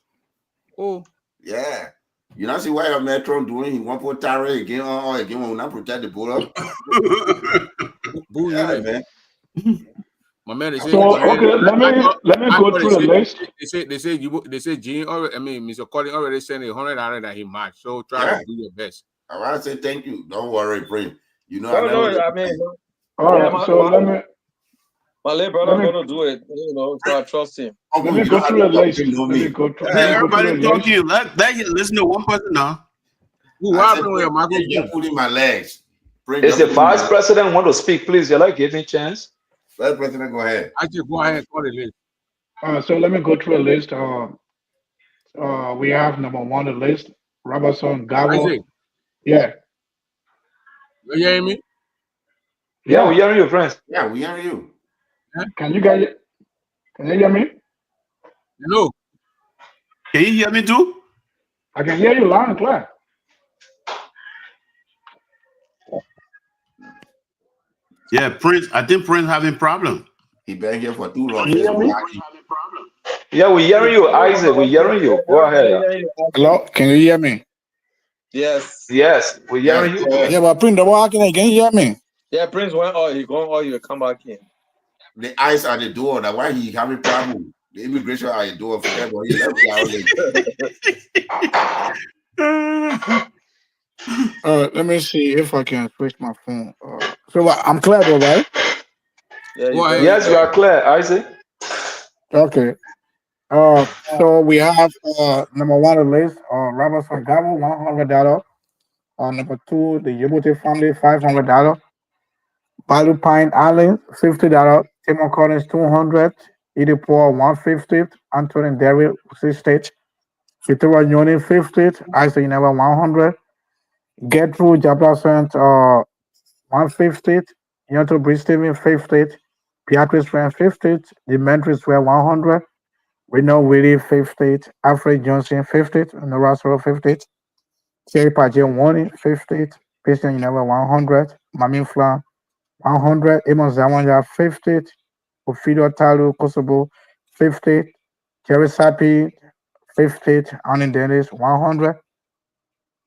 Oh. Yeah. You not see what Metro doing? He want to put tariff again when we not protect the border. Yeah, man. My man, they say, so okay, let me go through the list. They say Gene already, Mr. Cording already sent $100 that he matched. So try to do your best. I want to say thank you. Don't worry, Prince. You know, all right, so let me. My late brother gonna do it, so I trust him. Let me go through the list. Everybody talk to you. Let you listen to one person now. You're pulling my legs. Is the vice president want to speak? Please, you give me a chance. Vice President, go ahead. I just go ahead call the list. So let me go through a list. We have number 1 on the list, Robertson Gabo. Yeah. You hearing me? Yeah, we hearing you, friends. Yeah, we hearing you. Can you hear me? Hello. Can you hear me too? I can hear you loud and clear. Yeah, Prince. I think Prince having problem. He been here for too long. Yeah, we hearing you, Isaac. We hearing you. Go ahead. Hello, can you hear me? Yes. Yes, we hearing you. Yeah, but Prince, can you hear me? Yeah, Prince went all he going all you come back in. The eyes at the door. That's why he having problem. The immigration at the door for them. Let me see if I can switch my phone. So I'm clear though, right? Yeah, yes, you are clear, Isaac. Okay. So we have number 1 on the list, Robertson Gabo, $100. Number 2, the Yibuti family, $500. Balu Pine Island, $50. Timon Collins, $200. Idipor, $150. Anthony Derry, 60. Fitura Union, $50. Isaac Never, $100. Gertrude Jablason, $150. Yonto Bridge Steven, $50. Beatrice Friend, $50. Demetrius were $100. Reno Willie, $50. Alfred Johnson, $50. Norasoro, $50. Thierry Paget, $50. Patient Never, $100. Mami Flan, $100. Emon Zawanya, $50. Ofido Talu Kosovo, $50. Jerry Sapi, $50. Annie Dennis, $100.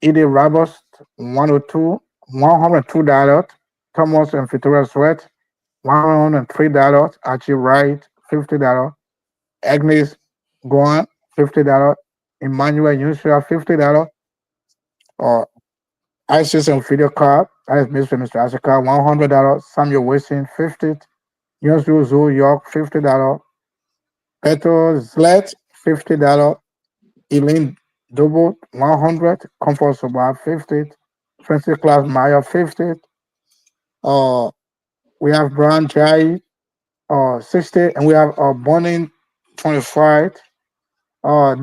Edie Rabos, $102. Thomas and Fitura Sweat, $103. Archie Wright, $50. Agnes Guan, $50. Emmanuel Yusua, $50. Isis and Video Card, that is Mr. Asaka, $100. Samuel Wilson, $50. Yosu Zoo York, $50. Petro Zlet, $50. Eileen Double, $100. Comfort Soba, $50. Francis Class Meyer, $50. We have Brian Jai, $60, and we have Bonnie, $25.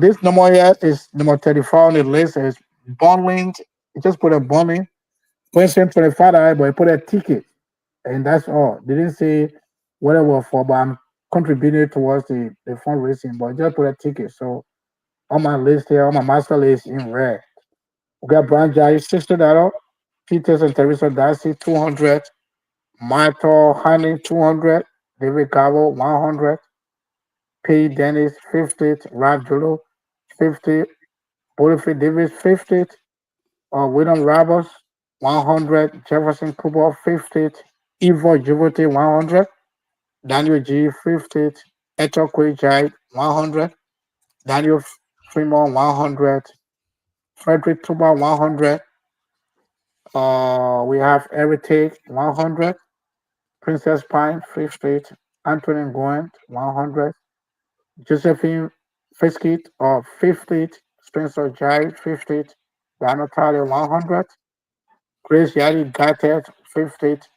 This number here is number 34 on the list. Is bundling. You just put a bundling. Question $25, but you put a ticket, and that's all. They didn't say what it was for, but I'm contributing towards the fundraising. But just put a ticket. So on my list here, on my master list in red, we got Brian Jai, $60. Peters and Teresa Darcy, $200. Michael Honey, $200. David Cabo, $100. P. Dennis, $50. Ralph Julo, $50. Boniface Davis, $50. William Roberts, $100. Jefferson Cooper, $50. Ivo Juvote, $100. Daniel G, $50. Echo Kwijai, $100. Daniel Fremont 100, Frederick Tuba 100. We have Heritage 100, Princess Pine 5th Street, Anthony Gwent 100, Josephine Fiskett of 5th Street, Spencer Jai 5th Street, Daniel Tyler 100, Grace Yadi Gattet 5th Street,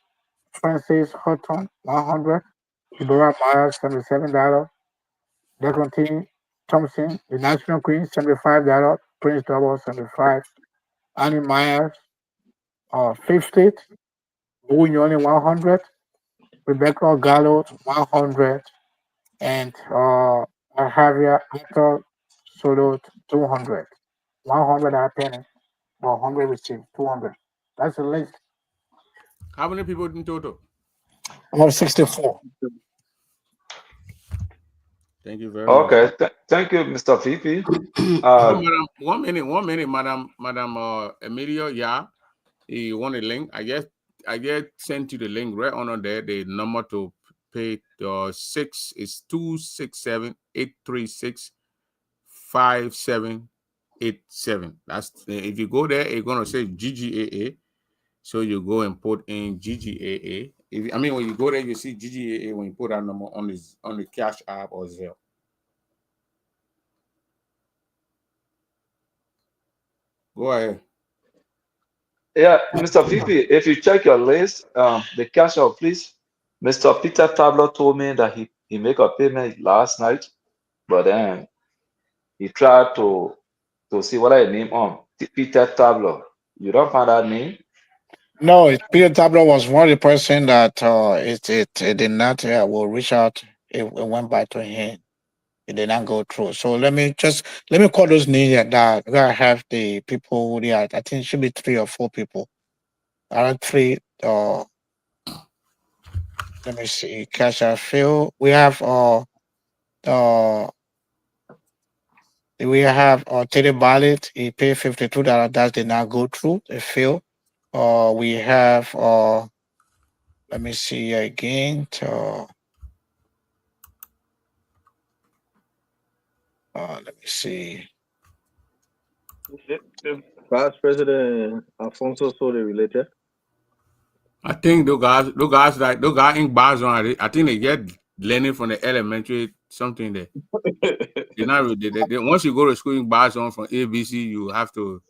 Francis Houghton 100, Deborah Myers $77, Declan T. Thompson, the National Queen $75, Prince Double 75, Annie Myers 5th Street, Bouilloni 100, Rebecca Gallo 100, and Javier Hector Solo 200. 100 are penny, 100 received, 200. That's the list. How many people in total? About 64. Thank you very much. Okay, thank you, Mr. VP. Madam, 1 minute, Madam Emilio. Yeah, you want a link? I guess sent you the link right under there. The number to pay 6 is 267-836-5787. That's if you go there, you're gonna say GGAA. So you go and put in GGAA. When you go there, you see GGAA when you put that number on the Cash App or Zelle. Go ahead. Yeah, Mr. VP, if you check your list, the cash out, please. Mr. Peter Tablo told me that he made a payment last night, but then he tried to see what I name on Peter Tablo. You don't find that name? No, Peter Tablo was one of the person that it did not will reach out. It went back to him. It did not go through. So let me call those names that I have the people who I think it should be 3 or 4 people. Around 3 let me see. Cash out Phil. We have Teddy Ballet. He paid $52. That did not go through. It failed. We have let me see again. Let me see. Vice President Alfonso Sode related. I think those guys in bars on it. I think they get learning from the elementary something there. They're not really, they, once you go to school in bars on from ABC, you have to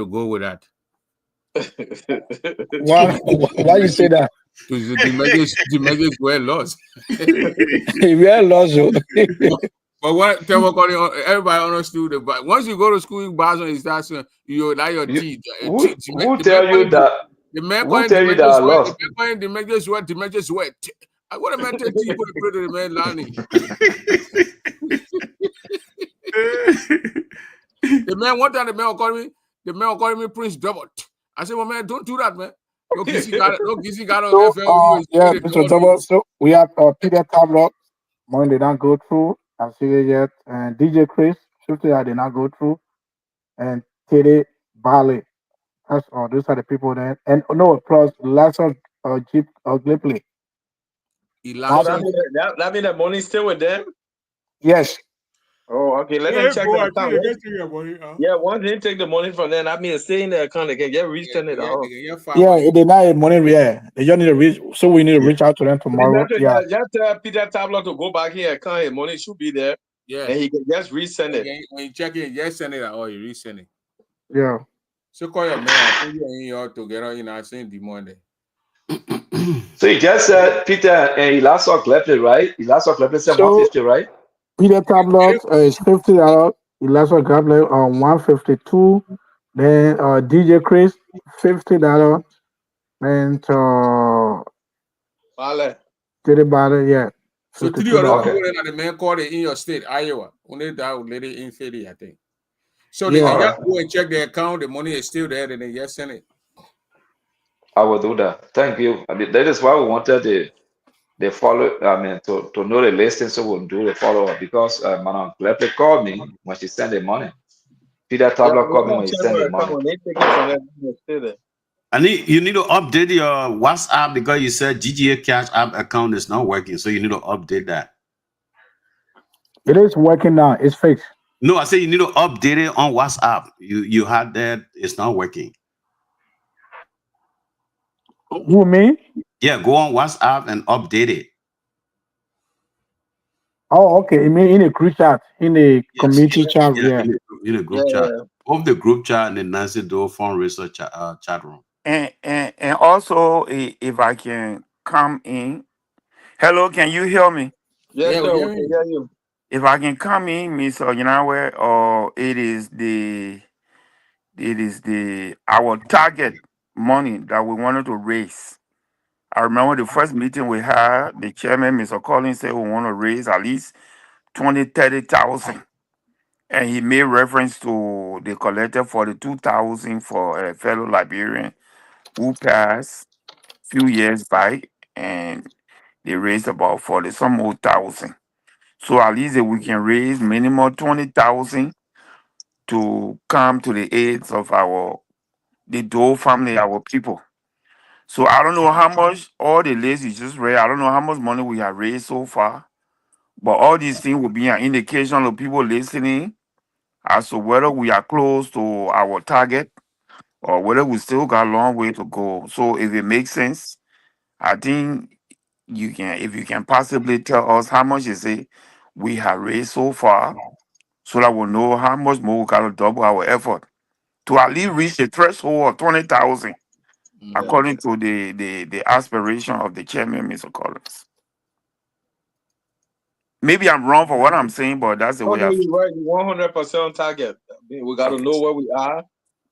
go with that. Why you say that? The message were lost. We are lost. But what everybody understood but once you go to school in bars on is that you like your teeth. Who tell you that? The man who tell you that I lost? The measures wet. What am I telling you for the man learning? The man one time the man called me Prince Double. I said, well, man, don't do that, man. No kissy got yeah, Mr. Double. So we have Peter Tablock. Mine did not go through. I see it yet. And DJ Chris, 50 I did not go through. And Teddy Bali. That's all. Those are the people there. And no, plus Lasso Jeep Glipley. That mean the money still with them? Yes. Oh, okay. Let them check the account. Yeah, once they take the money from them, I mean, stay in the account, they can get resend it out. Yeah, it did not money. Yeah, they just need to reach. So we need to reach out to them tomorrow. Yeah. Just tell Peter Tablo to go back here. Account his money should be there. Yeah, and he can just resend it. When you check it, just send it out or you resend it. Yeah. So call your man. I put you in here together. I send the money. So you just said Peter and Elasso Clepley, right? Elasso Clepley said 150, right? Peter Tablock is $50. Elasso Clepley on 152. Then DJ Chris $50. And Teddy Bale, yeah. So three of them the man called it in your state, Iowa. Only that lady in Philly, I think. So they can just go and check the account. The money is still there, and they just send it. I will do that. Thank you. I mean, that is why we wanted the follow. I mean, to know the listing, so we'll do the follow up because Madam Clepley called me when she sent the money. Peter Tabla called me when he sent the money. And you need to update your WhatsApp because you said GGA Cash App account is not working, so you need to update that. It is working now. It's fixed. No, I say you need to update it on WhatsApp. You had that. It's not working. Who, me? Yeah, go on WhatsApp and update it. Oh, okay. You mean in a group chat, in a community chat? Yeah, in a group chat. Yeah. Of the group chat and the Nancy Doe fundraiser chat room. And also, if I can come in. Hello, can you hear me? Yes, Yeah, sir. we We hear can you. hear you. If I can come in, Miss Oyinawe, or it is our target money that we wanted to raise. I remember the first meeting we had, the chairman, Mr. Collins, said we want to raise at least 30,000. And he made reference to the collected 42,000 for a fellow Liberian who passed a few years back, and they raised about 40 some more thousand. So at least if we can raise minimum 20,000 to come to the aids of the Doe family, our people. So I don't know how much all the list you just read. I don't know how much money we have raised so far, but all these things will be an indication of people listening as to whether we are close to our target or whether we still got a long way to go. So if it makes sense, I think if you can possibly tell us how much is it we have raised so far, so that we'll know how much more we got to double our effort to at least reach the threshold of 20,000, according to the aspiration of the chairman, Mr. Collins. Maybe I'm wrong for what I'm saying, but that's the Oh, way no, I you're feel. right. You're 100% on target. I mean, we got to Okay. know where we are,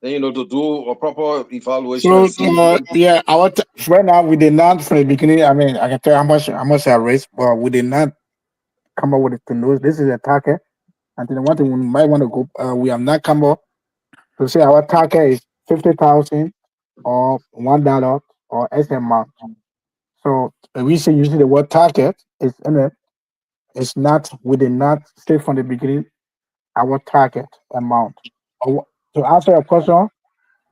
and to do a proper evaluation. So yeah, right now we did not from the beginning. I mean, I can tell how much I raised, but we did not come up with it to know this is a target. And then one thing we might want to go, we have not come up to say our target is 50,000 or $1 or S amount. So we say using the word target is in it. It's not. We did not say from the beginning our target amount. To answer your question,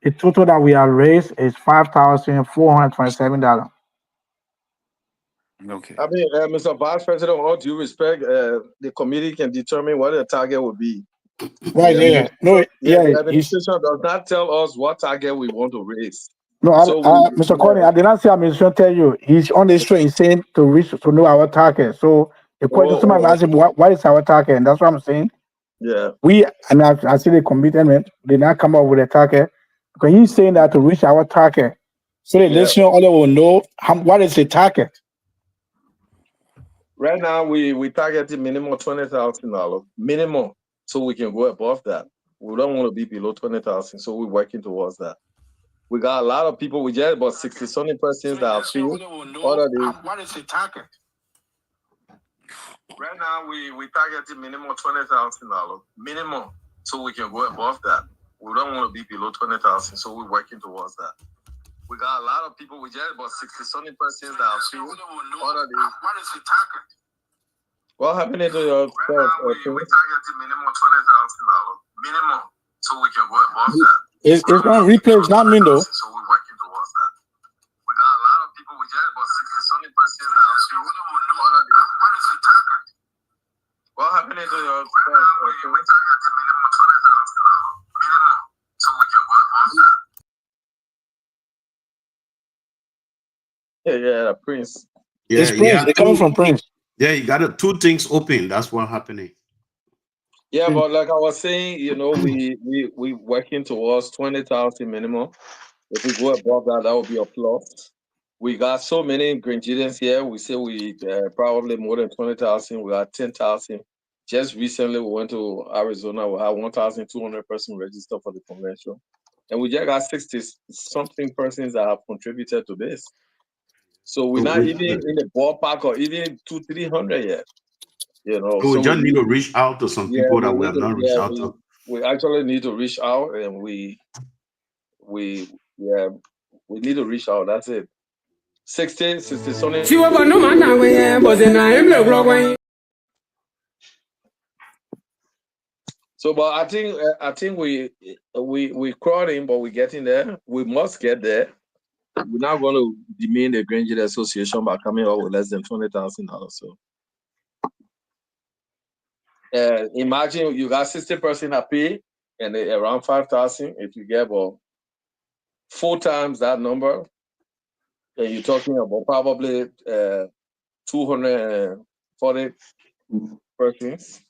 the total that we have raised is $5,427. Okay. I mean, Mr. Vice President, with all due respect, the committee can determine what the target will be. Right there. No, The administration does not tell us what target we want to raise. No, Mr. Corning, I did not say administration tell you. He's on the street. He's saying to know our target. So the question somebody asked him, what is our target? And that's what I'm saying. Yeah. I see the commitment did not come up with a target because he's saying that to reach our target. So the listener only will know what is the target. Right now, we targeted minimum $20,000 minimum, so we can go above that. We don't want to be below 20,000, so we're working towards that. We got a lot of people. We just about 60-something persons that are filled. What is the target? Right now, we targeted minimum $20,000 minimum, so we can go above that. We don't want to be below 20,000, so we're working towards that. We got a lot of people. We just about 60-something persons that are filled. What is the target? What happened to your? Right now, we targeted minimum $20,000 minimum, so we can go above that. It's not replay. It's not me though. So we're working towards that. We got a lot of people. We just about 60-something persons that are filled. What is the target? What happened to your? Right now, we targeted minimum $20,000 minimum, so we can go above that. Yeah, Prince. Yeah, it's Prince. They're coming from Prince. Yeah, you got two things open. That's what's happening. Yeah, but like I was saying, we working towards 20,000 minimum. If we go above that, that will be a plus. We got so many ingredients here. We say we probably more than 20,000. We got 10,000. Just recently, we went to Arizona. We had 1,200 persons registered for the convention, and we just got 60-something persons that have contributed to this. So we're not even in the ballpark or even 200-300 yet. So we just need to reach out to some people that we have not reached out to. We actually need to reach out, and we need to reach out. That's it. 60 something. So, but I think we crawling, but we're getting there. We must get there. We're not going to demean the Granger Association by coming up with less than $20,000. So. Imagine you got 60% a pay and around 5,000. If you get about 4 times that number, then you're talking about probably 240 persons.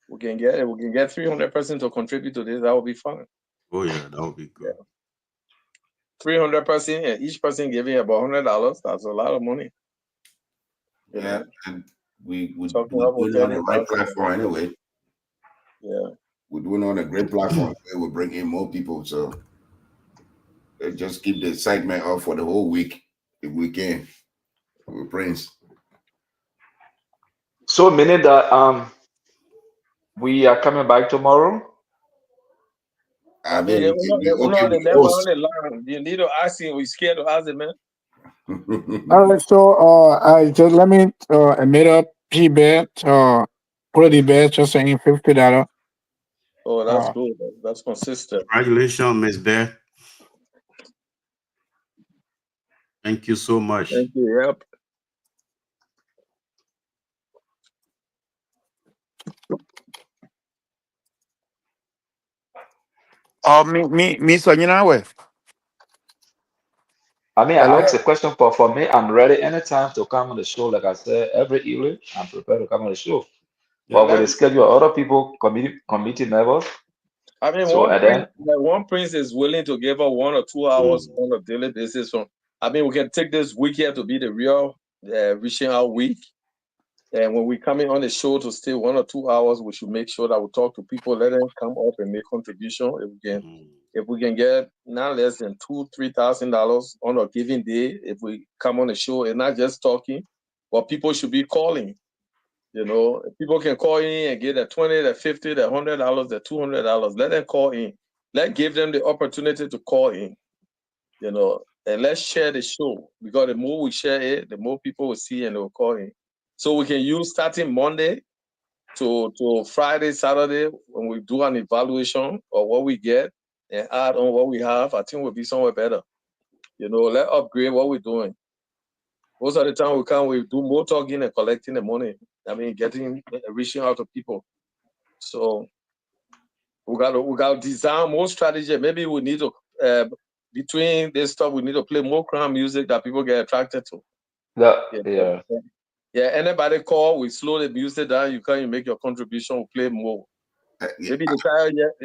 We can get 300 persons to contribute to this. That would be fun. Oh yeah, that would be good. 300 persons, and each person giving about $100. That's a lot of money. Yeah, and we're doing Talking it about on the right 30,000. platform anyway. Yeah. We're doing it on a great platform. We'll bring in more people. So just keep the excitement up for the whole week if we can. With Prince. So meaning that we are coming back tomorrow. I mean, Hey, we on okay the with level host. on the line. You need to ask him. We scared to ask him, man. All right, so I just let me admit up P-bet, put the bet just saying $50. Oh, that's good. That's consistent. Congratulations, Miss Beth. Thank you so much. Thank you. Yep. Oh, me, so you know what? I mean, I Hello? asked a question, but for me, I'm ready anytime to come on the show. Like I said, every evening, I'm prepared to come on the show. But with the schedule of other people, committee members. I mean, So one prince is willing to give up 1 or 2 hours on a daily basis. So, I mean, we can take this week here to be the real reaching out week. And when we come in on the show to stay 1 or 2 hours, we should make sure that we talk to people, let them come up and make contribution. If we can get not less than $2,000-$3,000 on a given day, if we come on the show and not just talking, but people should be calling. You know, people can call in and get the $20, the $50, the $100, the $200. Let them call in. Let's give them the opportunity to call in. You know, and let's share the show, because the more we share it, the more people will see and they will call in. So we can use starting Monday to Friday, Saturday, when we do an evaluation of what we get and add on what we have. I think we'll be somewhere better. You know, let's upgrade what we're doing. Most of the time we do more talking and collecting the money. I mean, reaching out to people. So we got to design more strategy. Maybe we need to, between this stuff, we need to play more crowd music that people get attracted to. Yeah. Anybody call, we slow the music down. You can't make your contribution. We play more. Maybe the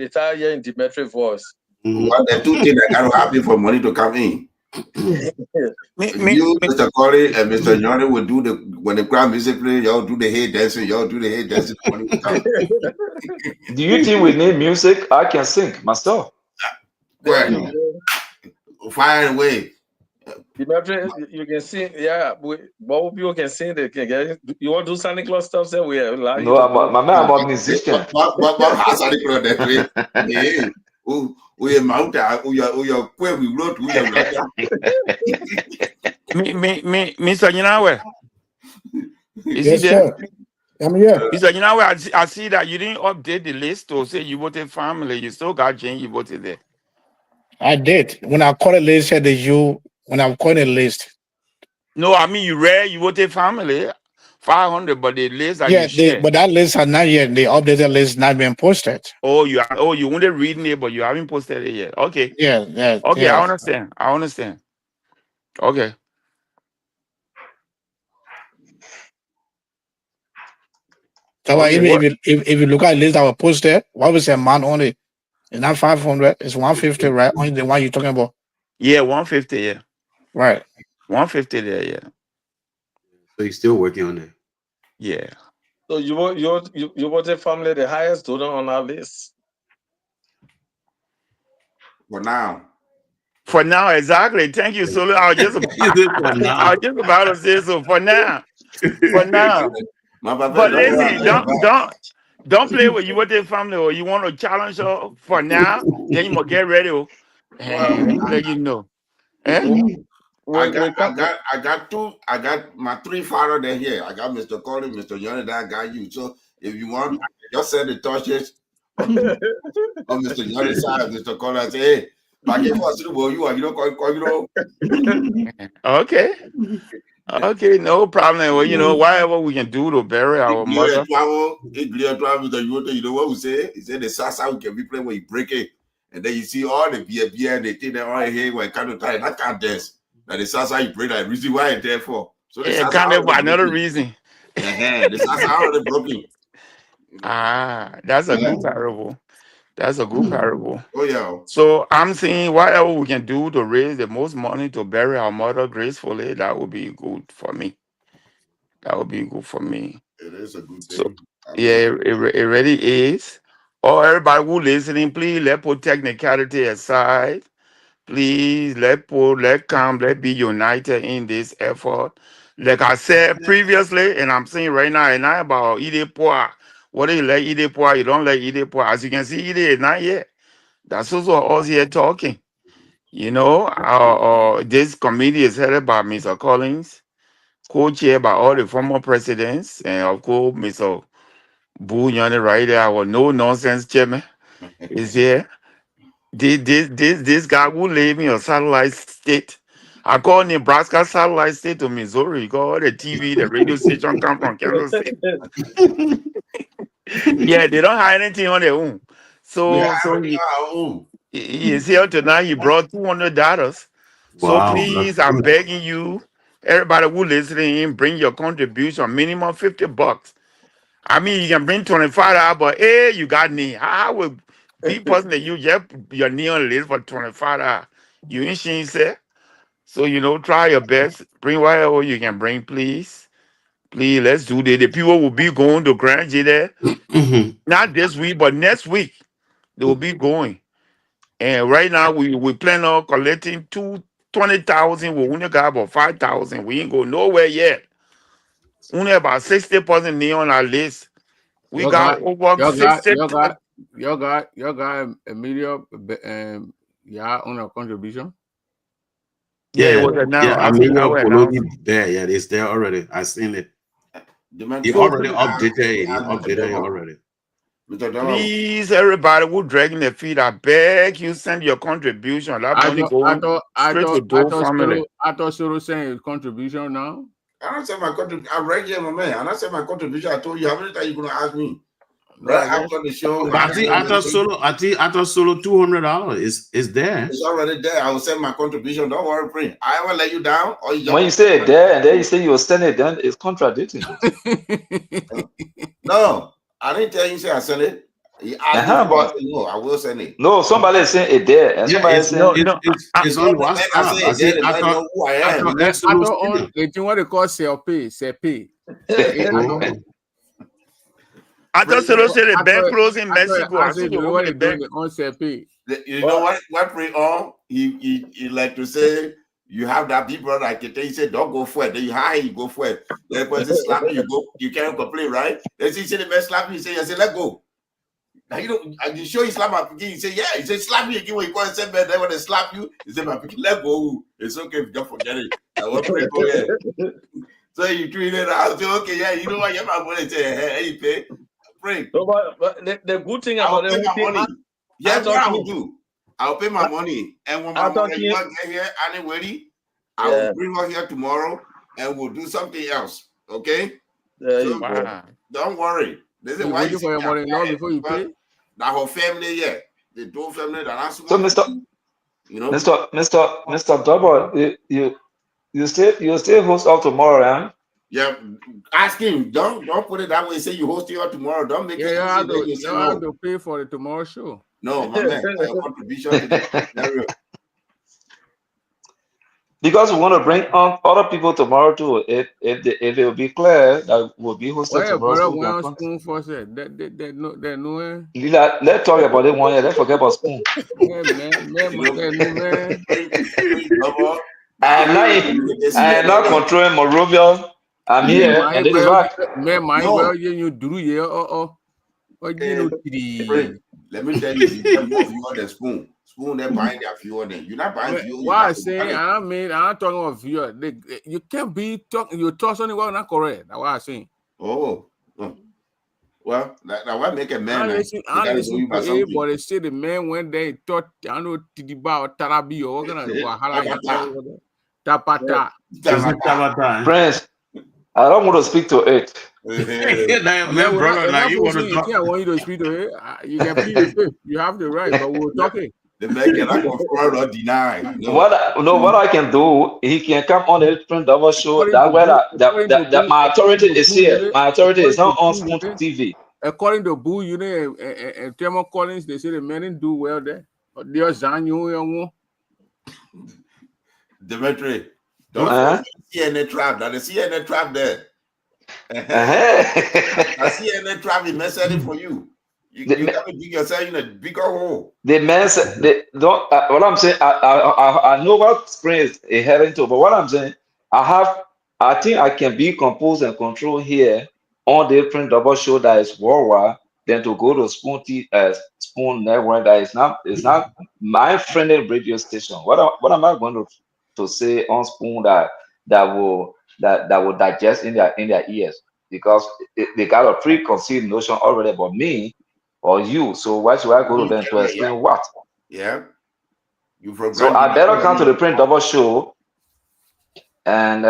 entire year in Dimitri voice. What the two things that gotta happen for money to come in. You, Mr. Corey, and Mr. Yoni will do when the crowd music play, y'all do the head dancing, money will come. Do you think we need music? I can sing myself. Well, fire away. Dimitri, you can sing, yeah. Both people can sing. They can get. You want to do Santa Claus stuff? Say we allow you. No, I'm a musician. What has Santa Claus that way? Yeah. We mount we wrote me so you know where? Is Yes, he there? sir. I'm here. He said, you know where? I see that you didn't update the list to say you voted family. You still got Jane, you voted there. I did. When I called the list, said when I called the list. No, I mean you voted family. 500, but the list that you shared. But that list has not yet. The updated list not been posted. Oh, you wanted reading it, but you haven't posted it yet. Okay. Yeah. Okay, yeah. I understand. Okay. So if you look at the list that was posted, what was the amount only? It's not 500. It's 150, right? Only the one you're talking about. Yeah, 150. Yeah. Right. 150 there. Yeah. So you're still working on it. Yeah. So you voted family the highest donor on our list. For now, exactly. Thank you, Solo. I was just about to say so. For now. But listen, don't play with you voted family, or you want to challenge her for now. Then you must get ready. Let you know. I got my 3 fathers there here. I got Mr. Corey, Mr. Yoni, I got you. So if you want, just send the torches on Mr. Yoni's side, Mr. Corey. I say, hey, back here for you are, you know. Okay. Okay, no problem. Well, you know, whatever we can do to bury our mother. You know what we say? He said the salsa we can be playing when you break it. And then you see all the beer and they think they're all here when kind of time. That can't dance. Now the salsa you break that reason why it's there for. So the salsa Kind of another reason. The salsa already broken. That's a good parable. That's a good parable. Oh yeah. So I'm saying whatever we can do to raise the most money to bury our mother gracefully, that would be good for me. That would be good for me. It is a good thing. So, yeah, it really is. Everybody who listening, please let put technicality aside. Please let be united in this effort. Like I said previously, and I'm saying right now, it's not about Idepoa. What do you let Idepoa? You don't let Idepoa. As you can see, Ide is not yet. That's also us here talking. You know, this committee is headed by Mr. Collins, co-chaired by all the former presidents, and of course, Mr. Boo Yoni right there, our no-nonsense chairman is here. This guy who live in a satellite state. I call Nebraska satellite state to Missouri because the TV, the radio station come from Kansas City. Yeah, they don't have anything on their own. So he is here tonight. He brought $200. So please, I'm begging you, everybody who listening in, bring your contribution, minimum $50. I mean, you can bring $25, but hey, you got knee. I would be person that you just your knee on the list for $25. You ain't seen say. So you know, try your best. Bring whatever you can bring, please. Please, let's do this. The people will be going to Grand J there. Not this week, but next week. They will be going. And right now we plan on collecting 20,000. We only got about 5,000. We ain't go nowhere yet. Only about 60% knee on our list. We got over 60. You got Emilio on a contribution. Yeah, it was now. There, yeah, it's there already. I seen it. He already updated it. He updated it already. Please, everybody who dragging their feet, I beg you send your contribution. That money going straight to Doe family. I thought Soro saying his contribution now. I don't say my contribution. I'm right here, my man. And I said my contribution. I told you how many times you gonna ask me. Right after the show. I thought Solo $200 is there. It's already there. I will send my contribution. Don't worry, Prince. I will let you down. Or you when you say it there and then you say you will send it, then it's contradicting. No, I didn't tell you say I send it. But no, I will send it. No, somebody is saying it there, and somebody is saying it's on WhatsApp. I thought who I am. What they call CLP. I thought Solo said the bank closed in Mexico. I said what they doing on CLP. You know what pray on? He like to say you have that big brother. I can tell you say don't go for it. Then you go for it. The person slap you, you can't complain, right? Then he say the man slap you, say let go. Now you don't. Are you sure he slap my pikin? He say yeah. He say slap me again when you call and say man. Then when they slap you, he say my pikin let go. It's okay if you don't forget it. I want pray for you. So you treat it out. Say okay, yeah. You know what? You're my money. Say hey, you pay. Pray. No, but the good thing about everything. Yes, what I will do. I'll pay my money, and when my mother get here anyway, I will bring her here tomorrow, and we'll do something else. Okay? So, don't worry. This is why you for your money now before you pay. That whole family, yeah, the Doe family. That so, Mr. Double, you still host up tomorrow, right? Yeah, ask him. Don't put it that way. Say you host it up tomorrow. Don't make it. You have to pay for the tomorrow show. No, my man, contribution to the scenario. Because we want to bring on other people tomorrow too. If it will be clear that we'll be hosted tomorrow. Let's talk about it one year. Let's forget about spoon. I am not controlling Morovia. I'm here. And this is back. Let me tell you, you the spoon. Spoon, they're buying their fuel. You're not buying fuel. Why I say, I'm talking about fuel. You can't be talking, you talk something well, not correct. That's what I'm saying. Oh. Well, that what make a man. I listen to but they say the man when they thought, I know Tidiba or Tarabi or what kind of Tapata. Friends, I don't want to speak to it. Man, brother, now you want to talk? I want you to speak to it. You can plead the fifth. You have the right, but we're talking. The man cannot confirm or deny. What I can do, he can come on the Print Double show. That way, that my authority is here. My authority is not on Spoon TV. According to Boo Unit and Thermo Collins, they say the men didn't do well there. But they are Zanyu. Dimitri, don't see any trap. Now, the CNN trap there. I see any trap in messaging for you. You got to dig yourself in a bigger hole. The man said, don't. What I'm saying, I know what Spring is heading to, but what I'm saying, I think I can be composed and control here on the Print Double show that is worldwide than to go to Spoon Network that is not my friendly radio station. What am I going to say on Spoon that will digest in their ears, because they got a preconceived notion already about me or you. So why should I go to them to explain what? Yeah. So I better come to the Print Double show, and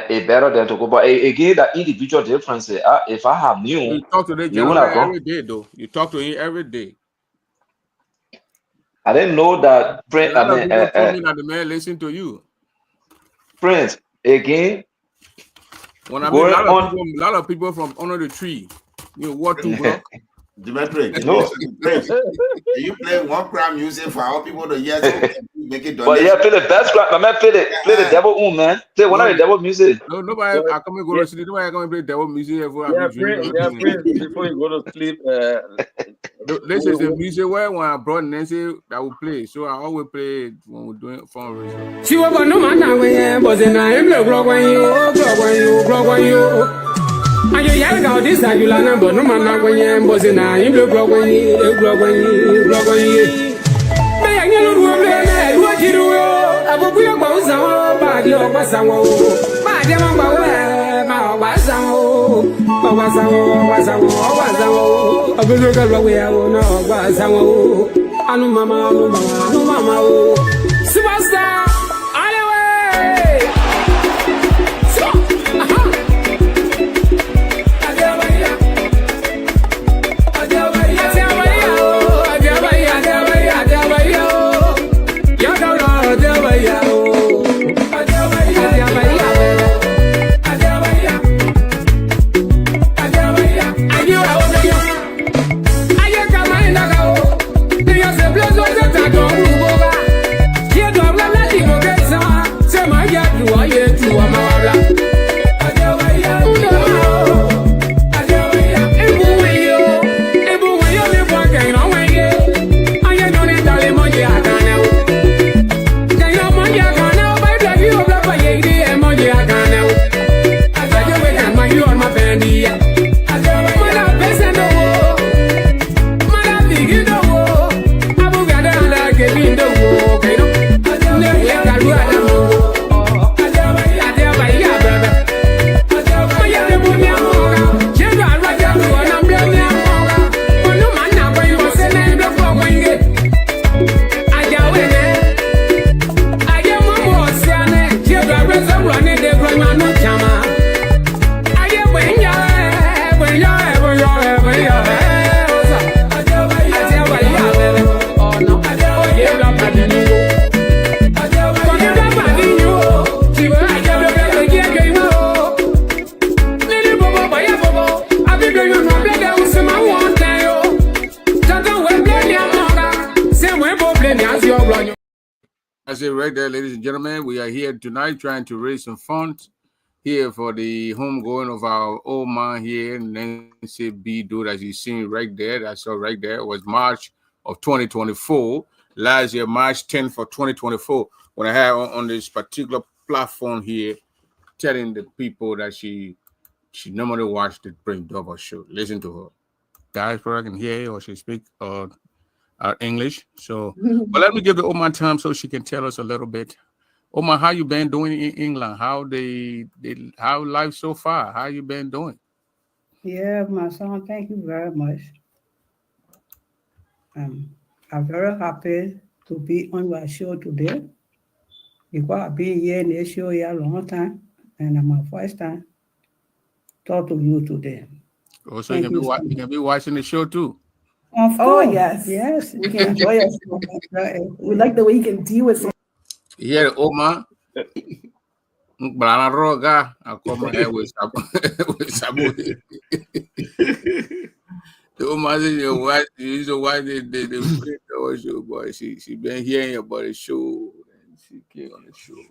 it better than to go. But again, that individual difference. If I have new, you talk to the gentleman every day, though. You talk to him every day. I didn't know that. Print. I mean, told me that the man listen to you. Prince, again. When I mean a lot of people from under the tree, you know what to bro. Dimitri, no. You play one crowd music for our people to hear, so make it. But yeah, play the best crowd. My man, play the devil man. Play one of the devil music. No, nobody. I come and go to sleep. Nobody come and play devil music. Before you go to sleep. This is the music where when I brought Nancy, I will play. So I always play it when we're doing fundraising. She was no man now was in I am you. And you yell out this that you learn, but no man now when you was in I am the blog when you. May I know what you do? I will be about some body or was some superstar. That's it right there, ladies and gentlemen. We are here tonight trying to raise some funds here for the homegoing of our old man here, Nancy B. Dude, as you see right there. That's all right there. It was March of 2024. Last year, March 10th of 2024, when I had on this particular platform here, telling the people that she normally watched the Print Double show. Listen to her. Guys, probably can hear or she speak English. So, but let me give the Oma time so she can tell us a little bit. Oma, how you been doing in England? How life so far? How you been doing? Yeah, my son, thank you very much. I'm very happy to be on your show today. Because I've been here in this show here a long time, and I'm my first time talk to you today. Also, Thank you so you can be watching the show too. Of Oh, course. yes. Yes. We can enjoy it. We like the way you can deal with it. Yeah, Oma. Brana Roga, I come here with Sabu. The Oma says your wife, she's the wife they the show, boy. She been hearing about the show and she came on the show.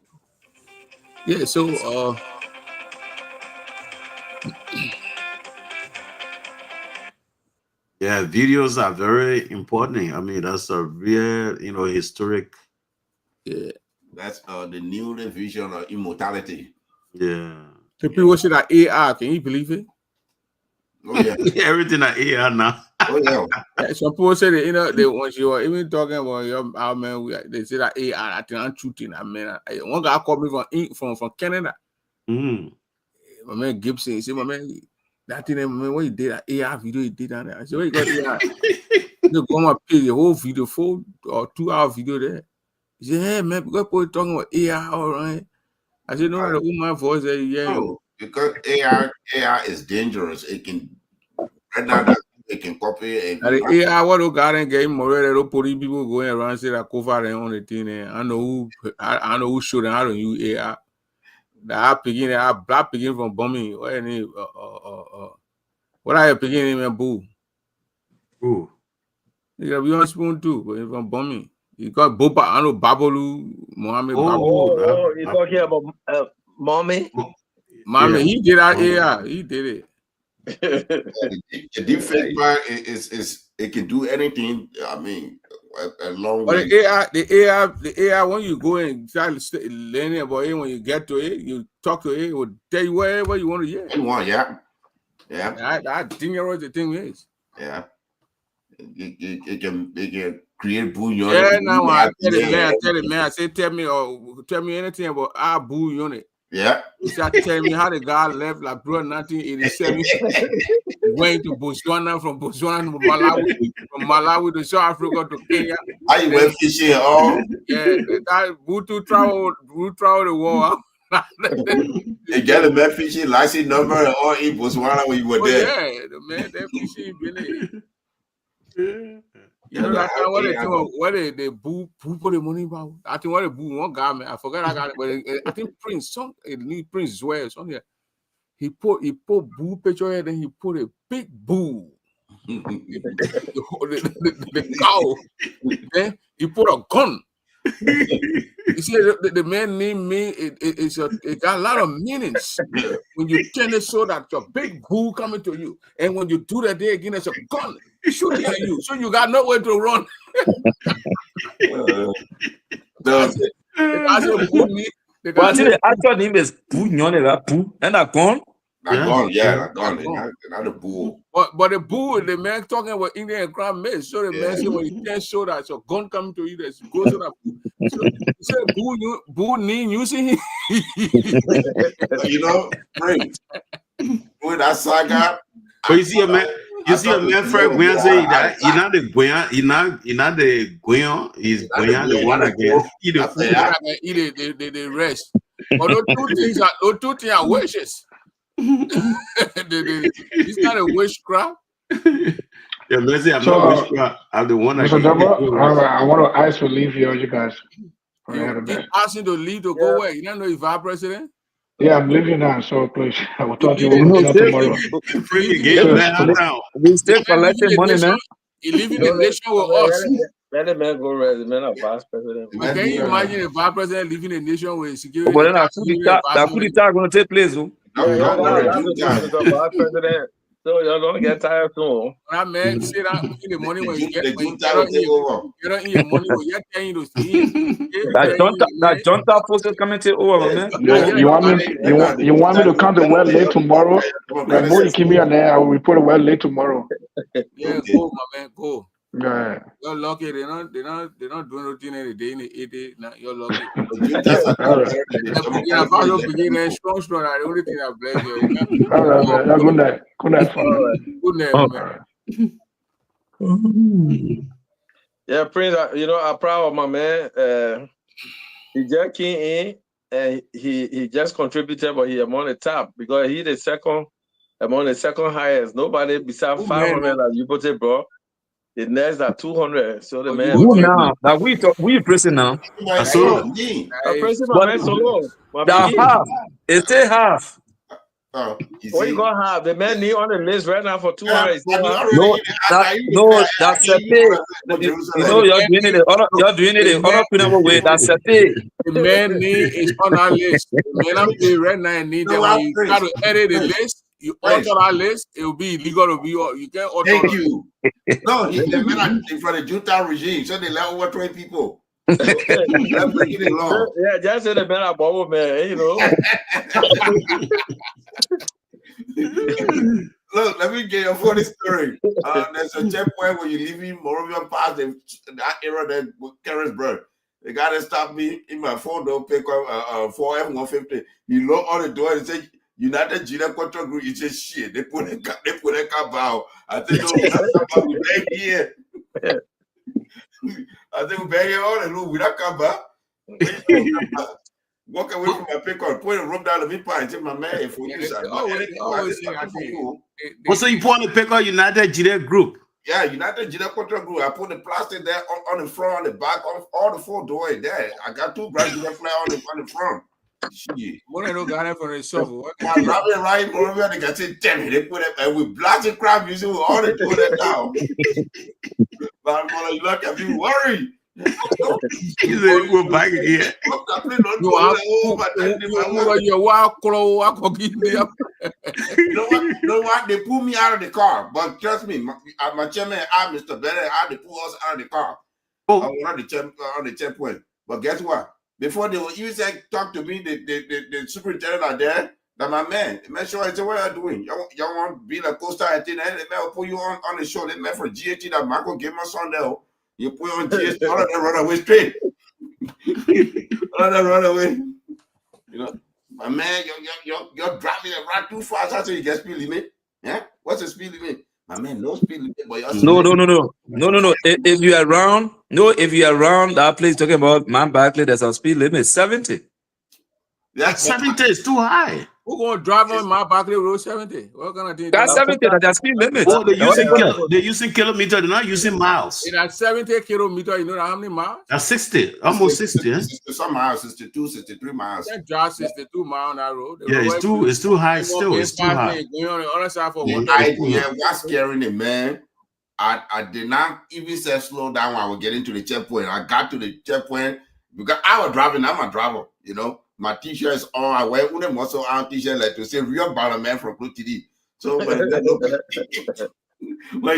Yeah, so yeah, videos are very important. I mean, that's a real, historic. Yeah. That's the new vision of immortality. Yeah. So people say that AR, can you believe it? Oh yeah. Everything at AR now. Oh yeah. Some people say that, they once you are even talking about our man, they say that AR, I think I'm shooting. I mean, one guy called me from Canada. Mm. My man Gibson, he said, my man, that thing, man, what he did, that AR video he did down there. I said, where you got AR? You go on my page, the whole video, 4 or 2 hour video there. He said, hey man, because people talking about AR, all right. I said, no, the woman voice said, yeah. No, because AR is dangerous. It can right now that it can copy and The AR, what do God and game more than people going around say that cover and on the thing. I know who showed them how to use AR. That black picking from bombing. What are you picking him boo? Ooh. You gotta be on spoon too, but from bombing. You got Boba, I know Babolu, Mohammed Oh, you're talking about Mommy? Mommy, he did that AR. He did it. The deepfake part is it can do anything. I mean, a long But way. the AR, when you go and start learning about it, when you get to it, you talk to it, it will tell you whatever you want to hear. Yeah. That thing what the thing is. Yeah. It can create bouillon. Yeah, now I tell the man, I say, tell me anything about our boo unit. Yeah. He said, tell me how the guy left like bro 1987 went to Botswana, from Botswana to Malawi, from Malawi to South Africa to Kenya. How you went fishing all? Yeah, that Boo travel the war. They get a man fishing license number and all in Botswana when you were there. Yeah, the man that fishing really. You know that time what they boo put the money about. I think what they boo one guy, man. I forgot I got it, but I think Prince Zoe something. He put boo picture here, then he put a big boo. the cow. Then he put a gun. You see, the man named me. It got a lot of meanings. When you tell it so that your big boo coming to you, and when you do that day again, it's a gun shooting at you, so you got nowhere to run. The actual name is Poo Nyone, Poo, and a gun. Not a bull. But the bull, the man talking about Indian and Crown Maize. So the man said, when you can't show that your gun coming to you, that's goes to that. So he said, bull need using him. You know, Prince. With that saga. But you see a man Fred Gwen say that he's not the Gwen, he's not the Gwen, he's Gwen the one that can eat the food. The rest. But those two things are wishes. It's not a witchcraft. Yeah, let's say I'm not witchcraft. I'm the one that Mr. Double, I want to ask for leave here, you guys. You asking to leave to go where? You don't know if I'm president? Yeah, I'm leaving now, so please, I will talk to you tomorrow. We still collecting money, man. He living in the nation with us. Let the man go rest. The man of vice president. Can you imagine a vice president living in a nation with security? But then that coup d'etat going to take place, though. The vice president. So you're gonna get tired soon. That man say that the money when you get your money when you're telling you to see. That junta folks is coming to over, man. You want me to come to well late tomorrow? Like more you keep me on there, I will report well late tomorrow. Yeah, go, my man, go. Yeah. You're lucky. They're not doing routine every day in the 8 days. Now you're lucky. Yeah, follow beginning strong. The only thing I bless you. All right, man. Good night. Good night. Good night, man. Yeah, Prince. I'm proud of my man. He just came in and he just contributed, but he among the top because he the second among the second highest. Nobody beside 500 as you put it, bro. The next are 200. So the man. Who now? Now we pressing now. So I'm pressing my man solo. That half. It's still half. What you gonna have? The man need on the list right now for 200. That's a pay. You know, you're doing it. You're doing it unopinable way. That's a pay. The man need is on our list. The man I'm paying right now need that when you try to edit the list, you alter our list, it will be illegal to be. You can't alter. Thank you. No, the men are for the junta regime, so they let over 20 people. So, yeah, just say the man are bubble man, you know. Look, let me get you a funny story. There's a checkpoint when you're leaving Moravian Pass, that era that Carisburg. They gotta stop me in my phone, don't pick up 4F150. You lock on the door and say United Junior Control Group. You say shit. They put a car bow. I think no, we back here. I think we back here on and look without car bow. Walk away from my pickup, put a rope down the midpipe and take my man if we use that. So you put on the pickup United Junior Group. Yeah, United Junior Control Group. I put the plastic there on the front, on the back, on all the four doors there. I got two branches that fly on the front. Shit. What I don't got it for the shovel. My rabbit right over they got it, damn it, they put it and we blasted crap music with all they put it down. But I'm you look at me worried. You said we're back here. You know what? They pulled me out of the car, but trust me, my chairman and Mr. Bennett had to pull us out of the car. I was on the checkpoint. But guess what? Before they will even talk to me, the superintendent are there. That my man, make sure I say what you're doing. Y'all want to be like Costa and thing, and they may put you on the show. They meant for GAT that Marco gave us on there. You put on GAT, all of them run away straight. All of them run away. You know, my man, you're driving around too fast. I say you get speed limit. Yeah, what's the speed limit? My man, no speed limit. But No. If you are around that place talking about Man Barkley, there's a speed limit 70. Yeah, 70 is too high. Who gonna drive on my Barkley Road 70? What kind of thing? That's 70. That's speed limit. Oh, they're using kilometers. They're not using miles. In that 70 kilometers, you know how many miles? That's 60, almost 60. 60 some miles, 62, 63 miles. That drive 62 miles on that road. Yeah, it's too high still. It's too high. Going on the other side for one. What's scaring the man? I did not even say slow down when I was getting to the checkpoint. I got to the checkpoint because I was driving. I'm a driver, you know. My t-shirt is on. I wear one muscle on t-shirt like to say real bottom man from Blue TD. So when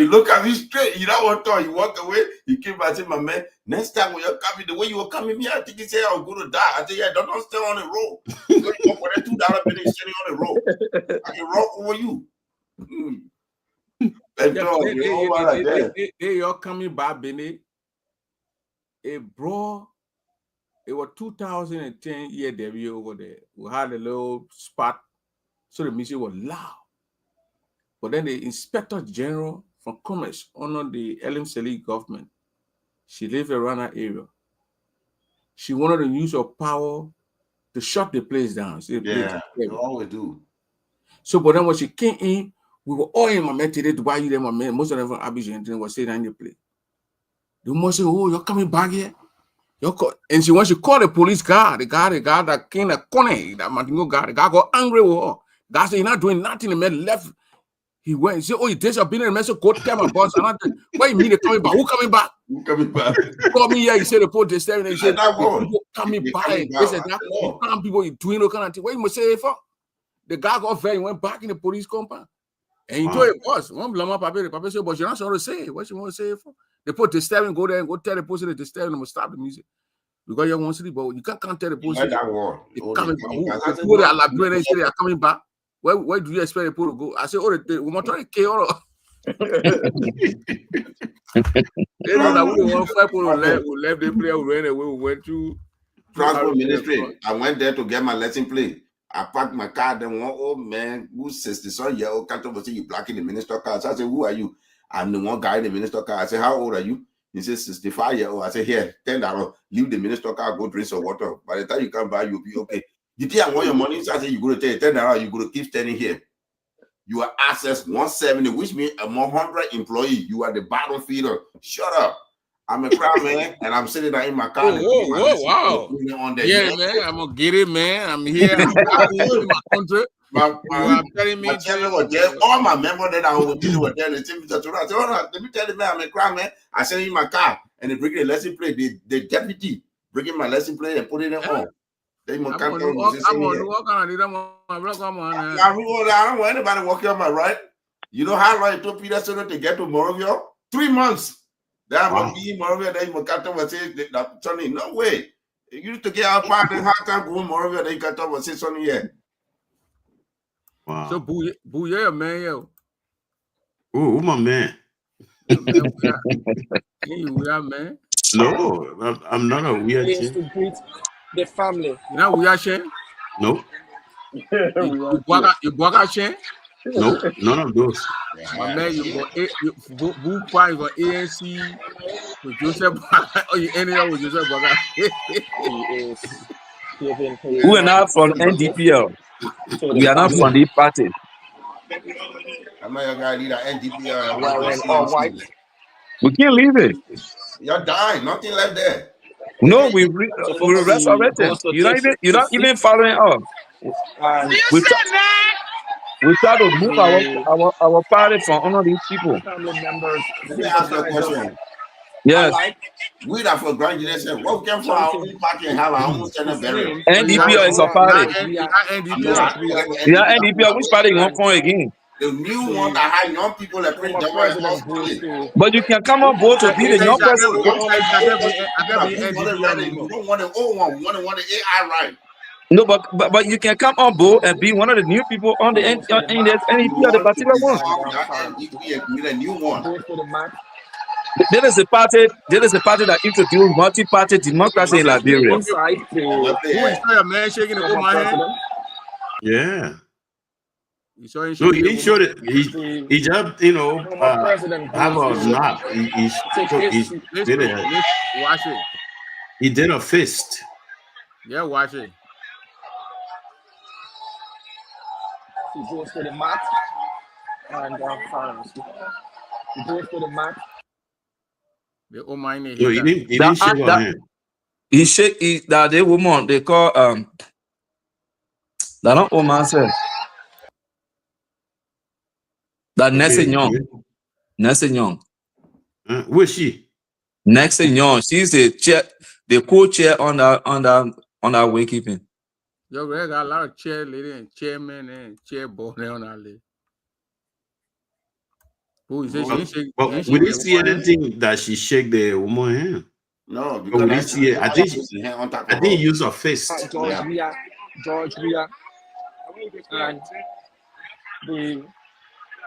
you look at me straight, you don't want to. You walk away. You keep by saying, my man, next time when you're coming, the way you were coming me, I think you say I'm going to die. I say, yeah, don't stay on the road. You go for that $2 bill sitting on the road. I can roll over you. They are coming back, Benny. Bro. It was 2010 year debut over there. We had a little spot, so the music was loud. But then the Inspector General from Commerce under the Elim Selig government, she lived around that area. She wanted to use her power to shut the place down. They always do. So, but then when she came in, we were all in my man today to buy you them, my man. Most of them from Abidjan were staying in the place. The woman said, "Oh, you're coming back here?" And when she called the police guard, the guy that came that corner, that Martingo guy, the guy got angry with her. God said, "You're not doing nothing." The man left. He went. He said, "Oh, you take your business." The man said, "Go tell my boss." And I said, "What you mean they're coming back? Who coming back? Who coming back?" Call me here. He said, "The police there." And he said, "People coming back." They said, "What kind of people you doing? What kind of thing? What you must say for?" The guy got very. He went back in the police compound. And he told the boss, "One blame up, Papa." The Papa said, "But you're not supposed to say it. What you want to say it for?" They put the staring, go there and go tell the police that the staring and stop the music. Because you want to sleep, but you can't tell the police. They're coming back. People that are doing they are coming back. Where do you expect the people to go? I said, "Oh, we want to kill all." They know that we want 5 people who left the player, who ran away, we went to Transport Ministry. I went there to get my lesson plate. I parked my car. Then one old man who's 60-some-year-old can't over say you blocking the minister car. So I said, "Who are you?" I'm the one guy in the minister car. I said, "How old are you?" He says 65-year-old. I said, here, $10. Leave the minister car, go drink some water. By the time you come back, you'll be okay. The day I want your money, so I said, you're going to take $10, you're going to keep standing here. You are access 170, which means a 100 employee. You are the bottom feeder. Shut up. I'm a crowd man, and I'm sitting there in my car. Wow. Yeah, man, I'm going to get it, man. I'm here. I'm in my country. I'm telling me, all my members that I was dealing with there, they tell me, I said, hold on, let me tell you, man, I'm a crowd man. I sent in my car, and they bring the lesson plate. The deputy bringing my lesson plate and putting it on. I don't want anybody walking on my right. You know how long it took Peter Soto to get to Morovia? 3 months. Then I'm be in Morovia. Then Mokato was saying, Sonny, no way. You need to get out part of the hard time going Morovia. Then Mokato was saying, Sonny, yeah. Wow. So, Booyah, man, yo. Who my man? We are, man. No, I'm not a weird Is to greet the family. You know we are Shane? No. You Bwaga Shane? No, none of those. My man, you Boo Pine for ANC with Joseph Bwaga, or you any with Joseph Bwaga. We are not from NDPL. We are not from the party. I'm not going to lead an NDPL. We can't leave it. You're dying. Nothing left there. No, we resurrected. You're not even following up. We try to move our party from under these people. Let me ask you a question. Yes. We that for grand generation, what came from our own party and have our own Senate burial? NDPL is a party. Yeah, NDPL. Which party you want for again? The new one that had young people that print them. But you can come on board to be the young person. You don't want the old one. You want the AI right. No, but you can come on board and be one of the new people on the NDP of the particular one. The new one. There is a party that introduced multi-party democracy in Liberia. Who is a man shaking the old man? Yeah. No, he didn't show it. He just, have a knot. He did it. Watch it. He did a fist. Yeah, watch it. He goes to the mat and fires. He goes to the mat. The old man. No, he didn't shake her hand. He shake that the woman they call that not old man said. That Nelson Young. Who is she? Nelson Young. She's the chair, the co-chair on our waykeeping. Yo, we got a lot of chair lady and chairman and chair boy on our list. We didn't see anything that she shake the woman hand. No, because we didn't see it. I think he used her fist. George Weah, and the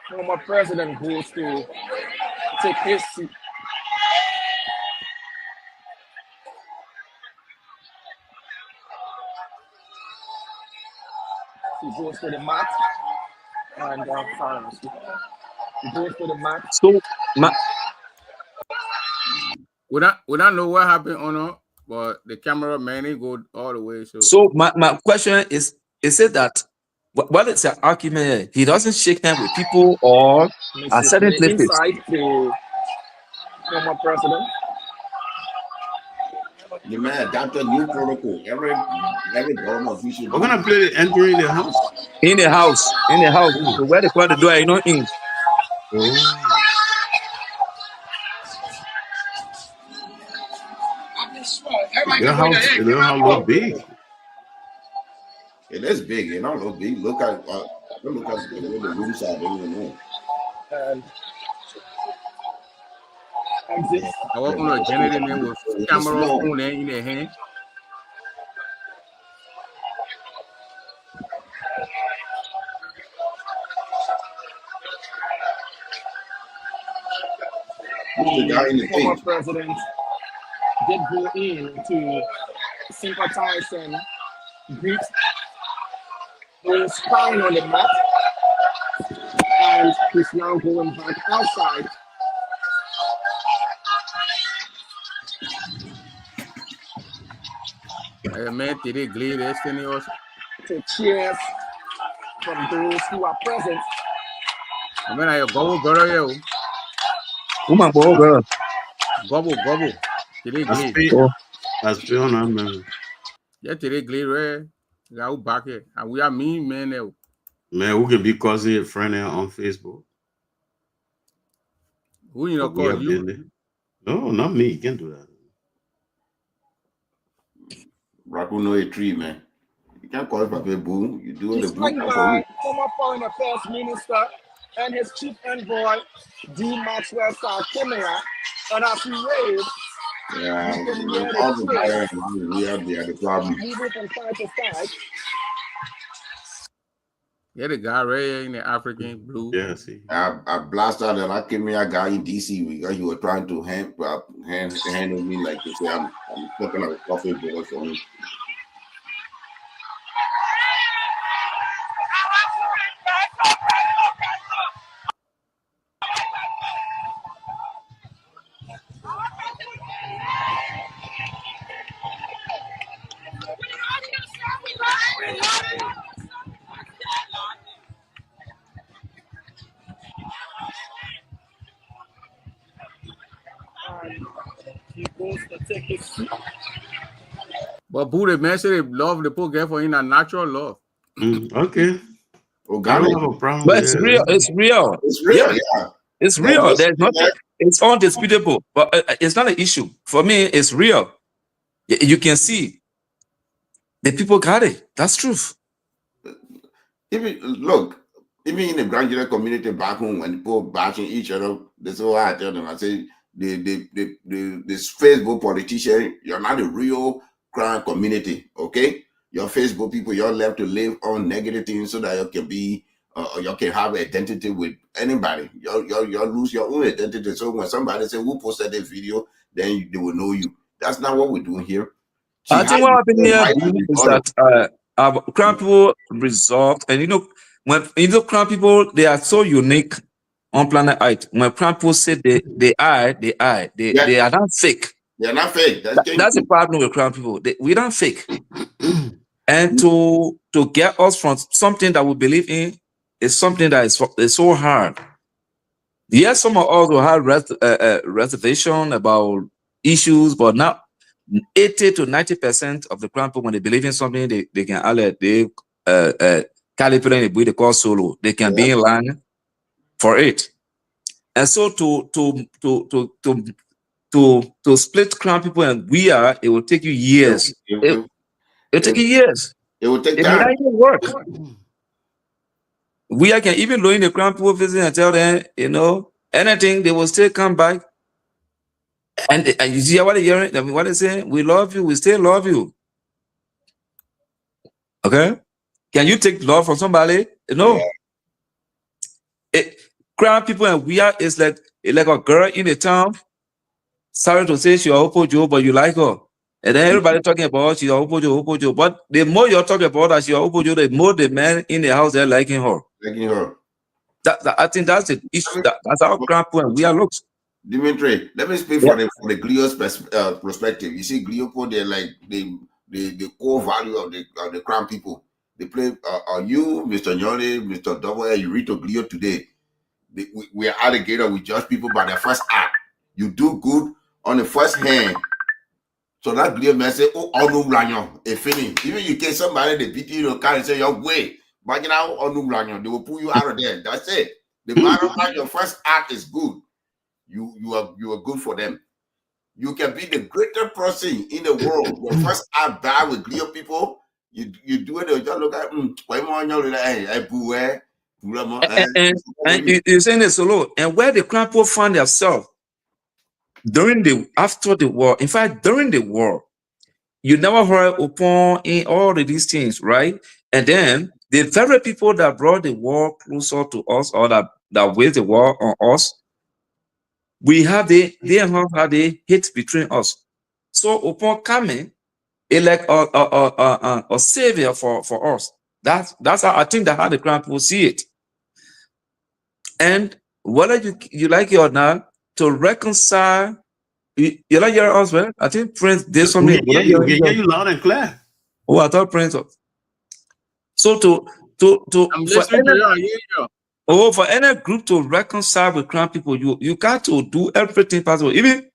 former president goes to take his seat. He goes to the mat and fires. He goes to the mat. So, we don't know what happened or not, but the cameraman he go all the way. So my question is it that what is the argument here? He doesn't shake hands with people or at certain places. Inside the former president. The man adopted new protocol. Every government official. We're gonna play the entering the house. In the house. So where they call the door, you know, in. Your house look big. It is big. It don't look big. Look at the room side. I walk on a generator with camera phone in their hand. The former president did go in to sympathize and greet. He was crying on the mat, and he's now going back outside Man, today, Glade, Destiny also. to cheers from those who are present. I mean, I go, brother, yo. Woman, boy, girl. Gobble. Today, Glade. That's true, man. Yeah, today, Glade, right? Go back here. And we are mean, man. Man, who can be causing a friend on Facebook? Who you know call you? No, not me. You can't do that. Raku know a tree, man. You can't call it Papa Boo. You do Just the like blue my former foreign affairs minister and his chief envoy, D. Maxwell Sarkimia, and as we wave, yeah, you can hear all the the twist we are the problem. moving from side to side. Yeah, the guy right here in the African blue. Yeah, see. I blasted out and I came here, guy in DC because you were trying to handle me like you say I'm talking about coffee boy for me. He goes to take his seat. But Buddha man said they love the poor girl for in a natural love. Okay. I don't have a problem. But it's real. It's real. It's real, yeah. It's real. There's nothing. It's undisputable. But it's not an issue for me. It's real. You can see the people got it. That's truth. Even in the graduate community back home, when people bashing each other, that's why I tell them. I say this Facebook politician, you're not a real crime community, okay? Your Facebook people, you're left to live on negative things so that you can be, you can have identity with anybody. You lose your own identity. So when somebody say who posted the video, then they will know you. That's not what we're doing here. I think what happened here is that crime people resolved, and when crime people, they are so unique on planet Earth. When crime people say they are not fake. They're not fake. That's the problem with crime people. We don't fake. And to get us from something that we believe in is something that is so hard. Yes, some of us will have reservation about issues, but not 80 to 90% of the crime people, when they believe in something, they can calibrate it, they call solo. They can be in line for it. And so to split crime people and it will take you years. It will take you years. It will take time. It might even work. Can even lower the crime people visit and tell them, anything, they will still come back. And you see what they say? We love you. We still love you. Okay? Can you take love from somebody? No. Crime people and is like a girl in the town. Sorry to say she's Opojo, but you like her. And then everybody talking about she's Opojo. But the more you're talking about that she's Opojo, the more the men in the house they're liking her. I think that's the issue. That's how crime people and looks. Dimitri, let me speak for the Glio's perspective. You see, Glio, they're like the core value of the crime people. They play. You, Mr. Nyoni, Mr. Double, you read to Glio today. We are alligator. We judge people by their first act. You do good on the first hand. So that Glio may say, "Oh, even you get somebody they beat you, can't say your way. But now they will pull you out of there. That's it. The matter of fact, your first act is good. You are good for them. You can be the greatest person in the world. Your first act bad with Glio people. You do it. You just look at and you're saying this alone. And where the crime people find themselves after the war. In fact, during the war, you never heard upon in all of these things, right? And then the very people that brought the war closer to us, or that waged the war on us, they have the hate between us. So upon coming, it's like a savior for us. That's how I think that how the crime people see it. And whether you like it or not, to reconcile, you like your husband. I think Prince did something. Yeah, you loud and clear. Oh, I thought Prince. So I'm for listening to any, you. I hear you. for any group to reconcile with Crown people, you got to do everything possible. Even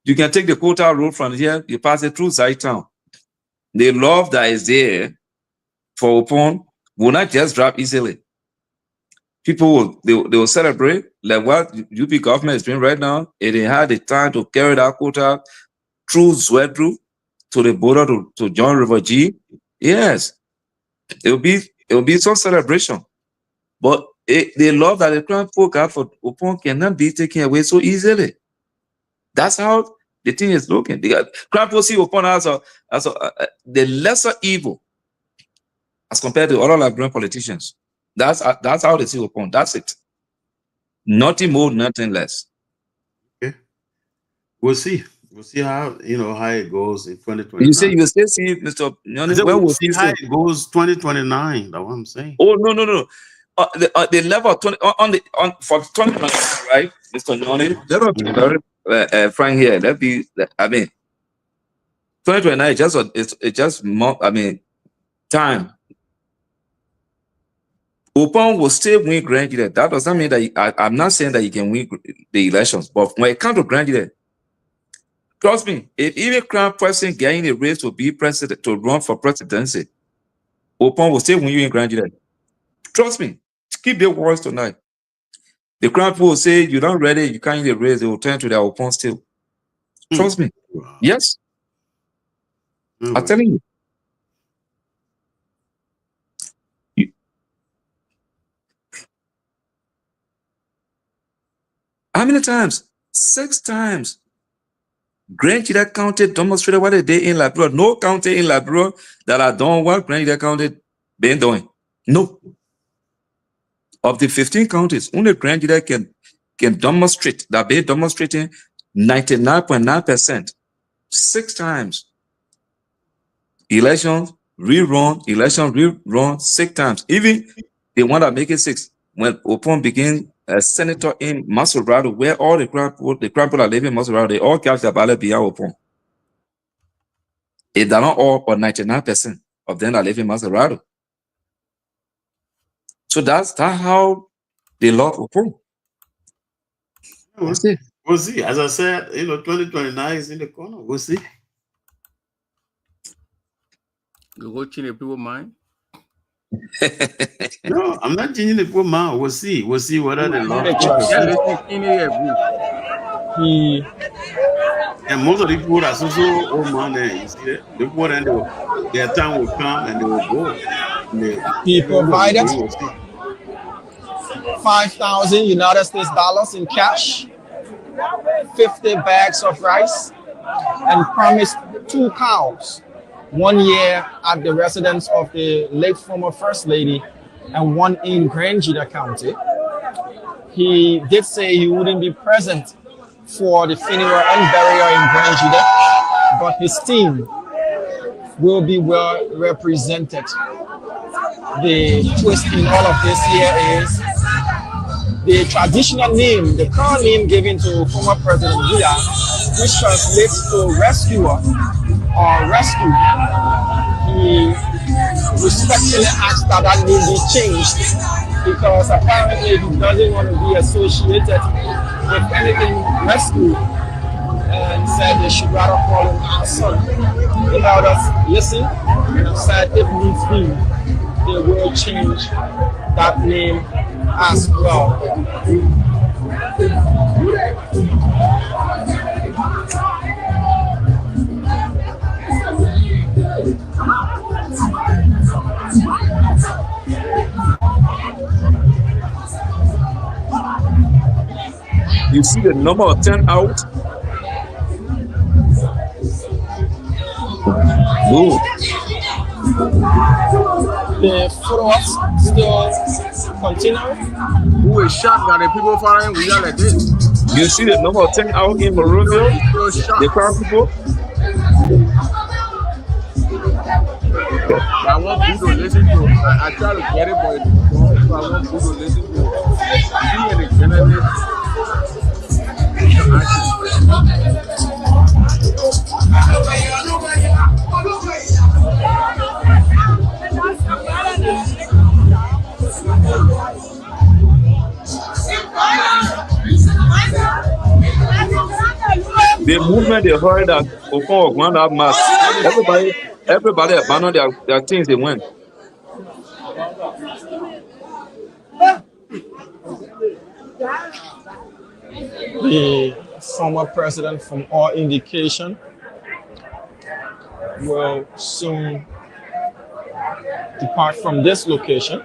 you can take the quota road from here, you pass it through Zaitown. The love that is there for Opon will not just drop easily. People will celebrate like what UP government is doing right now. It had the time to carry that quota through Zwedru to the border to John River G. Yes, it will be some celebration. But the love that the Crown folk have for Opon cannot be taken away so easily. That's how the thing is looking. The Crown folk see Opon as the lesser evil as compared to other Liberian politicians. That's how they see Opon. That's it. Nothing more, nothing less. Okay. We'll see. We'll see how it goes in 2029. You say you still see Mr. Nyoni, when we'll see how it goes 2029. That's what I'm saying. Oh no. The level of 20 for 2029, right, Mr. Nyoni? Let us be very frank here. 2029 is just more. Time. Opon will still win Grand Jury. That doesn't mean that I'm not saying that he can win the elections, but when it comes to Grand Jury, trust me, if even Crown person getting a race to be president, to run for presidency, Opon will still win you in Grand Jury. Trust me, keep the words tonight. The Crown people will say, you're not ready, you can't get a race, they will turn to their Opon still. Trust me. Yes. I'm telling you. How many times? 6 times. Grand Jury County demonstrated what they did in Liberia. No county in Liberia that are done what Grand Jury County been doing. No. Of the 15 counties, only Grand Jury can demonstrate that they're demonstrating 99.9%. 6 times. Elections, rerun, 6 times. Even the one that make it 6. When Opon began a senator in Masurado, where all the Crown people are living in Masurado, they all cast their ballot behind Opon. If they're not all, but 99% of them are living in Masurado. So that's how they love Opon. We'll see. As I said, 2029 is in the corner. We'll see. You go change people's mind? No, I'm not changing the poor man. We'll see. We'll see whether they love and most of the people are so old man. You see that? The poor and their time will come and they will go. He provided 5,000 United States dollars in cash, 50 bags of rice, and promised 2 cows. 1 year at the residence of the late former First Lady and 1 in Grand Jury County. He did say he wouldn't be present for the funeral and burial in Grand Jury, but his team will be well represented. The twist in all of this here is the traditional name, the current name given to former President Villa, which translates to rescuer or rescue. He respectfully asked that name be changed because apparently he doesn't want to be associated with anything rescue, and said they should rather call him our son. The elders listened and said if needs be, they will change that name as well. You see the number of turnout? No. The follow-ups still continuing. Who is shocked that the people following we are like this? You see the number of turnout in Monrovia? The Crown people? I want people to listen to. I try to get it, but I want people to listen to. Be in the journalist. The movement they heard that Opon was going out mass. Everybody abandoned their things. They went. The former president, from all indication, will soon depart from this location.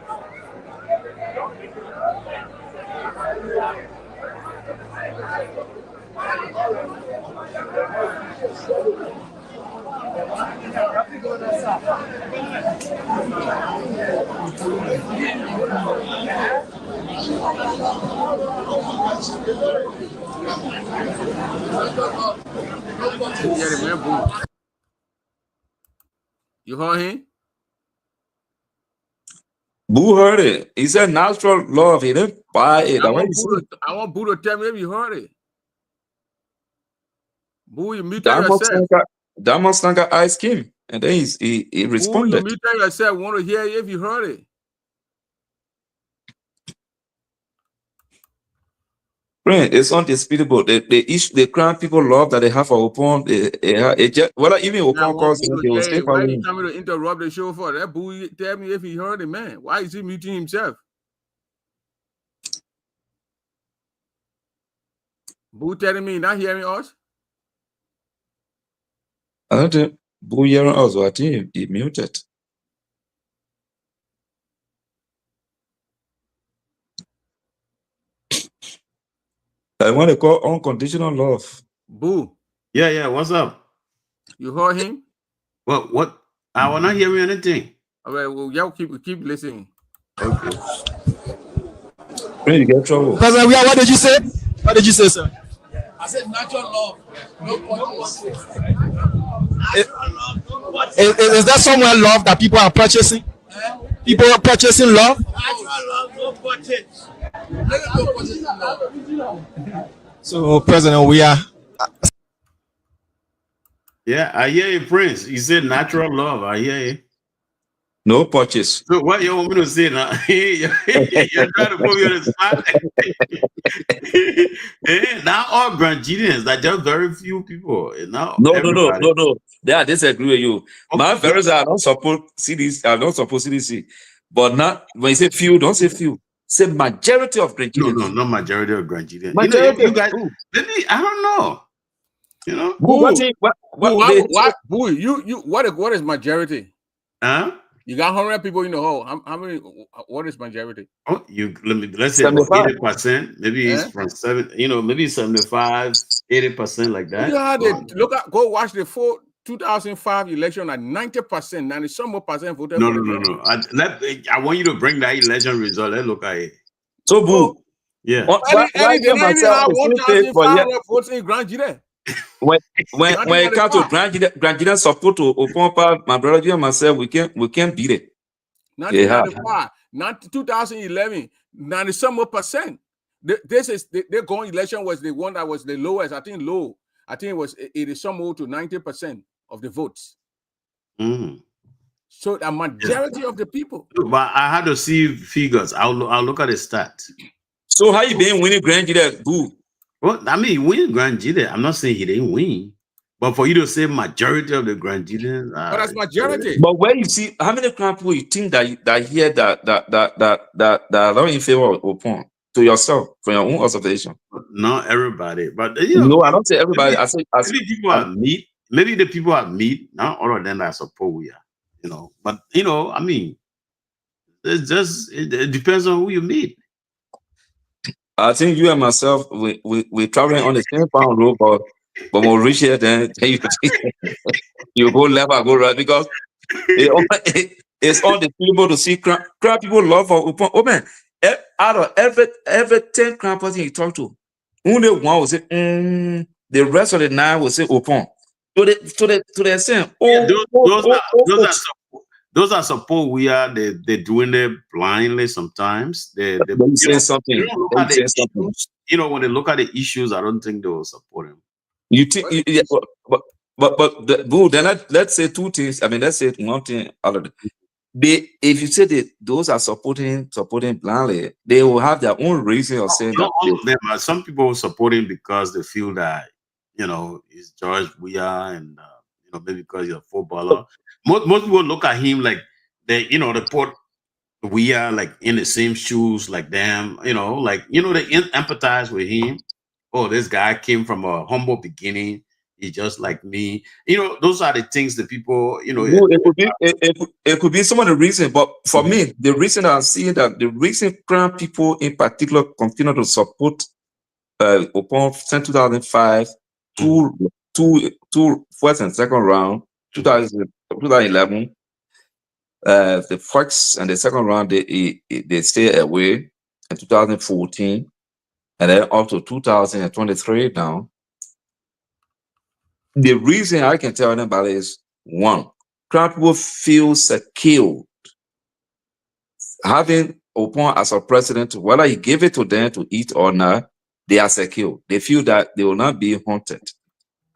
You heard him? Boo heard it. He said natural love. He didn't buy it. I want Boo to tell me if you heard it. Boo, you muted yourself. Diamond Slanka asked him, and then he responded. Boo, you muted yourself. Want to hear if you heard it. Friend, it's undisputable. The crown people love that they have for Opon. Well, even Opon calls them, they will stay why for you him. tell me to interrupt the show for that? Boo, tell me if he heard it, man. Why is he muting himself? Boo telling me not hearing us? I don't think Boo hearing us, but I think he muted. I want to call unconditional love. Boo. Yeah. What's up? You heard him? What? I will not hear anything. All right, well, y'all keep listening. Okay. When you get trouble. President, what did you say? What did you say, sir? I said natural love, no purchase. Is there somewhere love that people are purchasing? People are purchasing love? Natural love, no purchase. So, President, we are. Yeah, I hear you, Prince. You said natural love. I hear you. No purchase. So what you want me to say now? You're trying to put me on the spot. Now all Grangidians, that just very few people. Now No. I disagree with you. Okay. My parents are not support CDC. I don't support CDC. But not when you say few, don't say few. Say majority of Grangidians. No, not majority of Grangidians. Majority you guys, maybe I don't know. You know, what is majority? Huh? You got 100 people in the hole. How many? What is majority? Oh, let's say 80%. Maybe it's from 7. Maybe 75, 80% like that. You know how go watch the 2005 election at 90%, 90 some more percent voted. No. I want you to bring that election result. Let's look at it. So, Boo. Yeah. When it comes to Grangidan support to Opon, my brother and myself, we can't beat it. 1995, not 2011, 90 some more percent. Their going election was the one that was the lowest. I think it was 80 some more to 90% of the votes. So a majority of the people. But I had to see figures. I'll look at the stats. So how you been winning Grangidan, Boo? Well, I mean, win Grangidan. I'm not saying he didn't win, but for you to say majority of the Grangidan, but that's majority. But where you see how many people you think that here that are not in favor of Opon to yourself from your own observation? Not everybody, but no, I don't say everybody. Maybe people are meet. Maybe the people are meet. Not all of them that support we are. But I mean, it depends on who you meet. I think you and myself, we're traveling on the same pound road, but when we reach here, then you go left, I go right, because it's undisputable to see crowd people love for Opon. Oh man, out of every 10 crowd person you talk to, only one will say, the rest of the 9 will say Opon. To the same. Those are support we are. They're doing it blindly sometimes. They say something. When they look at the issues, I don't think they will support him. You think? But then let's say two things. I mean, let's say one thing out of it. If you say that those are supporting blindly, they will have their own reason of saying not all of them. Some people support him because they feel that you know, is George Weah, and you know, maybe because he's a footballer. Most people look at him like they, you know, they put Weah like in the same shoes like them, you know, like, you know, they empathize with him. Oh, this guy came from a humble beginning. He's just like me. You know, those are the things that people, you know. It could be some of the reason, but for me, the reason I see that the reason Crown people in particular continue to support upon since 2005, two first and second round, 2011, the first and the second round they stay away in 2014, and then up to 2023 now. The reason I can tell anybody is one, Crown people feel secure having Opon as a president, whether he gave it to them to eat or not, they are secure. They feel that they will not be haunted.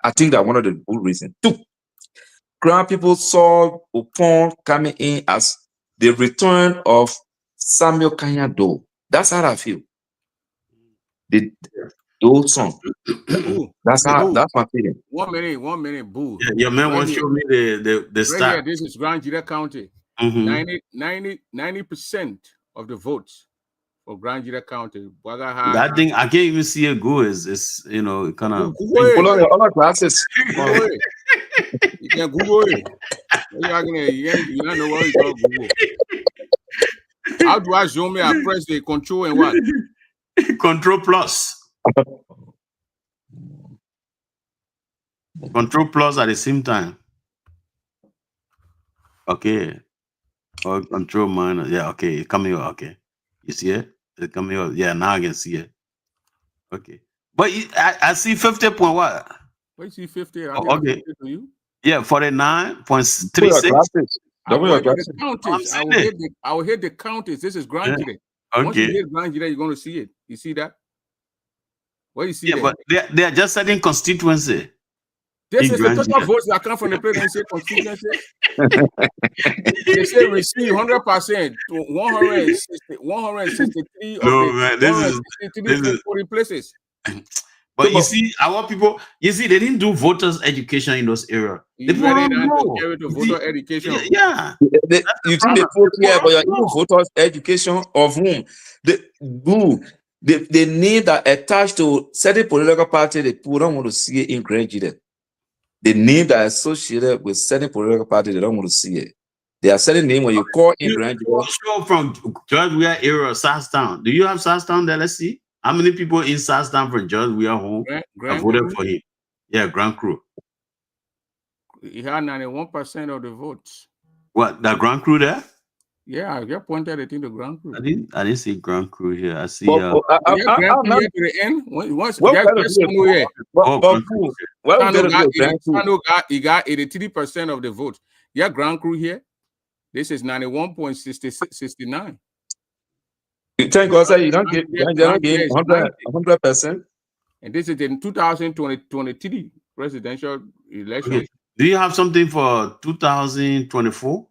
I think that one of the good reasons. Two, Crown people saw Opon coming in as the return of Samuel Kanyado. That's how I feel. The old song. That's my feeling. 1 minute, boo. Yeah, your man wants to show me the right stat. here, this is Grand Jira County. 90% of the votes for Grand Jira County. That thing, I can't even see it go. Is you know, kind of pull on your other glasses. You can Google it. You don't know what you call Google. How do I zoom in? I press the control and what? Control plus. Control plus at the same time. Okay. Or control minus. Yeah, okay. It's coming up. Okay. You see it? It's coming up. Yeah, now I can see it. Okay. But I see 50 point what? What you see 50? Okay. To you? Yeah, 49.36. I will hit the counties. This is Grand Jira. Once you hit Grand Jira, you're going to see it. You see that? What you see there? But they are just certain constituency. This is the total votes that come from the presidency constituency. They say receive 100% to 163 no, man, this is 40 places. But you see, our people, you see, they didn't do voters' education in those areas. They voter education. Yeah. You think they vote here, but you're voters' education of whom? The name that attached to certain political party, they don't want to see it ingraded. The name that associated with certain political party, they don't want to see it. There are certain names when you call in graduate. Show from George Weah era, Southtown. Do you have Southtown there? Let's see. How many people in Southtown from George Weah home have voted for him? Yeah, Grand Crew. He had 91% of the votes. What, the Grand Crew there? Yeah, I just pointed it in the Grand Crew. I didn't see Grand Crew here. I see Grand Crew here to the end. He got 83% of the vote. Yeah, Grand Crew here. This is 91.69. You think also you don't get 100%? And this is in 2023 presidential election. Okay. Do you have something for 2024?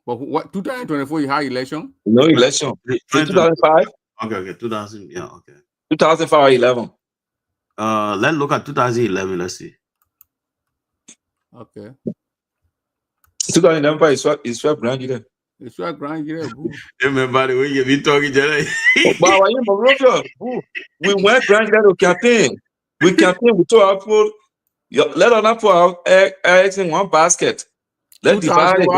But what 2024 you had election? No election. 2005. Okay, 2000. Yeah, okay. 2005 11. Let's look at 2011. Let's see. Okay. 2011 is what Grand Jira. It's what Grand Jira. Everybody, we get me talking today. We went Grand Jira to campaign. We campaign. We told our people, let us not put our eggs in one basket. Let's divide it.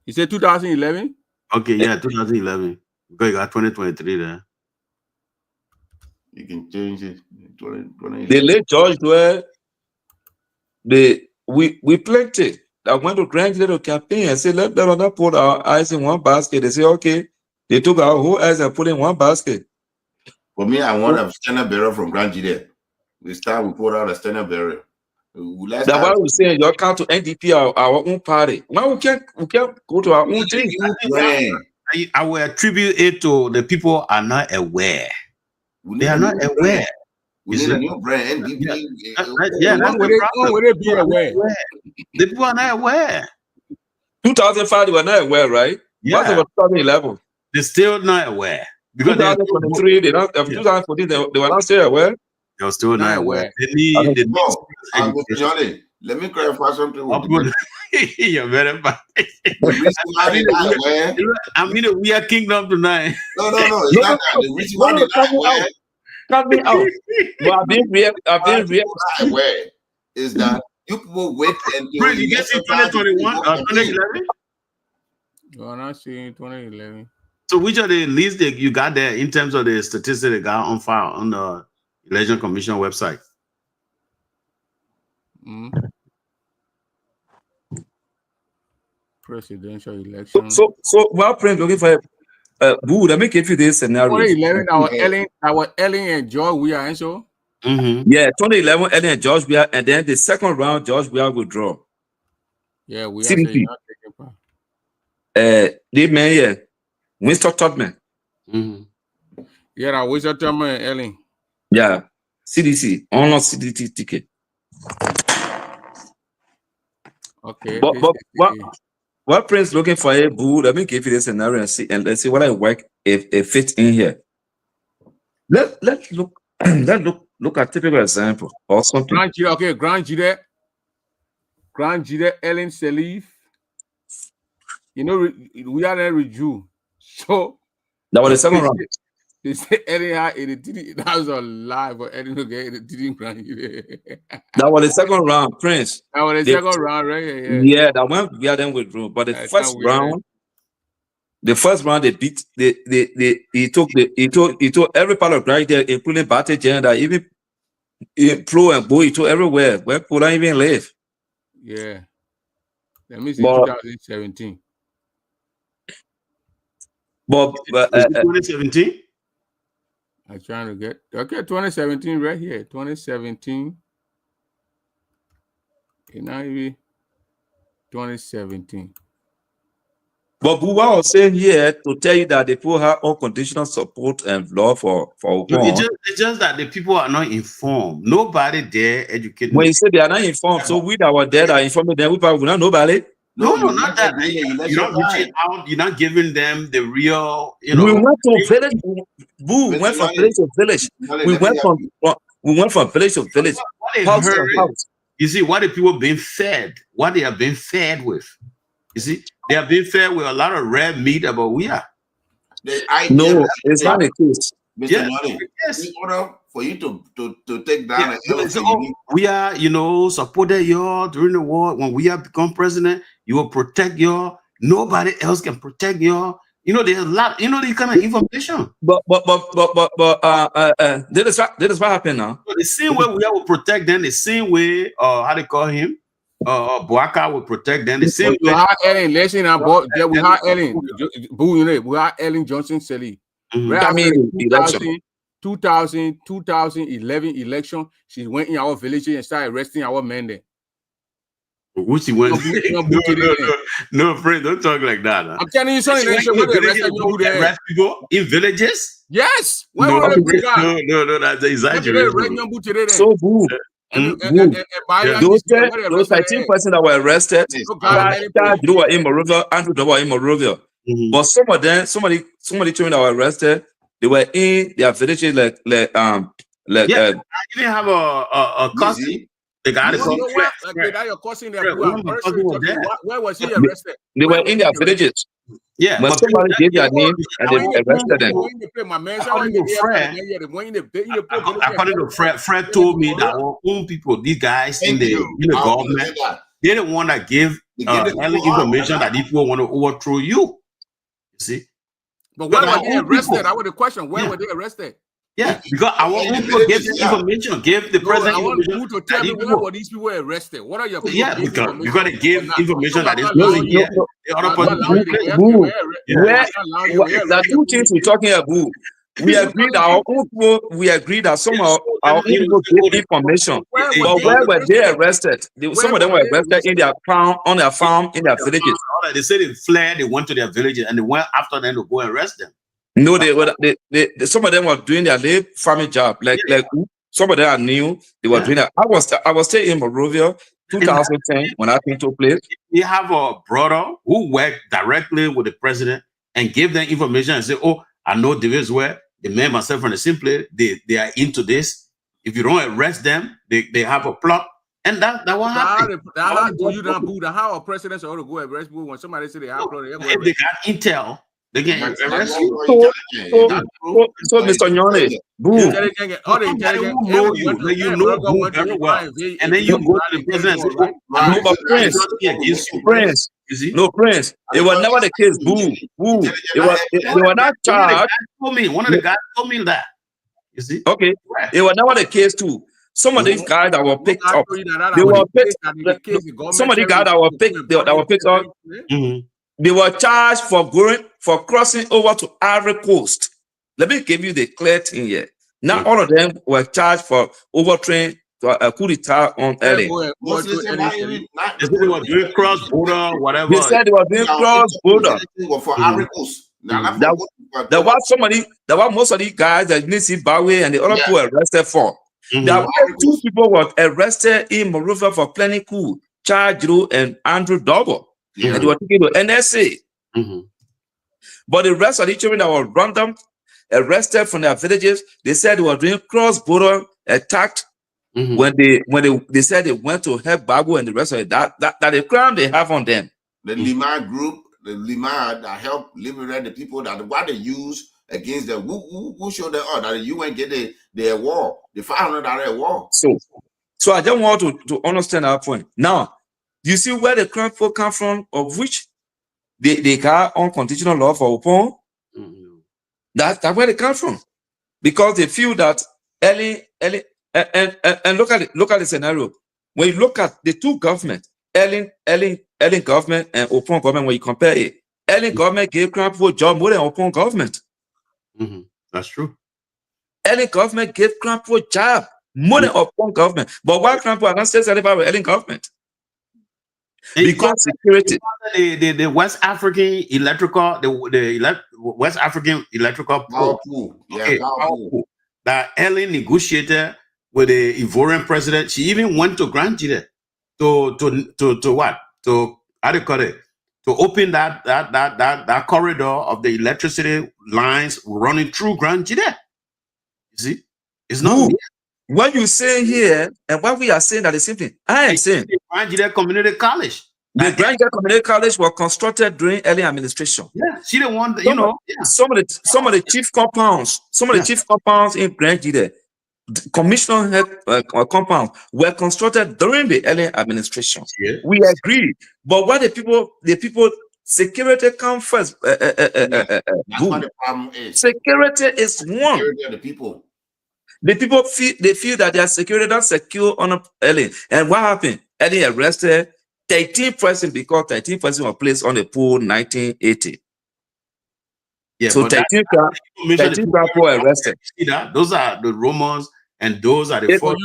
You said 2011? Okay, yeah, 2011. Because you got 2023 there. You can change it. 2020. The late George where we plenty that went to Grand Jira campaign and said, let us not put our eyes in one basket. They say, okay. They took our whole eyes and put in one basket. For me, I want a standard bearer from Grand Jira. We put out a standard bearer. That's why we say you come to NDP our own party. Why we can't go to our own thing? I will attribute it to the people are not aware. They are not aware. We need a new brand. NDP. Yeah, that's the problem. Be aware. The people are not aware. 2005 they were not aware, right? Yeah. What's about 2011? They're still not aware. Because 2023, 2014, they were not still aware. There was still Nine nine where where? they need No, education. Johnny, let me clarify something with Upward. You're very bad. the reason why they not aware. I'm in a weird kingdom tonight. No, it's not that. The reason why they not aware. Cut me out. But I've been real. I've Why been real. people not aware is that you people wait until Bro, you get in 2021 or 2011? You're not seeing 2011. So which of the least that you got there in terms of the statistics that got on file on the Election Commission website? Presidential election. So while Prince looking for Boo, let me give you this scenario. 2011, our Ellen and George we are so. Yeah, 2011, Ellen and George Weah, and then the second round, George Weah withdraw. Yeah, we are CDP. saying not taking part. The man, yeah, Winston Tubman. Yeah, I wish I tell my Ellen. Yeah, CDC, online CDT ticket. Okay. But what Prince looking for a Boo? Let me give you this scenario and see, and let's see what I work if it fits in here. Let's look. Let's look at typical example or something. Grand Jide, Ellen Salif. You know, we are there with you. So that was the second round. They say Ellen had it. That was a lie, but Ellen didn't Grand Jide. That was the second round, Prince. That was the second round, right? Yeah, that one we are then withdrew. But the first round. The first round they beat he took every part of right there, including Batty Gender, even Pro and Boy, he took everywhere where people don't even live. Yeah. Let me see 2017. But 2017? I'm trying to get 2017 right here. 2017. You know, 2017. But Buwa was saying here to tell you that the people have unconditional support and love for it's just that the people are not informed. Nobody there educated. When you say they are not informed, so we that were there are informed, then we probably not nobody. No, not that. You're not reaching out. You're not giving them the real. You know, we went to village. Boo, we went from village to village. We went from village to village. House to house. You see what the people being fed. What they are being fed with. You see, they are being fed with a lot of red meat about we are. No, it's not the case. Mr. Money, in order for you to take down we are, you know, supported y'all during the war. When we have become president, you will protect y'all. Nobody else can protect y'all. You know, there's a lot, you know, this kind of information. But this is what happened now. So the same way we will protect them, the same way, how they call him? Boaka will protect them. The same we have Ellen, listen, we have Ellen, Boo, you know, we have Ellen Johnson Sally. Right after 2011 election, she went in our villages and started arresting our men there. Which he went? No, friend, don't talk like that. Huh? I'm telling you something. Arrest people in villages? Yes. No, that's exaggerated. So Boo. Those 13 persons that were arrested, Andrew were in Morovia. But some of them, somebody children that were arrested, they were in their villages I didn't have a cousin. The guy your cousin where was he arrested? They were in their villages. Yeah, but somebody gave their name and they arrested them. According to Fred told me that our own people, these guys in the government, they don't want to give any information that these people want to overthrow you. You see? But where were they arrested? I want to question. Where were they arrested? Yeah, because our own people gave the information, gave the president I want information. you to tell me where were these people arrested? What are your people? Yeah, because you got to give information that is not here. The two things we're talking about. We agree that our own people, some of our own people gave information. But where were they arrested? Some of them were arrested in their farm, on their farm, in their villages. They said they fled, they went to their villages, and they went after them to go and arrest them. No, some of them were doing their late farming job. Like some of them are new. They were doing that. I was still in Morovia, 2010 when that thing took place. You have a brother who worked directly with the president and gave them information and say, "Oh, I know Davis where the men myself from the same place. They are into this. If you don't arrest them, they have a plot. And that what happened. How do you not boo? How a president ought to go arrest people when somebody say they have plot? If they got intel, they can arrest you. So Mr. Nyone, boo. You know boo very well. And then you go to the president and say, no, but Prince, no, Prince. It was never the case, boo. They were not charged. One of the guys told me that. You see? Okay. It was never the case too. Some of these guys that were picked up, they were picked. Some of the guys that were picked up, they were charged for crossing over to Ivory Coast. Let me give you the clear thing here. Not all of them were charged for overtrain to a coup d'etat on LA. They said they were doing cross border, whatever. They said they were doing cross border for Ivory Coast. There was most of these guys that didn't see Bowie and the other people were arrested for. There were 2 people were arrested in Monrovia for planning coup, Charles Giroux and Andrew Double. And they were taken to NSA. But the rest of the children that were random, arrested from their villages, they said they were doing cross-border attack when they said they went to help Bago and the rest of it. That the crime they have on them. The Lima group, that helped liberate the people, that what they use against them. Who showed them that you won't get the war, the $500 war. So I don't want to understand that point. Now, you see where the crime folk come from, of which they got unconditional love for Opon? That's where they come from. Because they feel that Ellen and look at the scenario. When you look at the 2 governments, Ellen government and Opon government, when you compare it, Ellen government gave crime folk job more than Opon government. That's true. Ellen government gave crime folk job more than Opon government. But why crime folk are not still satisfied with Ellen government? Because security. The West African electrical, West African electrical pool. That Ellen negotiated with the Ivorian president. She even went to Grand Gide to what? To how do you call it? To open that corridor of the electricity lines running through Grand Gide. You see, it's not. What you say here and what we are saying are the same thing. I am saying the Grand Gide Community College. The Grand Gide Community College was constructed during early administration. Yeah, she didn't want some of the chief compounds in Grand Gide, commissioner compounds were constructed during the early administration. We agree, but what the people security come first. That's what the problem is. Security is one. Security of the people. The people feel that their security not secure on Ellen. And what happened? Ellen arrested 13 persons because 13 persons were placed on the pool 1980. Yeah, so 13 people were arrested. See that? Those are the Romans and those are the four.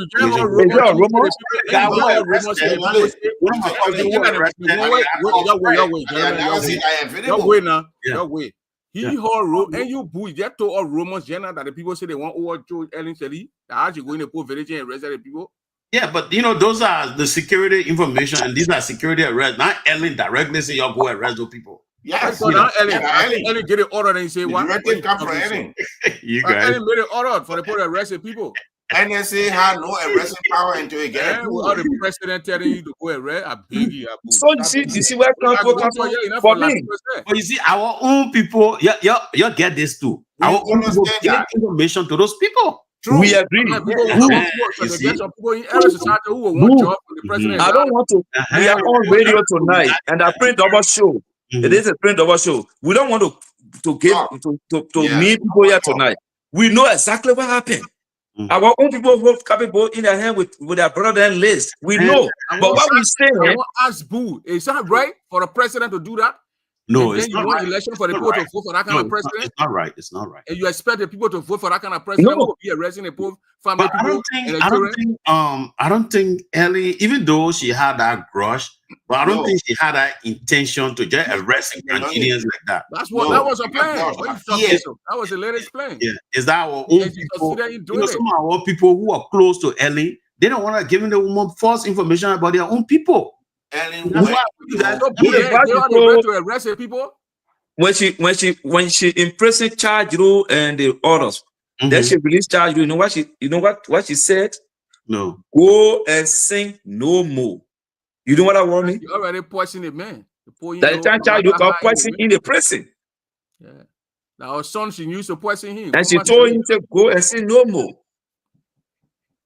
He heard and you boo that to all Romans that the people say they want over to Ellen Shelley. How you going to put village and arrest the people? Yeah, but you know, those are the security information and these are security arrests. Not Ellen directly say y'all go arrest those people. Yes, so now Ellen get an order and say what? Directive come from Ellen. You guys. Ellen made an order for the people to arrest the people. NSA had no arresting power until it get all the president telling you to go arrest, I beg you. So you see where people come from? For me, but you see, our own people, you get this too. Our own people get information to those people. True. We agree. I don't want to. We are on radio tonight, and I print double show. It is a print double show. We don't want to meet people here tonight. We know exactly what happened. Our own people hold capable in their hand with their brother and list. We know. But what we say, I want to ask Boo, is that right for the president to do that? No, and it's not right. Election for the people to vote for that kind of president? It's not right. It's not right. And you expect the people to vote for that kind of president who will be arresting the poor family people? I don't think Ellie, even though she had that grudge, but I don't think she had that intention to just arrest Nigerians like that. That's what that was a plan. That was the latest plan. Yeah, is that our own people? Some of our people who are close to Ellie, they don't want to give the woman false information about their own people. They to arrest people. When she imprisoned Charles Giroux and the others, Then she released charge. You know what she said? No. Go and sing no more. You know what I want me? You already poisoned the man. That time child you got poison in the prison. Yeah. Now our son, she used to poison him. And she told him to go and sing no more.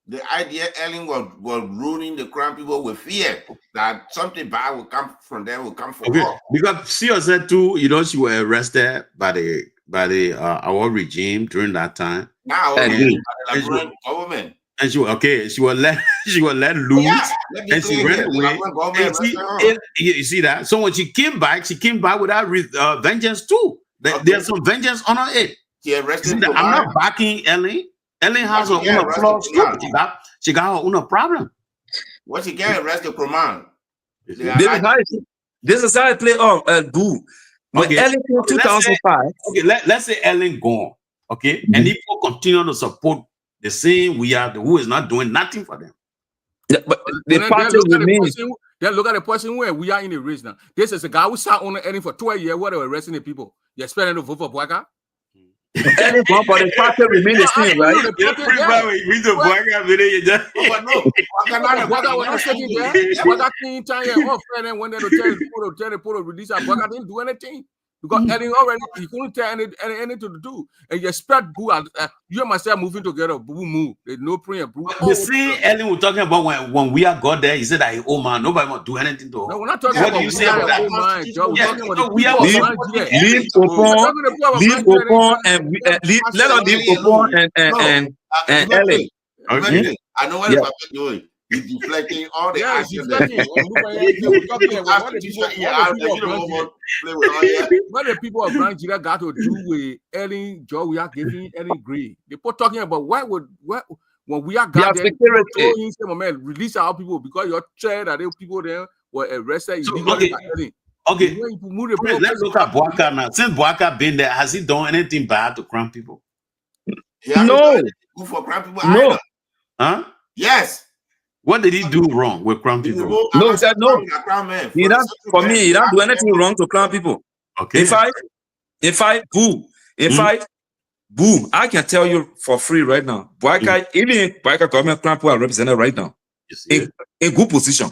The idea Ellen was ruining the Crown people with fear that something bad will come from them, will come from her. Because she said too, you know, she was arrested by the our regime during that time. Now, by the Liberian government. And she was let loose, and she ran away. And you see that? So when she came back without vengeance too. There's some vengeance on her head. I'm not backing Ellen. Ellen has her own flaws too. She got her own problem. What she can't arrest the command. This is how I play on Boo. When Ellen came 2005. Let's say Ellen gone. Okay, and if people continue to support the same who is not doing nothing for them. Yeah, but the party remains. Then look at the person where we are in the race now. This is a guy who sat on Ellen for 12 years where they were arresting the people. You're expecting to vote for Bouaka? Ellen gone, but the party remains the same, right? Bouaka was not sitting there. Bouaka came time off and when they tell the people to release her, Bouaka didn't do anything. Because Ellen already, he couldn't tell anything to do. And you expect Boo, you and myself moving together, Boo move. There's no prayer, Boo. The same Ellen was talking about when we are got there, he said that, oh man, nobody want to do anything to her. No, we're not talking about you say about that? Leave open and let us leave open and Ellen. Okay. I know what Papa doing. He's deflecting all the actions. What the people of Nigeria got to do with Ellen Joe, we are giving Ellen Gray. They put talking about when we are got there, release our people because you're scared that people there were arrested. So, okay. Let's look at Bouaka now. Since Bouaka been there, has he done anything bad to Crown people? No. For Crown people either. Huh? Yes. What did he do wrong with Crown people? No, he said no. For me, he don't do anything wrong to Crown people. Okay. If I boo, I can tell you for free right now. Even Bouaka government Crown people are represented right now in good position.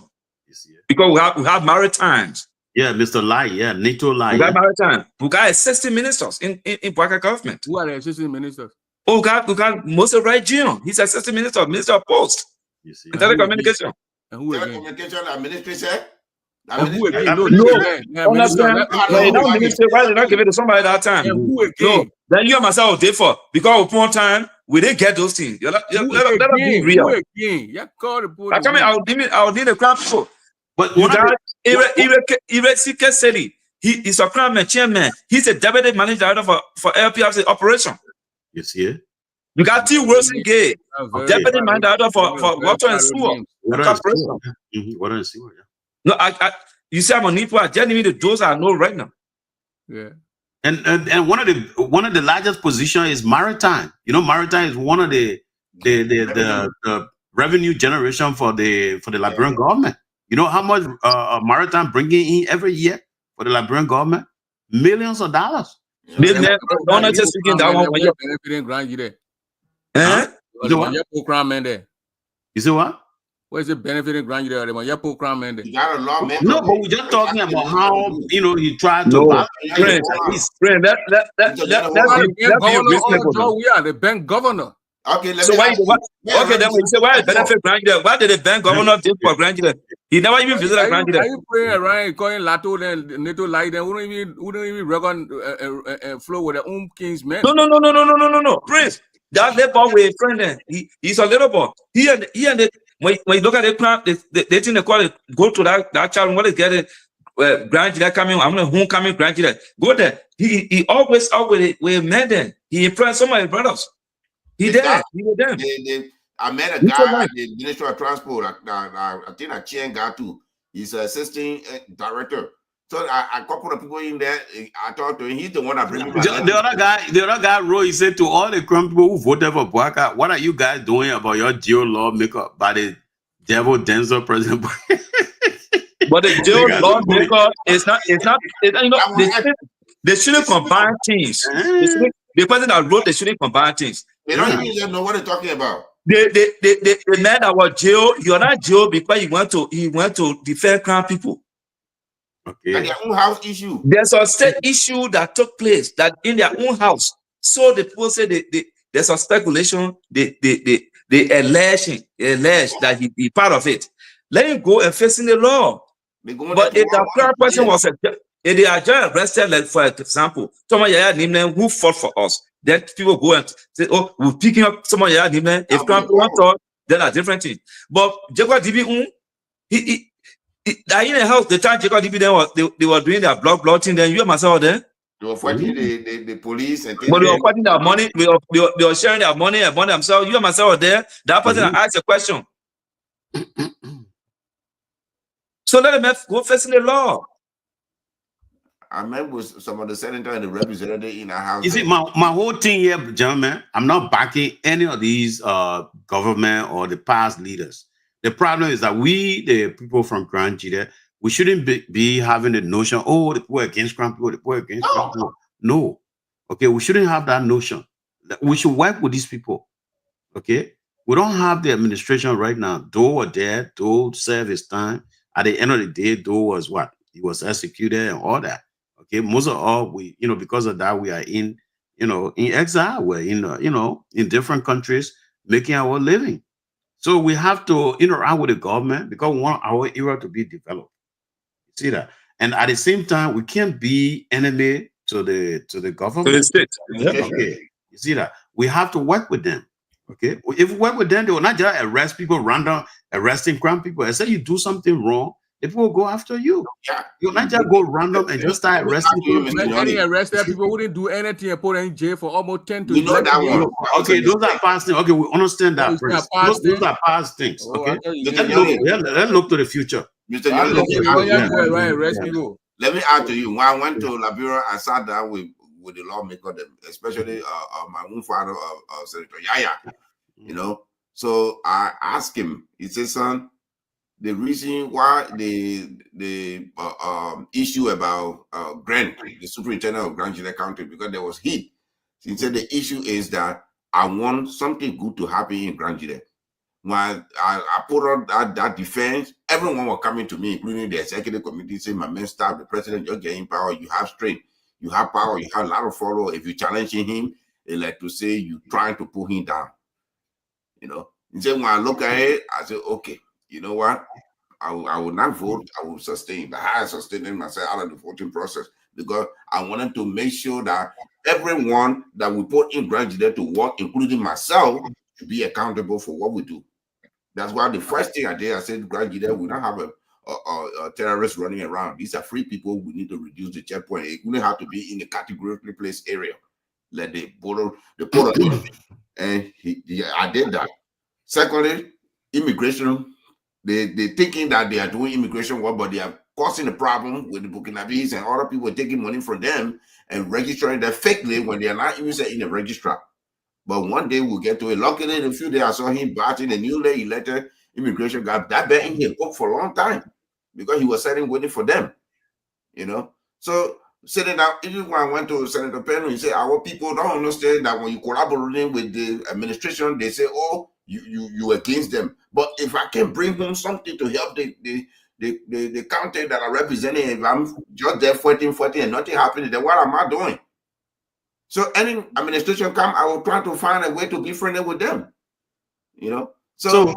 Because we have maritimes. Yeah, Mr. Lai, NATO Lai. We got maritime. We got 60 ministers in Bouaka government. Who are the 60 ministers? Oh, we got Moses Wright Jr. He's assistant minister of post. And telecommunication. And who telecommunication administration? And who again? No, understand? Why did not give it to somebody that time? Who again? No, then you and myself did for because of one time we didn't get those things. Let us be real. Who again? You call the police. I'll need the Crown people. But you got Iresi Keseli. He's a Crown chairman. He's a deputy manager director for LPRC operation. You see it? You got T. Wilson Gay, deputy manager for water and sewer. Water and sewer, No, you see, I'm on Nipo. I just need those I know right now. Yeah. And one of the largest positions is maritime. You know, maritime is one of the revenue generation for the Liberian government. You know how much maritime bringing in every year for the Liberian government? Millions of dollars. They're not just speaking that one. You see what? What is it benefiting Grand Jide? No, but we're just talking about how he tried to. We are the bank governor. Okay, so then when you say why benefit Grand Jide? Why did the bank governor did for Grand Jide? He never even visited Grand Jide. Are you praying around calling Lato then NATO light? Then wouldn't even reckon flow with their own king's men? No, Prince. That little boy with a friend then. He's a little boy. He and when you look at the plan, they think they call it go to that child and want to get it. Grand Jide coming, I'm not homecoming Grand Jide. Go there. He always out with a man then. He impressed some of his brothers. He was there. I met a guy at the Ministry of Transport. I think at Chien Gatu. He's an assistant director. So a couple of people in there, I talked to him. He's the one that bring me. The other guy wrote. He said to all the Crown people who voted for Bouaka, "What are you guys doing about your geo law maker by the devil Denzel president?" But the geo law maker is not. They shouldn't combine things. The person that wrote they shouldn't combine things. They don't even know what they're talking about. The man that was jailed, you're not jailed because he went to defend Crown people. Okay. And their own house issue. There's a state issue that took place that in their own house. So the people say there's a speculation, they allege that he be part of it. Let him go and facing the law. But if the third person was if they are just arrested, like for example, someone who fought for us, then people go and say, oh, we're picking up someone if Crown people then a different thing. But Jacob DB, he in the house, the time Jacob DB they were doing their blocking, then you and myself there. They were fighting the police and but they were fighting their money, they were sharing their money among themselves. You and myself were there. That person asked a question. So let them go facing the law. I met with some of the senator and the representative in our house. You see, my whole thing here, gentlemen, I'm not backing any of these government or the past leaders. The problem is that we, the people from Grand Jide, we shouldn't be having the notion, oh, the people against Grand people, the people against Grand people. No. Okay, we shouldn't have that notion. We should work with these people. Okay? We don't have the administration right now. Doe was there, Doe served his time. At the end of the day, Doe was what? He was executed and all that. Okay, most of all, we, because of that, we are in exile. We're in different countries making our living. So we have to interact with the government because we want our era to be developed. You see that? And at the same time, we can't be enemy to the government. To the state. Yeah. Okay. You see that? We have to work with them. Okay. If we work with them, they will not just arrest people, random arresting Crown people. I say you do something wrong, people will go after you. Yeah. You not just go random and just start arresting people. Any arrested people wouldn't do anything and put in jail for almost 10 to 11 years. Okay, those are past things. Okay, we understand that. Those are past things. Okay. Let's look to the future. Mr. Let me add to you. When I went to Liberia, I sat down with the lawmaker, especially my own father, Senator Yaya. So I asked him. He said, "Son, the reason why the issue about Grant, the superintendent of Grand Jide County, because there was heat. He said the issue is that I want something good to happen in Grand Jide. When I put on that defense, everyone was coming to me, including the executive committee, saying, my main staff, the president, you're getting power, you have strength, you have power, you have a lot of followers. If you're challenging him, they like to say you're trying to pull him down. He said, when I look at it, I said, okay, you know what? I will not vote, I will sustain. But I sustained myself out of the voting process because I wanted to make sure that everyone that we put in Grand Jide to work, including myself, to be accountable for what we do. That's why the first thing I did, I said, Grand Jide, we don't have a terrorist running around. These are free people. We need to reduce the checkpoint. It wouldn't have to be in the categorically placed area. Like the border, and I did that. Secondly, immigration. They thinking that they are doing immigration work, but they are causing a problem with the Burkinabes and other people taking money from them and registering them fakely when they are not even in the registrar. But one day we'll get to it. Luckily, in a few days, I saw him batching a newly elected immigration guy. That been in his book for a long time because he was sitting waiting for them. So sitting down, even when I went to Senator Peno, he said, our people don't understand that when you collaborating with the administration, they say, oh, you against them. But if I can bring home something to help the county that I represent, if I'm just there fighting and nothing happening, then what am I doing? So any administration come, I will try to find a way to be friendly with them. So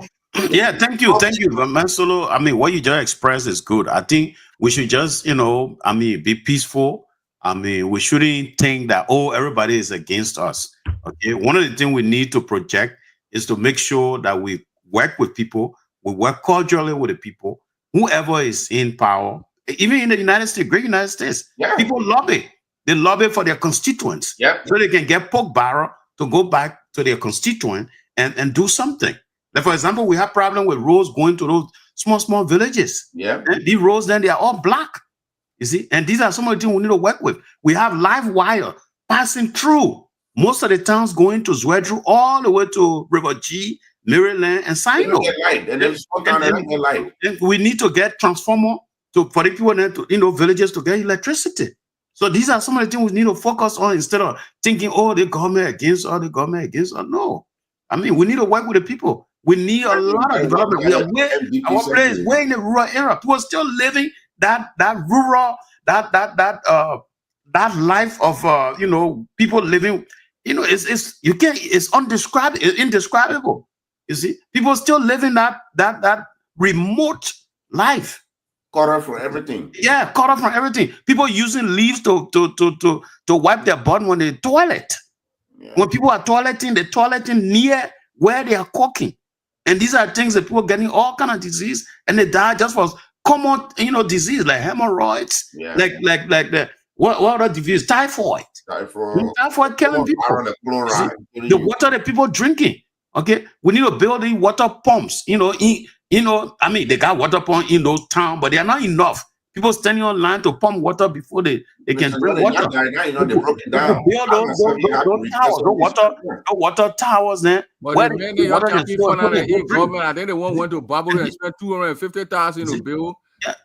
yeah, thank you, Mansolo. I mean, what you just expressed is good. I think we should just, be peaceful. I mean, we shouldn't think that, oh, everybody is against us. Okay, one of the things we need to project is to make sure that we work with people, we work cordially with the people, whoever is in power, even in the United States, great United States, people lobby. They lobby for their constituents so they can get pork barrel to go back to their constituent and do something. Like, for example, we have problem with roads going to those small villages. Yeah. And these roads, then they are all black. You see? And these are some of the things we need to work with. We have live wire passing through most of the towns going to Zwedru all the way to River G, Maryland, and Sino. And we need to get transformer for the people there to, villages to get electricity. So these are some of the things we need to focus on instead of thinking, oh, the government against us, the government against us. No. I mean, we need to work with the people. We need a lot of development. We are our place way in the rural area. People are still living that rural, that life of people living. It's indescribable. You see, people still living that remote life. Cut off from everything. Yeah, cut off from everything. People using leaves to wipe their butt when they toilet. Yeah. When people are toileting, they're toileting near where they are cooking. And these are things that people are getting all kind of disease, and they die just for common, disease like hemorrhoids, like the what other disease? Typhoid. Typhoid killing people. The water that people drinking. Okay, we need to build the water pumps. I mean, they got water pumps in those towns, but they are not enough. People standing on line to pump water before they can drink water. They broke it down. Build those water towers there. But the man they are government, I think the one went to Barbados and spent $250,000 to build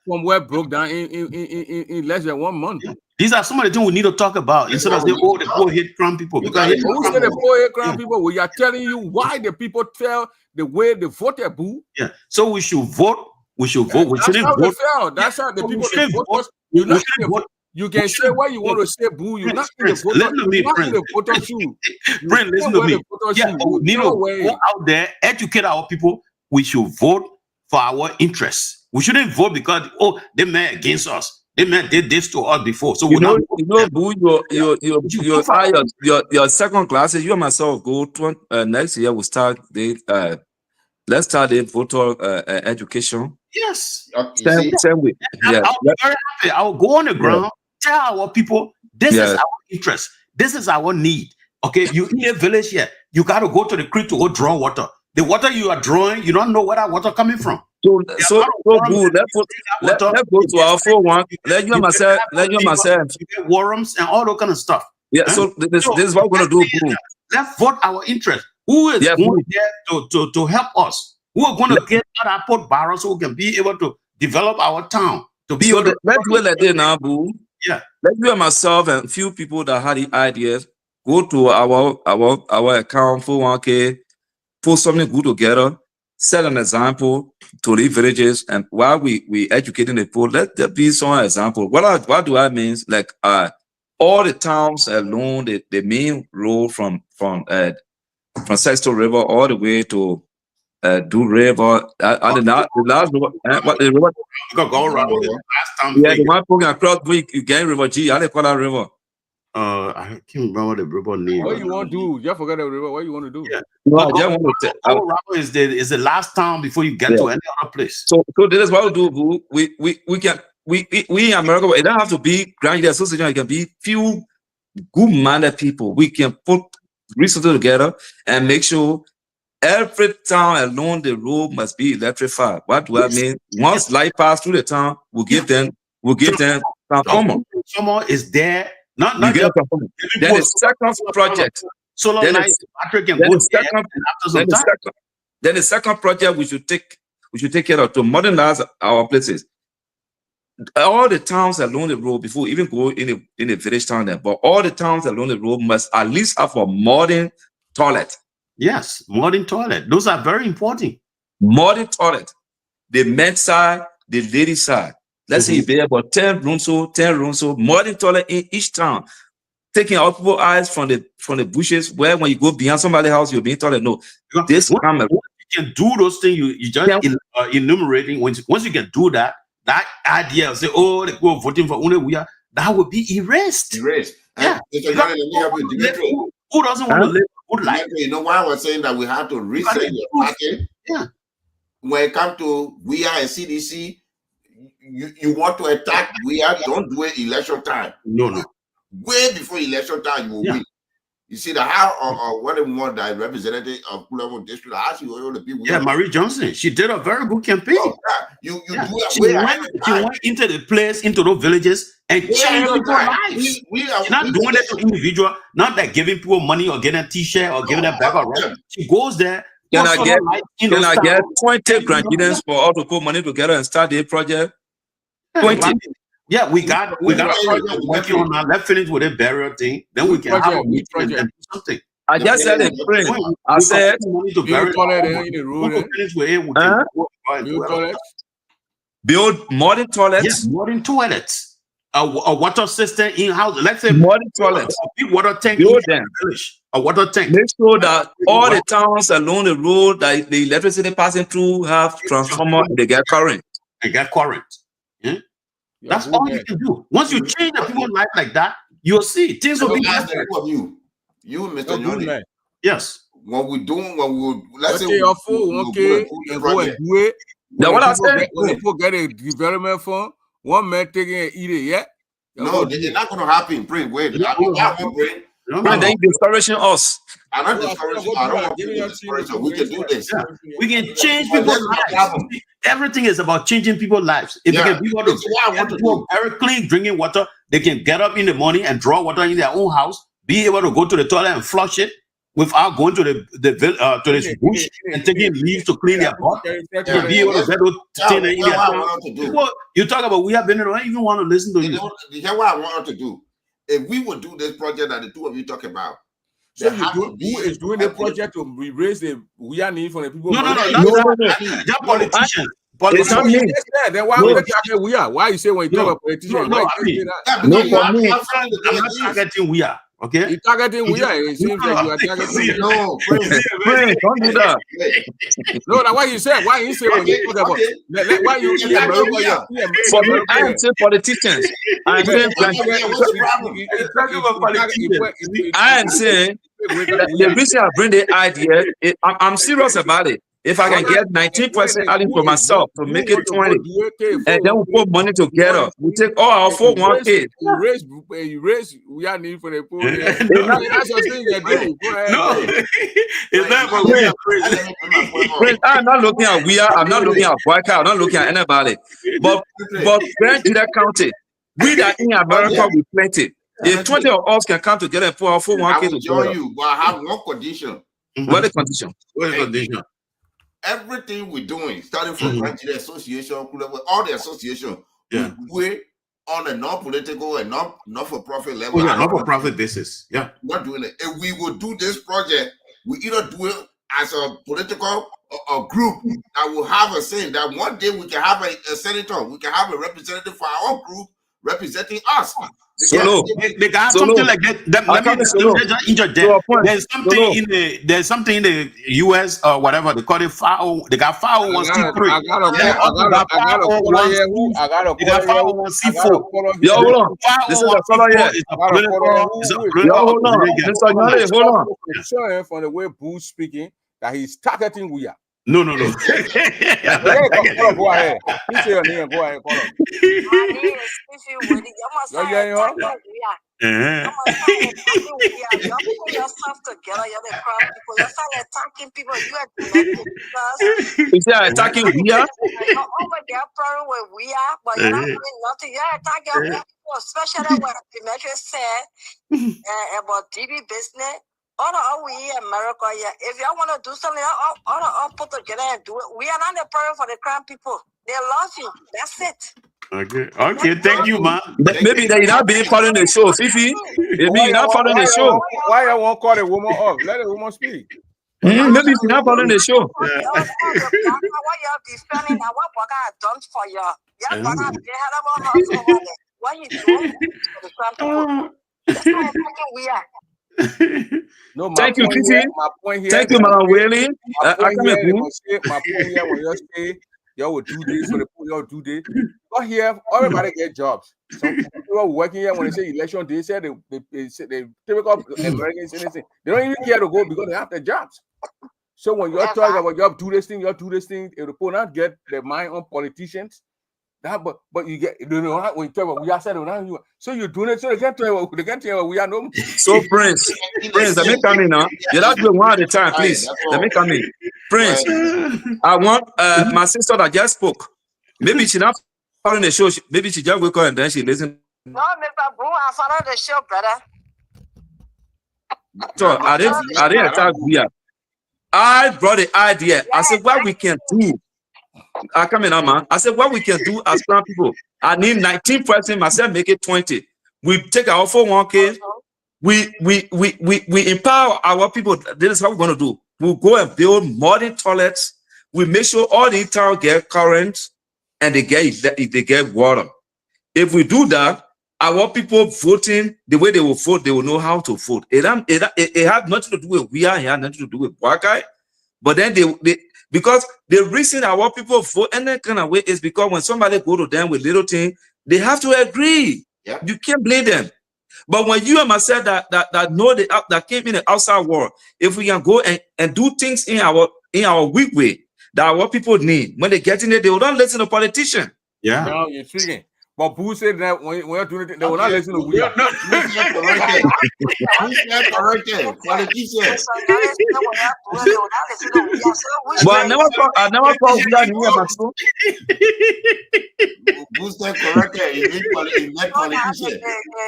from where broke down in less than 1 month. These are some of the things we need to talk about instead of saying, oh, the poor hate crown people. Because who said the poor hate crown people? We are telling you why the people tell the way they voted, boo. Yeah. So we should vote. We should vote. We shouldn't vote. That's how the people vote. You can say what you want to say, boo. You're not in the voter shoe. Friend, listen to me. Yeah, we need to go out there, educate our people. We should vote for our interests. We shouldn't vote because they met against us. They met did this to us before. So boo, your second classes, you and myself go to next year. We'll start the let's start the voter education. Yes. Same way. Yeah. I'll be very happy. I'll go on the ground, tell our people this is our interest. This is our need. Okay, you in a village here, you got to go to the creek to go draw water. The water you are drawing, you don't know where that water coming from. So good. Let's go to our 4-1. Let you and myself. You get worms and all that kind of stuff. Yeah. So this is what we're gonna do. Let's vote our interest. Who is going there to help us? Who are going to get out port barrels so we can be able to develop our town? Let's do it like this now, boo. Yeah. Let you and myself and a few people that had the ideas go to our account 401k, put something good together, set an example to the villages, and while we educating the people, let there be some example. What do I mean? Like all the towns along the main road from Sexto River all the way to Do River. The last river, what the river? Go around last time. Yeah, the one going across you get River G. How they call that river? I can't remember the river name. What you want to do? You forget the river. What you want to do? Yeah. Is the last town before you get to any other place. So this is what we do, boo. We in America, it don't have to be Grand Union Association. It can be few good-minded people. We can put resources together and make sure every town along the road must be electrified. What do I mean? Once light pass through the town, we'll give them transformer. Transformer is there. Not then the second project. Solar lights, battery can go then the second project we should take care of to modernize our places. All the towns along the road, before we even go in the village town there, but all the towns along the road must at least have a modern toilet. Yes, modern toilet. Those are very important. Modern toilet. The men's side, the ladies' side. Let's say there about 10 rooms, modern toilet in each town. Taking out people's eyes from the bushes where when you go behind somebody's house, you'll be in toilet. No, this camera. You can do those things. You just enumerating. Once you can do that idea of say, oh, they go voting for Unebuya, that will be erased. Yeah. Who doesn't want to live a good life? You know why I was saying that we have to reset your party? Yeah. When it comes to WIA and CDC, you want to attack WIA, don't do it election time. No. Way before election time, you will win. You see that how what one that representative of Kulamo district, how she was able to be with Marie Johnson. She did a very good campaign. You do she went into the place, into those villages, and changed people's lives. She's not doing that to individual, not that giving people money or getting a t-shirt or giving a bag of rice. She goes there. Can I get 20 Granadians for all to put money together and start the project? 20. Yeah, we got a project working on that. Let's finish with the burial thing. Then we can have a meeting and do something. I just said it, Prince. I said, build modern toilets. Yes, modern toilets. A water system in house. Let's say modern toilets. A big water tank. Build them. A water tank. Make sure that all the towns along the road that the electricity passing through have transformer and they get current. They get current. Yeah? That's all you can do. Once you change the people's life like that, you'll see things will be different. You, Mr. Yoni. Yes. What we're doing, let's say what I said, when people get a development fund, one man taking and eat it, yeah? No, it's not going to happen. Pray, wait. And then discouraging us. I'm not discouraging. I don't want to be discouraging. We can do this. Yeah. We can change people's lives. Everything is about changing people's lives. If they can be able to very clean drinking water, they can get up in the morning and draw water in their own house, be able to go to the toilet and flush it without going to the bush and taking leaves to clean their butt. To be able to get those things in their house. You talk about we have been. I don't even want to listen to you. Here's what I want to do. If we would do this project that the two of you talk about, so who is doing the project to raise the need for the people? No. They're politicians. It's not me. Then why would we are? Why you say when you talk about politicians? No, for me, I'm not targeting we are. Okay, you're targeting we are. It seems like you are targeting. No, don't do that. No, that's why you said. Why you say when you talk about? Why you say America? For me, I am saying politicians. I am saying the reason I bring the idea, I'm serious about it. If I can get 19% adding for myself to make it 20, and then we put money together, we take all our 401k. You raise, we are need for the poor. That's the thing you do. No, it's not what we are crazy. I'm not looking at we are. I'm not looking at Boyka. I'm not looking at anybody. But Grand Judah County, we that in America we plenty. If 20 of us can come together and put our 401k together. Join you, but I have one condition. What the condition? What the condition? Everything we're doing, starting from Nigeria Association, all the association, we're on a non-political and not-for-profit level. Not-for-profit basis. Yeah. Not doing it. If we would do this project, we either do it as a political group that will have a saying that one day we can have a senator, we can have a representative for our group representing us. Solo. They got something like that. Let me just interject. There's something in the US or whatever they call it. They got 501c3. I got a Yo, hold on. This is a fellow here. Hold on. From the way Bush speaking, that he's targeting we are. No. Go ahead. You say your name. Go ahead. Call him. Yourself together. You're the crowd people. You're attacking people. You are is that attacking we are? Over there, problem with we are, but you're not doing nothing. You're attacking people, especially what Demetri said about DB business. All we in America, yeah. If y'all want to do something, all put together and do it. We are not the problem for the crown people. They love you. That's it. Okay. Thank you, man. Maybe they're not being following the show, Fifi. Maybe you're not following the show. Why I won't call a woman off? Let a woman speak. Maybe you're not following the show. What y'all defending and what I done for y'all. Y'all gonna be hell of a house over there. What you doing for the crown people? That's not we are. No, thank you, Kitty. Thank you, Madam Willie. My point here, when you say y'all will do this, for the poor, y'all do this. But here, everybody get jobs. Some people working here when they say election, they say they typical American citizens. They don't even care to go because they have their jobs. So when you're talking about y'all do this thing, if the poor not get their mind on politicians. But you get when you talk about we are said so you're doing it so they can't tell you we are no. So Prince, let me come in now. You're not doing one at a time, please. Let me come in. Prince, I want my sister that just spoke. Maybe she not following the show. Maybe she just wake up and then she listen. No, Mr. Boo, I follow the show, brother. So I didn't attack we. I brought the idea. I said what we can do. I come in, man. I said what we can do as brown people. I need 19 person, myself make it 20. We take our 401k. We empower our people. This is how we're going to do. We'll go and build modern toilets. We make sure all the town get current and they get water. If we do that, our people voting the way they will vote, they will know how to vote. It has nothing to do with we are here, nothing to do with Wakai. But then they because the reason our people vote in that kind of way is because when somebody go to them with little thing, they have to agree. Yeah. You can't blame them. But when you and myself that know that came in the outside world, if we can go and do things in our weak way that our people need, when they get in there, they will not listen to politicians. Yeah. Now you're speaking. But Boo said that when you're doing it, they will not listen to we. Politicians. But I never thought we are here, my son. Booster corrected. You need politicians.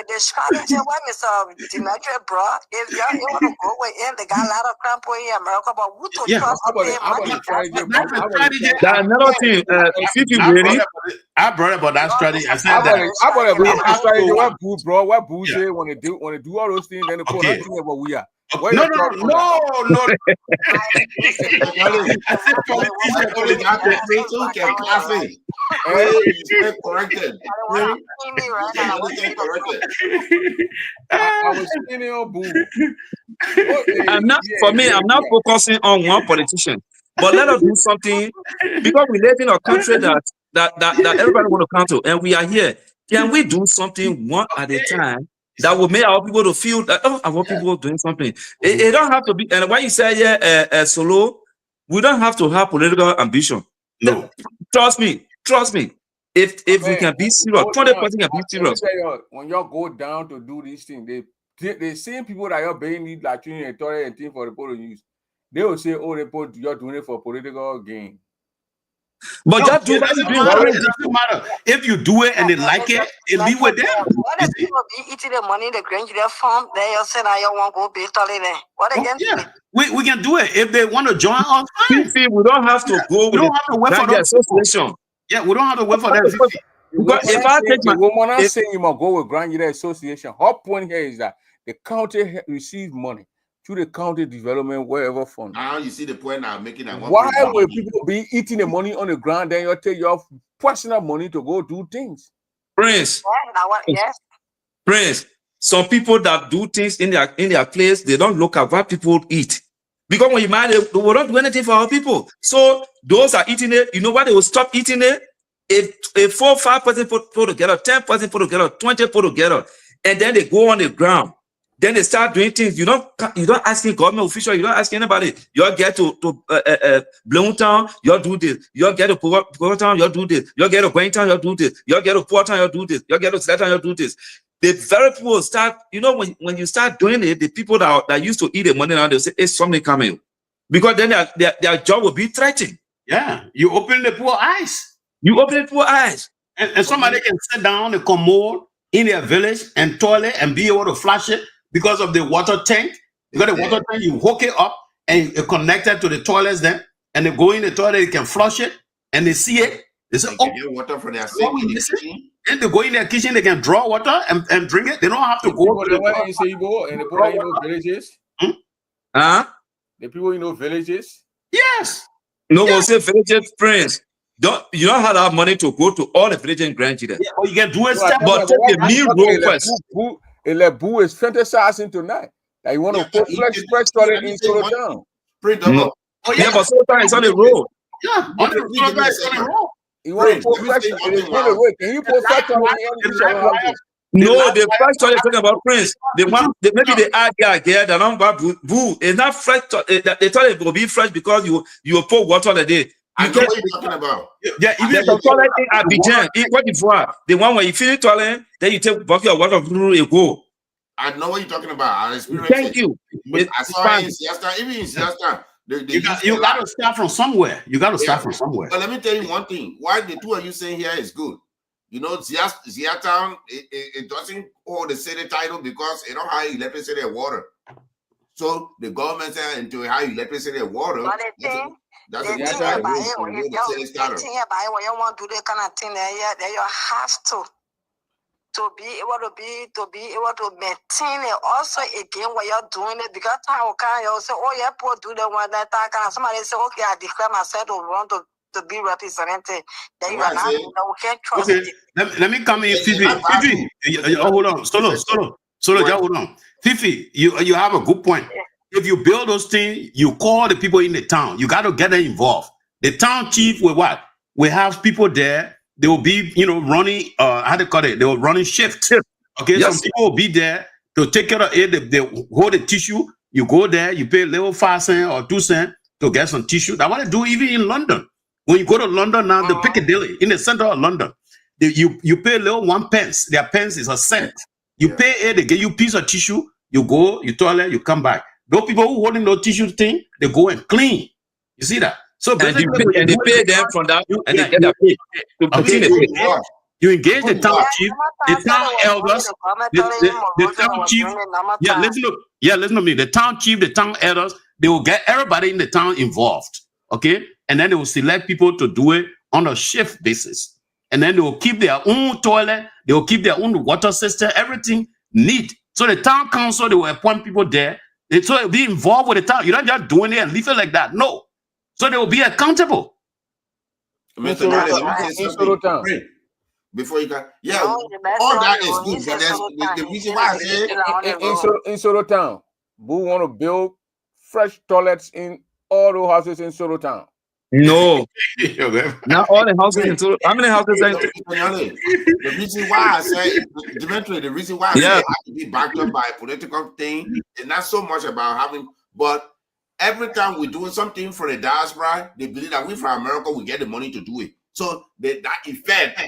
The strategy one is Demetri brought. If you want to go in, they got a lot of crap in America, but who to trust That's another thing. I brought about that strategy. I said I that. brought about that strategy. What Boo, bro? What Boo say when they do all those things, then they put nothing about we are. No. I said politicians only got the Facebook and cafe. Corrected. I was speaking on Boo. I'm not focusing on one politician, but let us do something because we live in a country that everybody want to come to, and we are here. Can we do something one at a time that will make our people to feel that our people are doing something? It don't have to be. And when you say solo, we don't have to have political ambition. No, trust me. If we can be serious, 20% can be serious. When y'all go down to do these things, they same people that you're paying need like and toilet and thing for the people to use. They will say, you're doing it for political gain. But it doesn't matter. If you do it and they like it, it leave with them. What if people be eating the money in the grandchildren farm? Then you say, I want to go build toilet there. What again? We can do it. If they want to join us, fine. We don't have to go with the association. Yeah, we don't have to wait for that. Because if I take my woman, I'm saying you must go with Grandchildren Association. Her point here is that the county receives money through the county development wherever fund. Now you see the point I'm making. Why will people be eating the money on the ground? Then you take your personal money to go do things. Prince. Yes. Prince. Some people that do things in their place, they don't look at what people eat. Because when you marry, they will not do anything for our people. So those are eating it. You know what? They will stop eating it. If 4 or 5 person put together, 10 person put together, 20 put together, and then they go on the ground. Then they start doing things. You don't asking government official. You don't ask anybody. You get to Bloomtown, you do this. You get to Portown, you do this. You get to Quaintown, you do this. You get to Portown, you do this. You get to Sleton, you do this. The very people start, when you start doing it, the people that used to eat the money now, they'll say, "It's something coming," because then their job will be threatened. Yeah, you open the poor eyes. And somebody can sit down the commode in their village and toilet and be able to flush it because of the water tank. You got the water tank, you hook it up and you connect it to the toilets then, and they go in the toilet, they can flush it and they see it. They say, get water from their sink in the kitchen. And they go in their kitchen, they can draw water and drink it. They don't have to go to the you say you go and the people in villages. The people in those villages. Yes. No, we'll say villages, Prince. You don't have that money to go to all the villages and grandchildren. Yeah, but you can do it. But take the meal roll first. Boo is fantasizing tonight. That you want to put fresh toilet into the town. Yeah, but sometimes it's on the road. Yeah, on the road. You want to put fresh on the road. Can you put fresh toilet in the No, the fresh toilet talking about Prince. Maybe they add here. They don't buy boo. It's not fresh. The toilet will be fresh because you pour water on the day. I know what you're talking about. Yeah, even the toilet in Abidjan, in Cote d'Ivoire, the one where you finish toilet, then you take bucket of water and go. I know what you're talking about. I experienced Thank you. I saw it in Siesta, even in Siesta. You got to start from somewhere. But let me tell you one thing. Why the two of you saying here is good. Zia Town, it doesn't hold the city title because it don't have electricity and water. So the government said into how electricity and water. That's They a think good about way it to when go to say they starter. think about it when you want to do that kind of thing. Then you have to be able to maintain it. Also, again, when you're doing it, because time will come, you'll say, "Oh, yeah, poor do the one that kind of." Somebody say, "Okay, I declare myself to want to be represented." Then you are not. We can't trust Okay, it. let me come in, Fifi. Not bad Fifi, too. hold on. Solo, just hold on. Fifi, you have a good point. If you build those things, you call the people in the town. You got to get them involved. The town chief will what? We have people there. They will be, running. How they call it? They will running shift. Okay, Yes. some people will be there to take care of it. They hold the tissue. You go there. You pay a little 5 cents or 2 cents to get some tissue. That's what they do even in London. When you go to London now, the Piccadilly in the center of London, you pay a little 1 pence. Their pence is a cent. You pay it. They give you a piece of tissue. You go, you toilet, you come back. Those people who holding no tissue thing, they go and clean. You see that? So basically, And they pay them from that, and they get their pay. You engage the town chief, the town elders, the town chief. Listen to me. The town chief, the town elders, they will get everybody in the town involved. Okay, and then they will select people to do it on a shift basis, and then they will keep their own toilet, they will keep their own water system, everything neat. So the town council, they will appoint people there. So they'll be involved with the town. You're not just doing it and leave it like that. No. So they will be accountable. Mr. Nadi, let me say something. Before you got, all that is good, but there's the reason why I say in Soro Town, who want to build fresh toilets in all the houses in Soro Town? No, not all the houses in Soro. How many houses? The reason why I say, Dimitri, the reason why I say it has to be backed up by a political thing is not so much about having, but every time we're doing something for the diaspora, they believe that we from America we get the money to do it. So that effect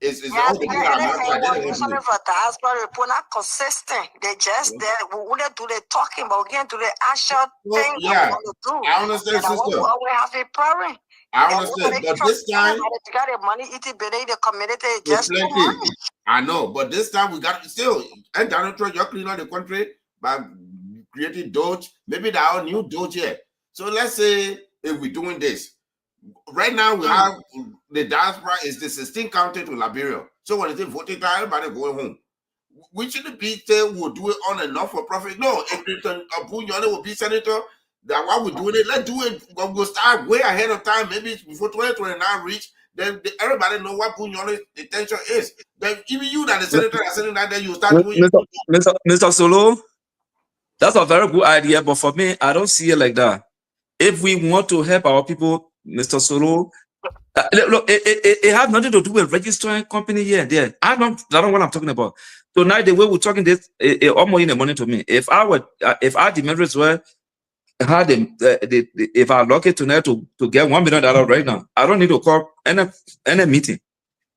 is all the people that something for diaspora report not consistent. They just we wouldn't do the talking, but again do the actual thing that we want to do. I understand, sister. We always have a problem. I understand, but this time you got the money, the community just plenty. I know, but this time we got still. And Donald Trump, you're cleaning out the country by creating Doge. Maybe there are new Doge here. So let's say if we're doing this right now, we have the diaspora is the 16 county to Liberia. So when it's voting time, everybody going home. We shouldn't be saying we'll do it on and not for profit. No, if Bunyane will be senator, that while we're doing it, let's do it. We'll start way ahead of time. Maybe before 2029 reach, then everybody know what Bunyane's intention is. Then even you that the senator are saying that, then you start doing it. Mr. Solo, that's a very good idea, but for me, I don't see it like that. If we want to help our people, Mr. Solo, look, it has nothing to do with registering company here and there. I don't know what I'm talking about. Tonight, the way we're talking this, almost in the morning to me. If our demerits were had if I lock it tonight to get $1 million right now, I don't need to call any meeting.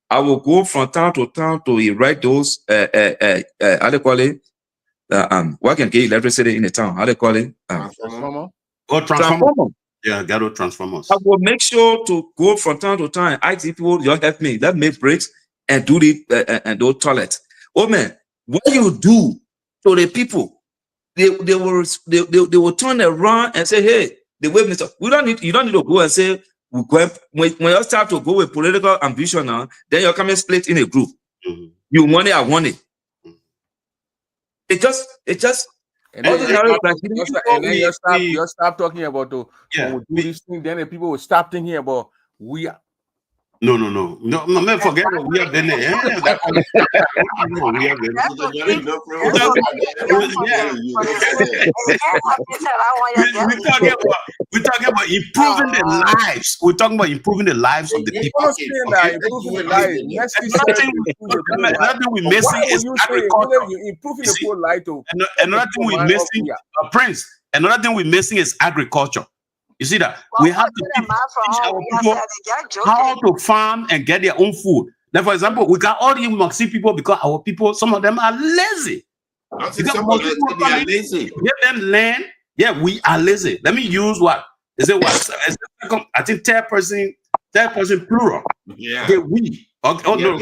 I will go from town to town to write those how they call it. What can get electricity in the town? How they call it? Transformer. Transformer. Yeah, gather transformers. I will make sure to go from time to time. IT people, you help me. Let me breaks and do the and those toilets. Oh man, what you do to the people, they will turn around and say, hey, the way Mr. You don't need to go and say we go when you start to go with political ambition now, then you're coming split in a group. You want it, I want it. It just. And then you stop talking about when we do this thing, then the people will stop thinking about we are. No, man, forget it. We have been there. We're talking about improving the lives. We're talking about improving the lives of the people. Another thing we're missing is agriculture. Improving the poor life too. Another thing we're missing, Prince. Another thing we're missing is agriculture. You see that? We have to teach our people how to farm and get their own food. Now, for example, we got all the Moxie people because our people, some of them are lazy. Lazy. Give them land. Yeah, we are lazy. Let me use what? Is it what? I think third person plural. Yeah. Okay, we. Okay. Oh no,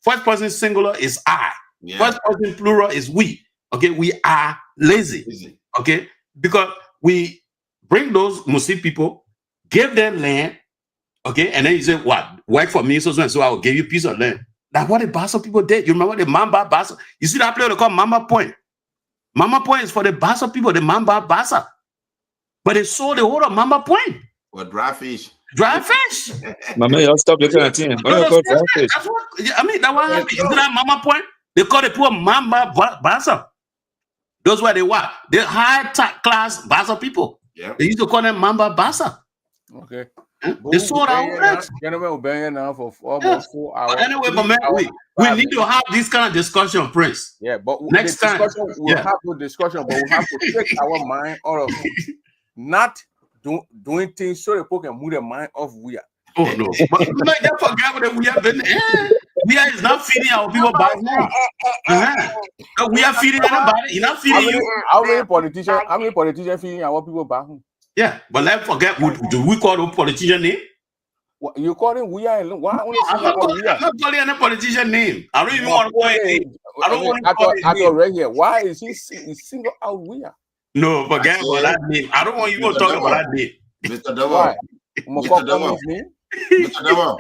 first person singular is I. Yeah. First person plural is we. Okay, we are lazy. Okay, because we bring those Musi people, give them land, okay, and then you say, what, work for me, so I will give you a piece of land. That's what the Bassa people did. You remember the Mamba Bassa? You see that place they call Mamba Point? Mamba Point is for the Bassa people, the Mamba Bassa. But they sold the whole of Mamba Point. For dry fish. Dry fish. Mama, y'all stop looking at him. That's what, I mean, that what happened. Isn't that Mamba Point? They call the poor Mamba Bassa. Those were the what? The high-class Bassa people. Yeah. They used to call them Mamba Bassa. Okay. They sold our rights. Gentlemen, we've been here now for almost 4 hours. But anyway, but man, we need to have this kind of discussion, Prince. Yeah, but next time we'll have a discussion, but we have to take our mind out of not doing things so people can move their mind off we are. Oh no, but don't forget what we have been. We are is not feeding our people back home. We are feeding anybody. You're not feeding you. How many politicians feeding our people back home? Yeah, but let's forget. Do we call the politician name? What, you call him we are? Why only I'm not calling any politician name. I don't even want to call it. I don't want to call it. I got right here. Why is he single out we are? No, forget about that name. I don't want you to talk about that name. Mr. Davo. Mr. Davo. Mr. Davo.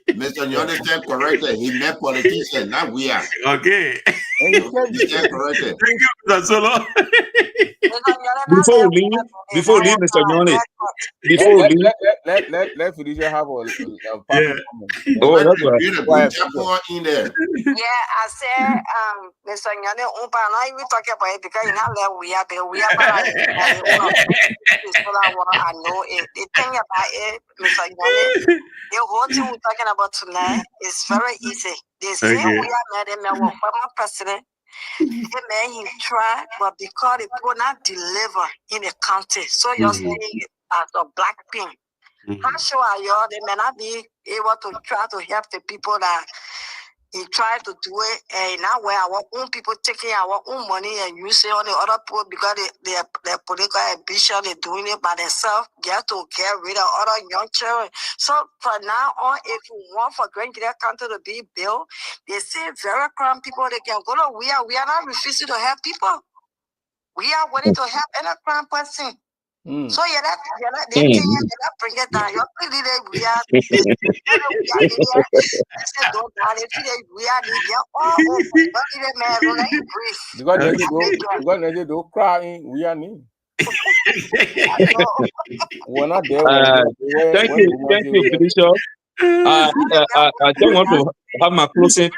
Mr. Jonathan corrected. He met politician, not we are. Okay. Corrected. Thank you, Mr. Solo. Before we leave, Mr. Johnny. Before we leave, let Felicia have a yeah. Oh, that's right. In there. Yeah, I said, Mr. Nyane, I will talk about it because you know we are I know it. The thing about it, Mr. Nyane, the whole thing we're talking about tonight is very easy. They say we are mad at my president. The man he tried, but because they could not deliver in the county, so you're saying as a black pin. How sure are you? They may not be able to try to help the people that he tried to do it, and now where our own people taking our own money and using on the other people because their political ambition, they're doing it by themselves. They have to get rid of other young children. So from now on, if you want for Grand Gila County to be built, they say very crime people, they can go to we are not refusing to help people. We are willing to help any crime person. So they bring it down. You're pretty we are because they do crying, we are need. We're not there. Thank you, Felicia. I don't want to have my closing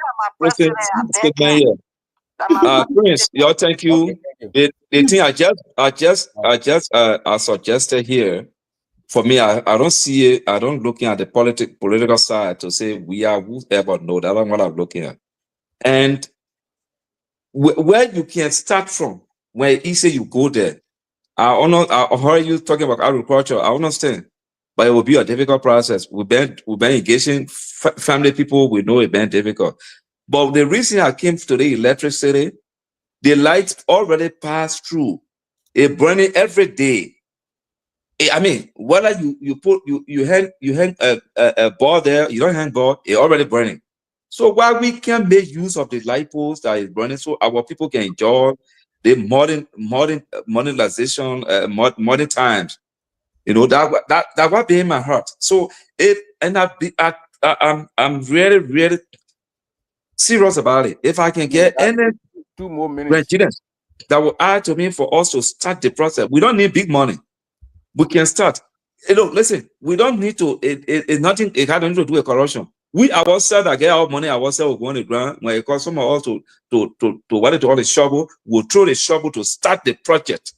statement here. Prince, y'all, thank you. The thing I just suggested here, for me, I don't see it. I don't looking at the political side to say we are whoever. No, that's not what I'm looking at. And where you can start from, where you say you go there. I heard you talking about agriculture. I understand, but it will be a difficult process. We've been engaging family people. We know it's been difficult. But the reason I came to the electricity, the lights already passed through. It burning every day. I mean, whether you hang a ball there, you don't hang ball, it already burning. So while we can make use of the light poles that is burning, so our people can enjoy the modernization, modern times. You know, that what be in my heart. So I'm really, really serious about it. If I can get any 2 more minutes that will add to me for us to start the process. We don't need big money. We can start. Listen, we don't need to. It's nothing. It had nothing to do with corruption. We ourselves that get our money ourselves will go on the ground. When it costs some of us to what it all the shovel, we'll throw the shovel to start the project.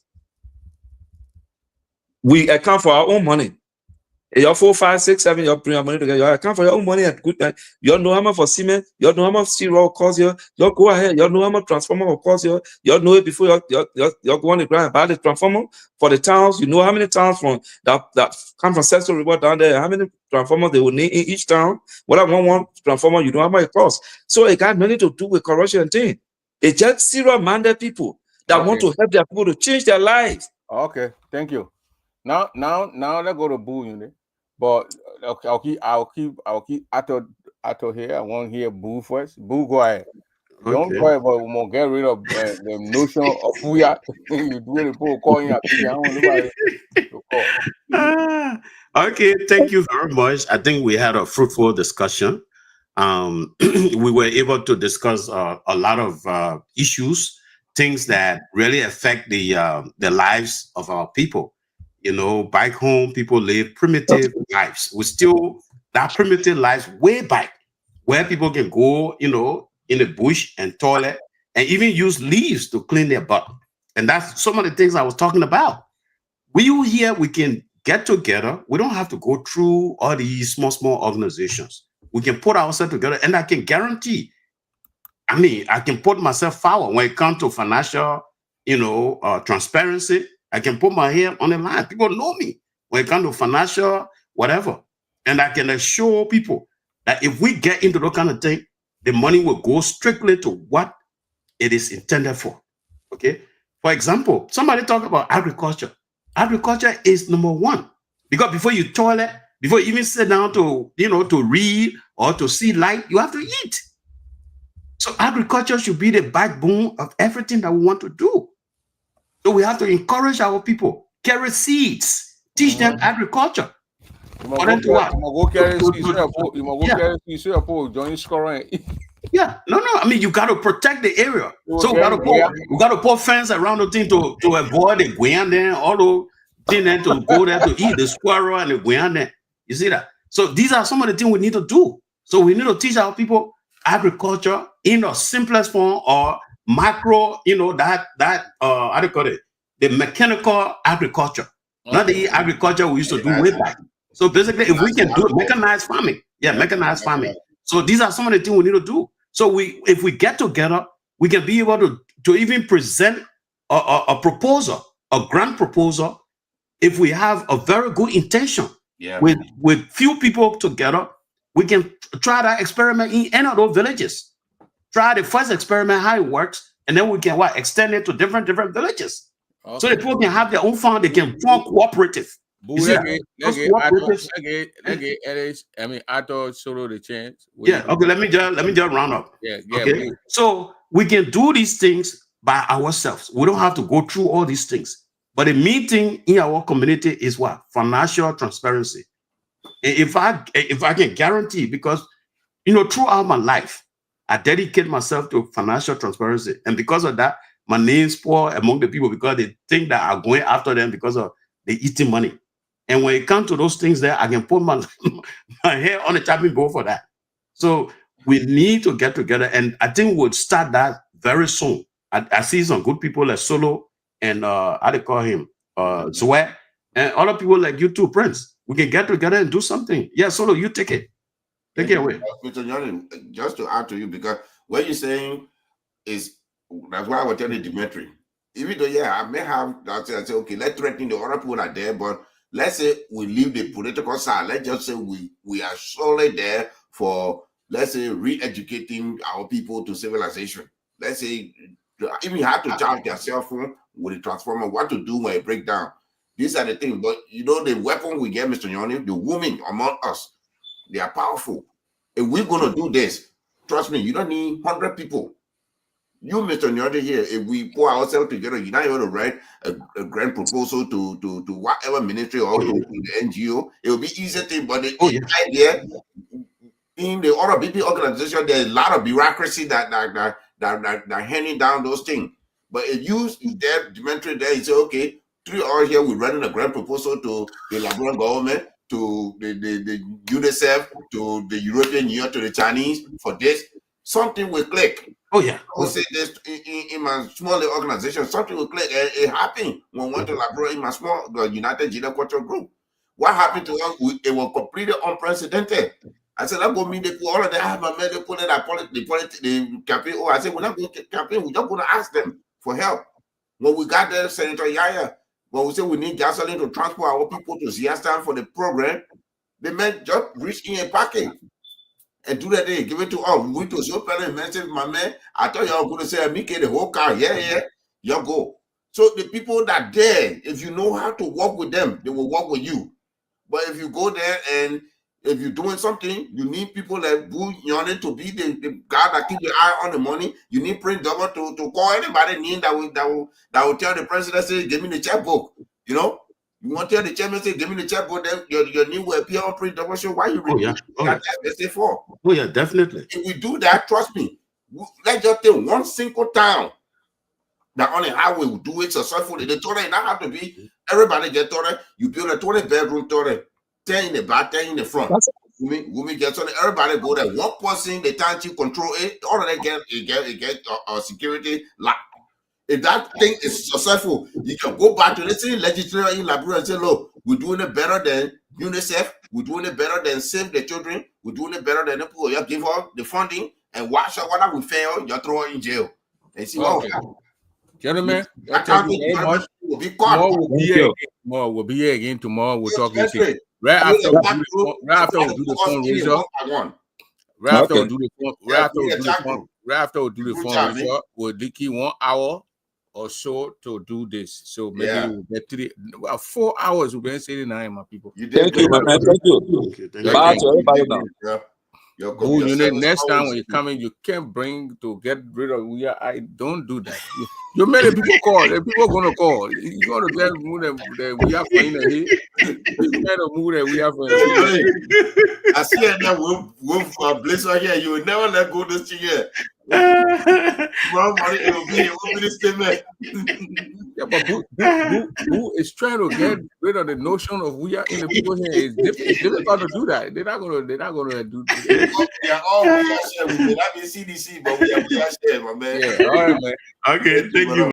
We account for our own money. Your 4, 5, 6, 7, you bring your money together. You account for your own money at good time. You know how much for cement. You know how much zero cost you. You go ahead. You know how much transformer will cost you. You know it before you go on the ground and buy the transformer for the towns. You know how many towns from that come from Central Reward down there. How many transformers they will need in each town. Whatever one transformer, you know how much it costs. So it got nothing to do with corruption and thing. It's just zero-minded people that want to help their people to change their lives. Okay, thank you. Now let's go to Boo Unit. But I'll keep Atto here. I want to hear Boo first. Boo, go ahead. Okay. Don't go ahead, but we won't get rid of the notion of who you are. You do it, people calling you. I don't know Okay, thank you very much. I think we had a fruitful discussion. We were able to discuss a lot of issues, things that really affect the lives of our people. You know, back home, people live primitive lives. We still that primitive lives way back, where people can go, you know, in the bush and toilet, and even use leaves to clean their butt. And that's some of the things I was talking about. We can get together. We don't have to go through all these small organizations. We can put ourselves together, and I can guarantee, I can put myself forward when it comes to financial, transparency. I can put my hair on the line. People know me when it comes to financial, whatever. And I can assure people that if we get into that kind of thing, the money will go strictly to what it is intended for. Okay. For example, somebody talk about agriculture. Agriculture is number one, because before you toilet, before you even sit down to read or to see light, you have to eat. So agriculture should be the backbone of everything that we want to do. So we have to encourage our people, carry seeds, teach them agriculture. You must go carry seeds. Join scoring. Yeah, no. I mean, you got to protect the area. So we got to put fence around the thing to avoid the guyan there, all the thing there to go there to eat the squirrel and the guyan there. You see that? So these are some of the things we need to do. So we need to teach our people agriculture in the simplest form, or macro, how do you call it? The mechanical agriculture, not the agriculture we used to do way back. So basically, if we can do mechanized farming, mechanized farming. So these are some of the things we need to do. So if we get together, we can be able to even present a proposal, a grant proposal, if we have a very good intention. With few people together, we can try that experiment in any of those villages. Try the first experiment, how it works, and then we can extend it to different villages. Okay. So the people can have their own farm, they can form cooperative. I thought solo the chance. Okay, let me just round up. Okay. So we can do these things by ourselves. We don't have to go through all these things. But the main thing in our community is what? Financial transparency. If I can guarantee, because throughout my life, I dedicate myself to financial transparency. And because of that, my name's poor among the people, because they think that I'm going after them because of they eating money. And when it comes to those things there, I can put my hair on the chopping board for that. So we need to get together, and I think we'll start that very soon. I see some good people like Solo and how they call him, Zoe, and other people like you too, Prince. We can get together and do something. Yeah, Solo, you take it. Take it away. Mr. Jordan, just to add to you, because what you're saying is, that's why I was telling Dimitri. Even though, I may have, I say, okay, let's threaten the other people are there, but let's say we leave the political side. Let's just say we are solely there for, let's say, re-educating our people to civilization. Let's say, even you have to charge their cell phone with a transformer, what to do when it breaks down. These are the things. But, the weapon we get, Mr. Yoni, the women among us, they are powerful. If we're going to do this, trust me, you don't need 100 people. You, Mr. Nyode here, if we pour ourselves together, you're not able to write a grant proposal to whatever ministry or to the NGO. It will be easier thing, but the idea in the other BP organization, there's a lot of bureaucracy that handing down those things. But if you there, Dimitri there, you say, okay, 3 hours here, we're running a grant proposal to the Liberian government, to the UNICEF, to the European Union, to the Chinese for this, something will click. Oh yeah. I would say this in my small organization, something will click. It happened when we went to Labrador in my small United Gina Cultural Group. What happened to us? It was completely unprecedented. I said, I'm going to meet the all of them. I have my men, they put it, the campaign. Oh, I said, we're not going to campaign. We're just going to ask them for help. When we got there, Senator Yaya, when we said we need gasoline to transport our people to Ziastan for the program, the men just reached in a package. And do that day, give it to us. We went to so and message my man. I thought y'all going to say, Mike, the whole car. Yeah, y'all go. So the people that there, if you know how to work with them, they will work with you. But if you go there and if you're doing something, you need people like Boo Yoni to be the guy that keep the eye on the money. You need Prince Double to call anybody that will tell the president, say, give me the checkbook. You want to tell the chairman, say, give me the checkbook, then your name will appear on Prince Double Show. Why you repeat that message for? Oh, yeah, definitely. If we do that, trust me, let's just take one single town that on the highway will do it successfully. The toilet, it don't have to be everybody get toilet. You build a 20-bedroom toilet, 10 in the back, 10 in the front. Women get toilet. Everybody go there. One person, the township control it. All of them get security lock. If that thing is successful, you can go back to the same legislature in Liberia and say, look, we're doing it better than UNICEF. We're doing it better than Save the Children. We're doing it better than the poor. You give her the funding and watch out what we fail, you throw her in jail. And see what we have. Gentlemen, thank you very much. More will be here again tomorrow. We'll talk again. Right after we do the fundraiser. Right after we do the fundraiser, we'll keep 1 hour or so to do this. So maybe we'll get 4 hours. We've been sitting now, my people. Thank you, my man. Thank you. Bye to everybody now. Boo Unit, next time when you're coming, you can't bring to get rid of we are. I don't do that. You many people call. The people gonna call. You gonna get move that we are for in the heat. You gotta move that we are for. I see it now. We'll bless her here. You will never let go this thing here. Tomorrow morning it will be the statement. Yeah, but who is trying to get rid of the notion of we are in the people here? It's difficult to do that. They're not gonna do. They are all we are share. We may not be CDC, but we are share, my man. Yeah, all right, man. Okay, thank you.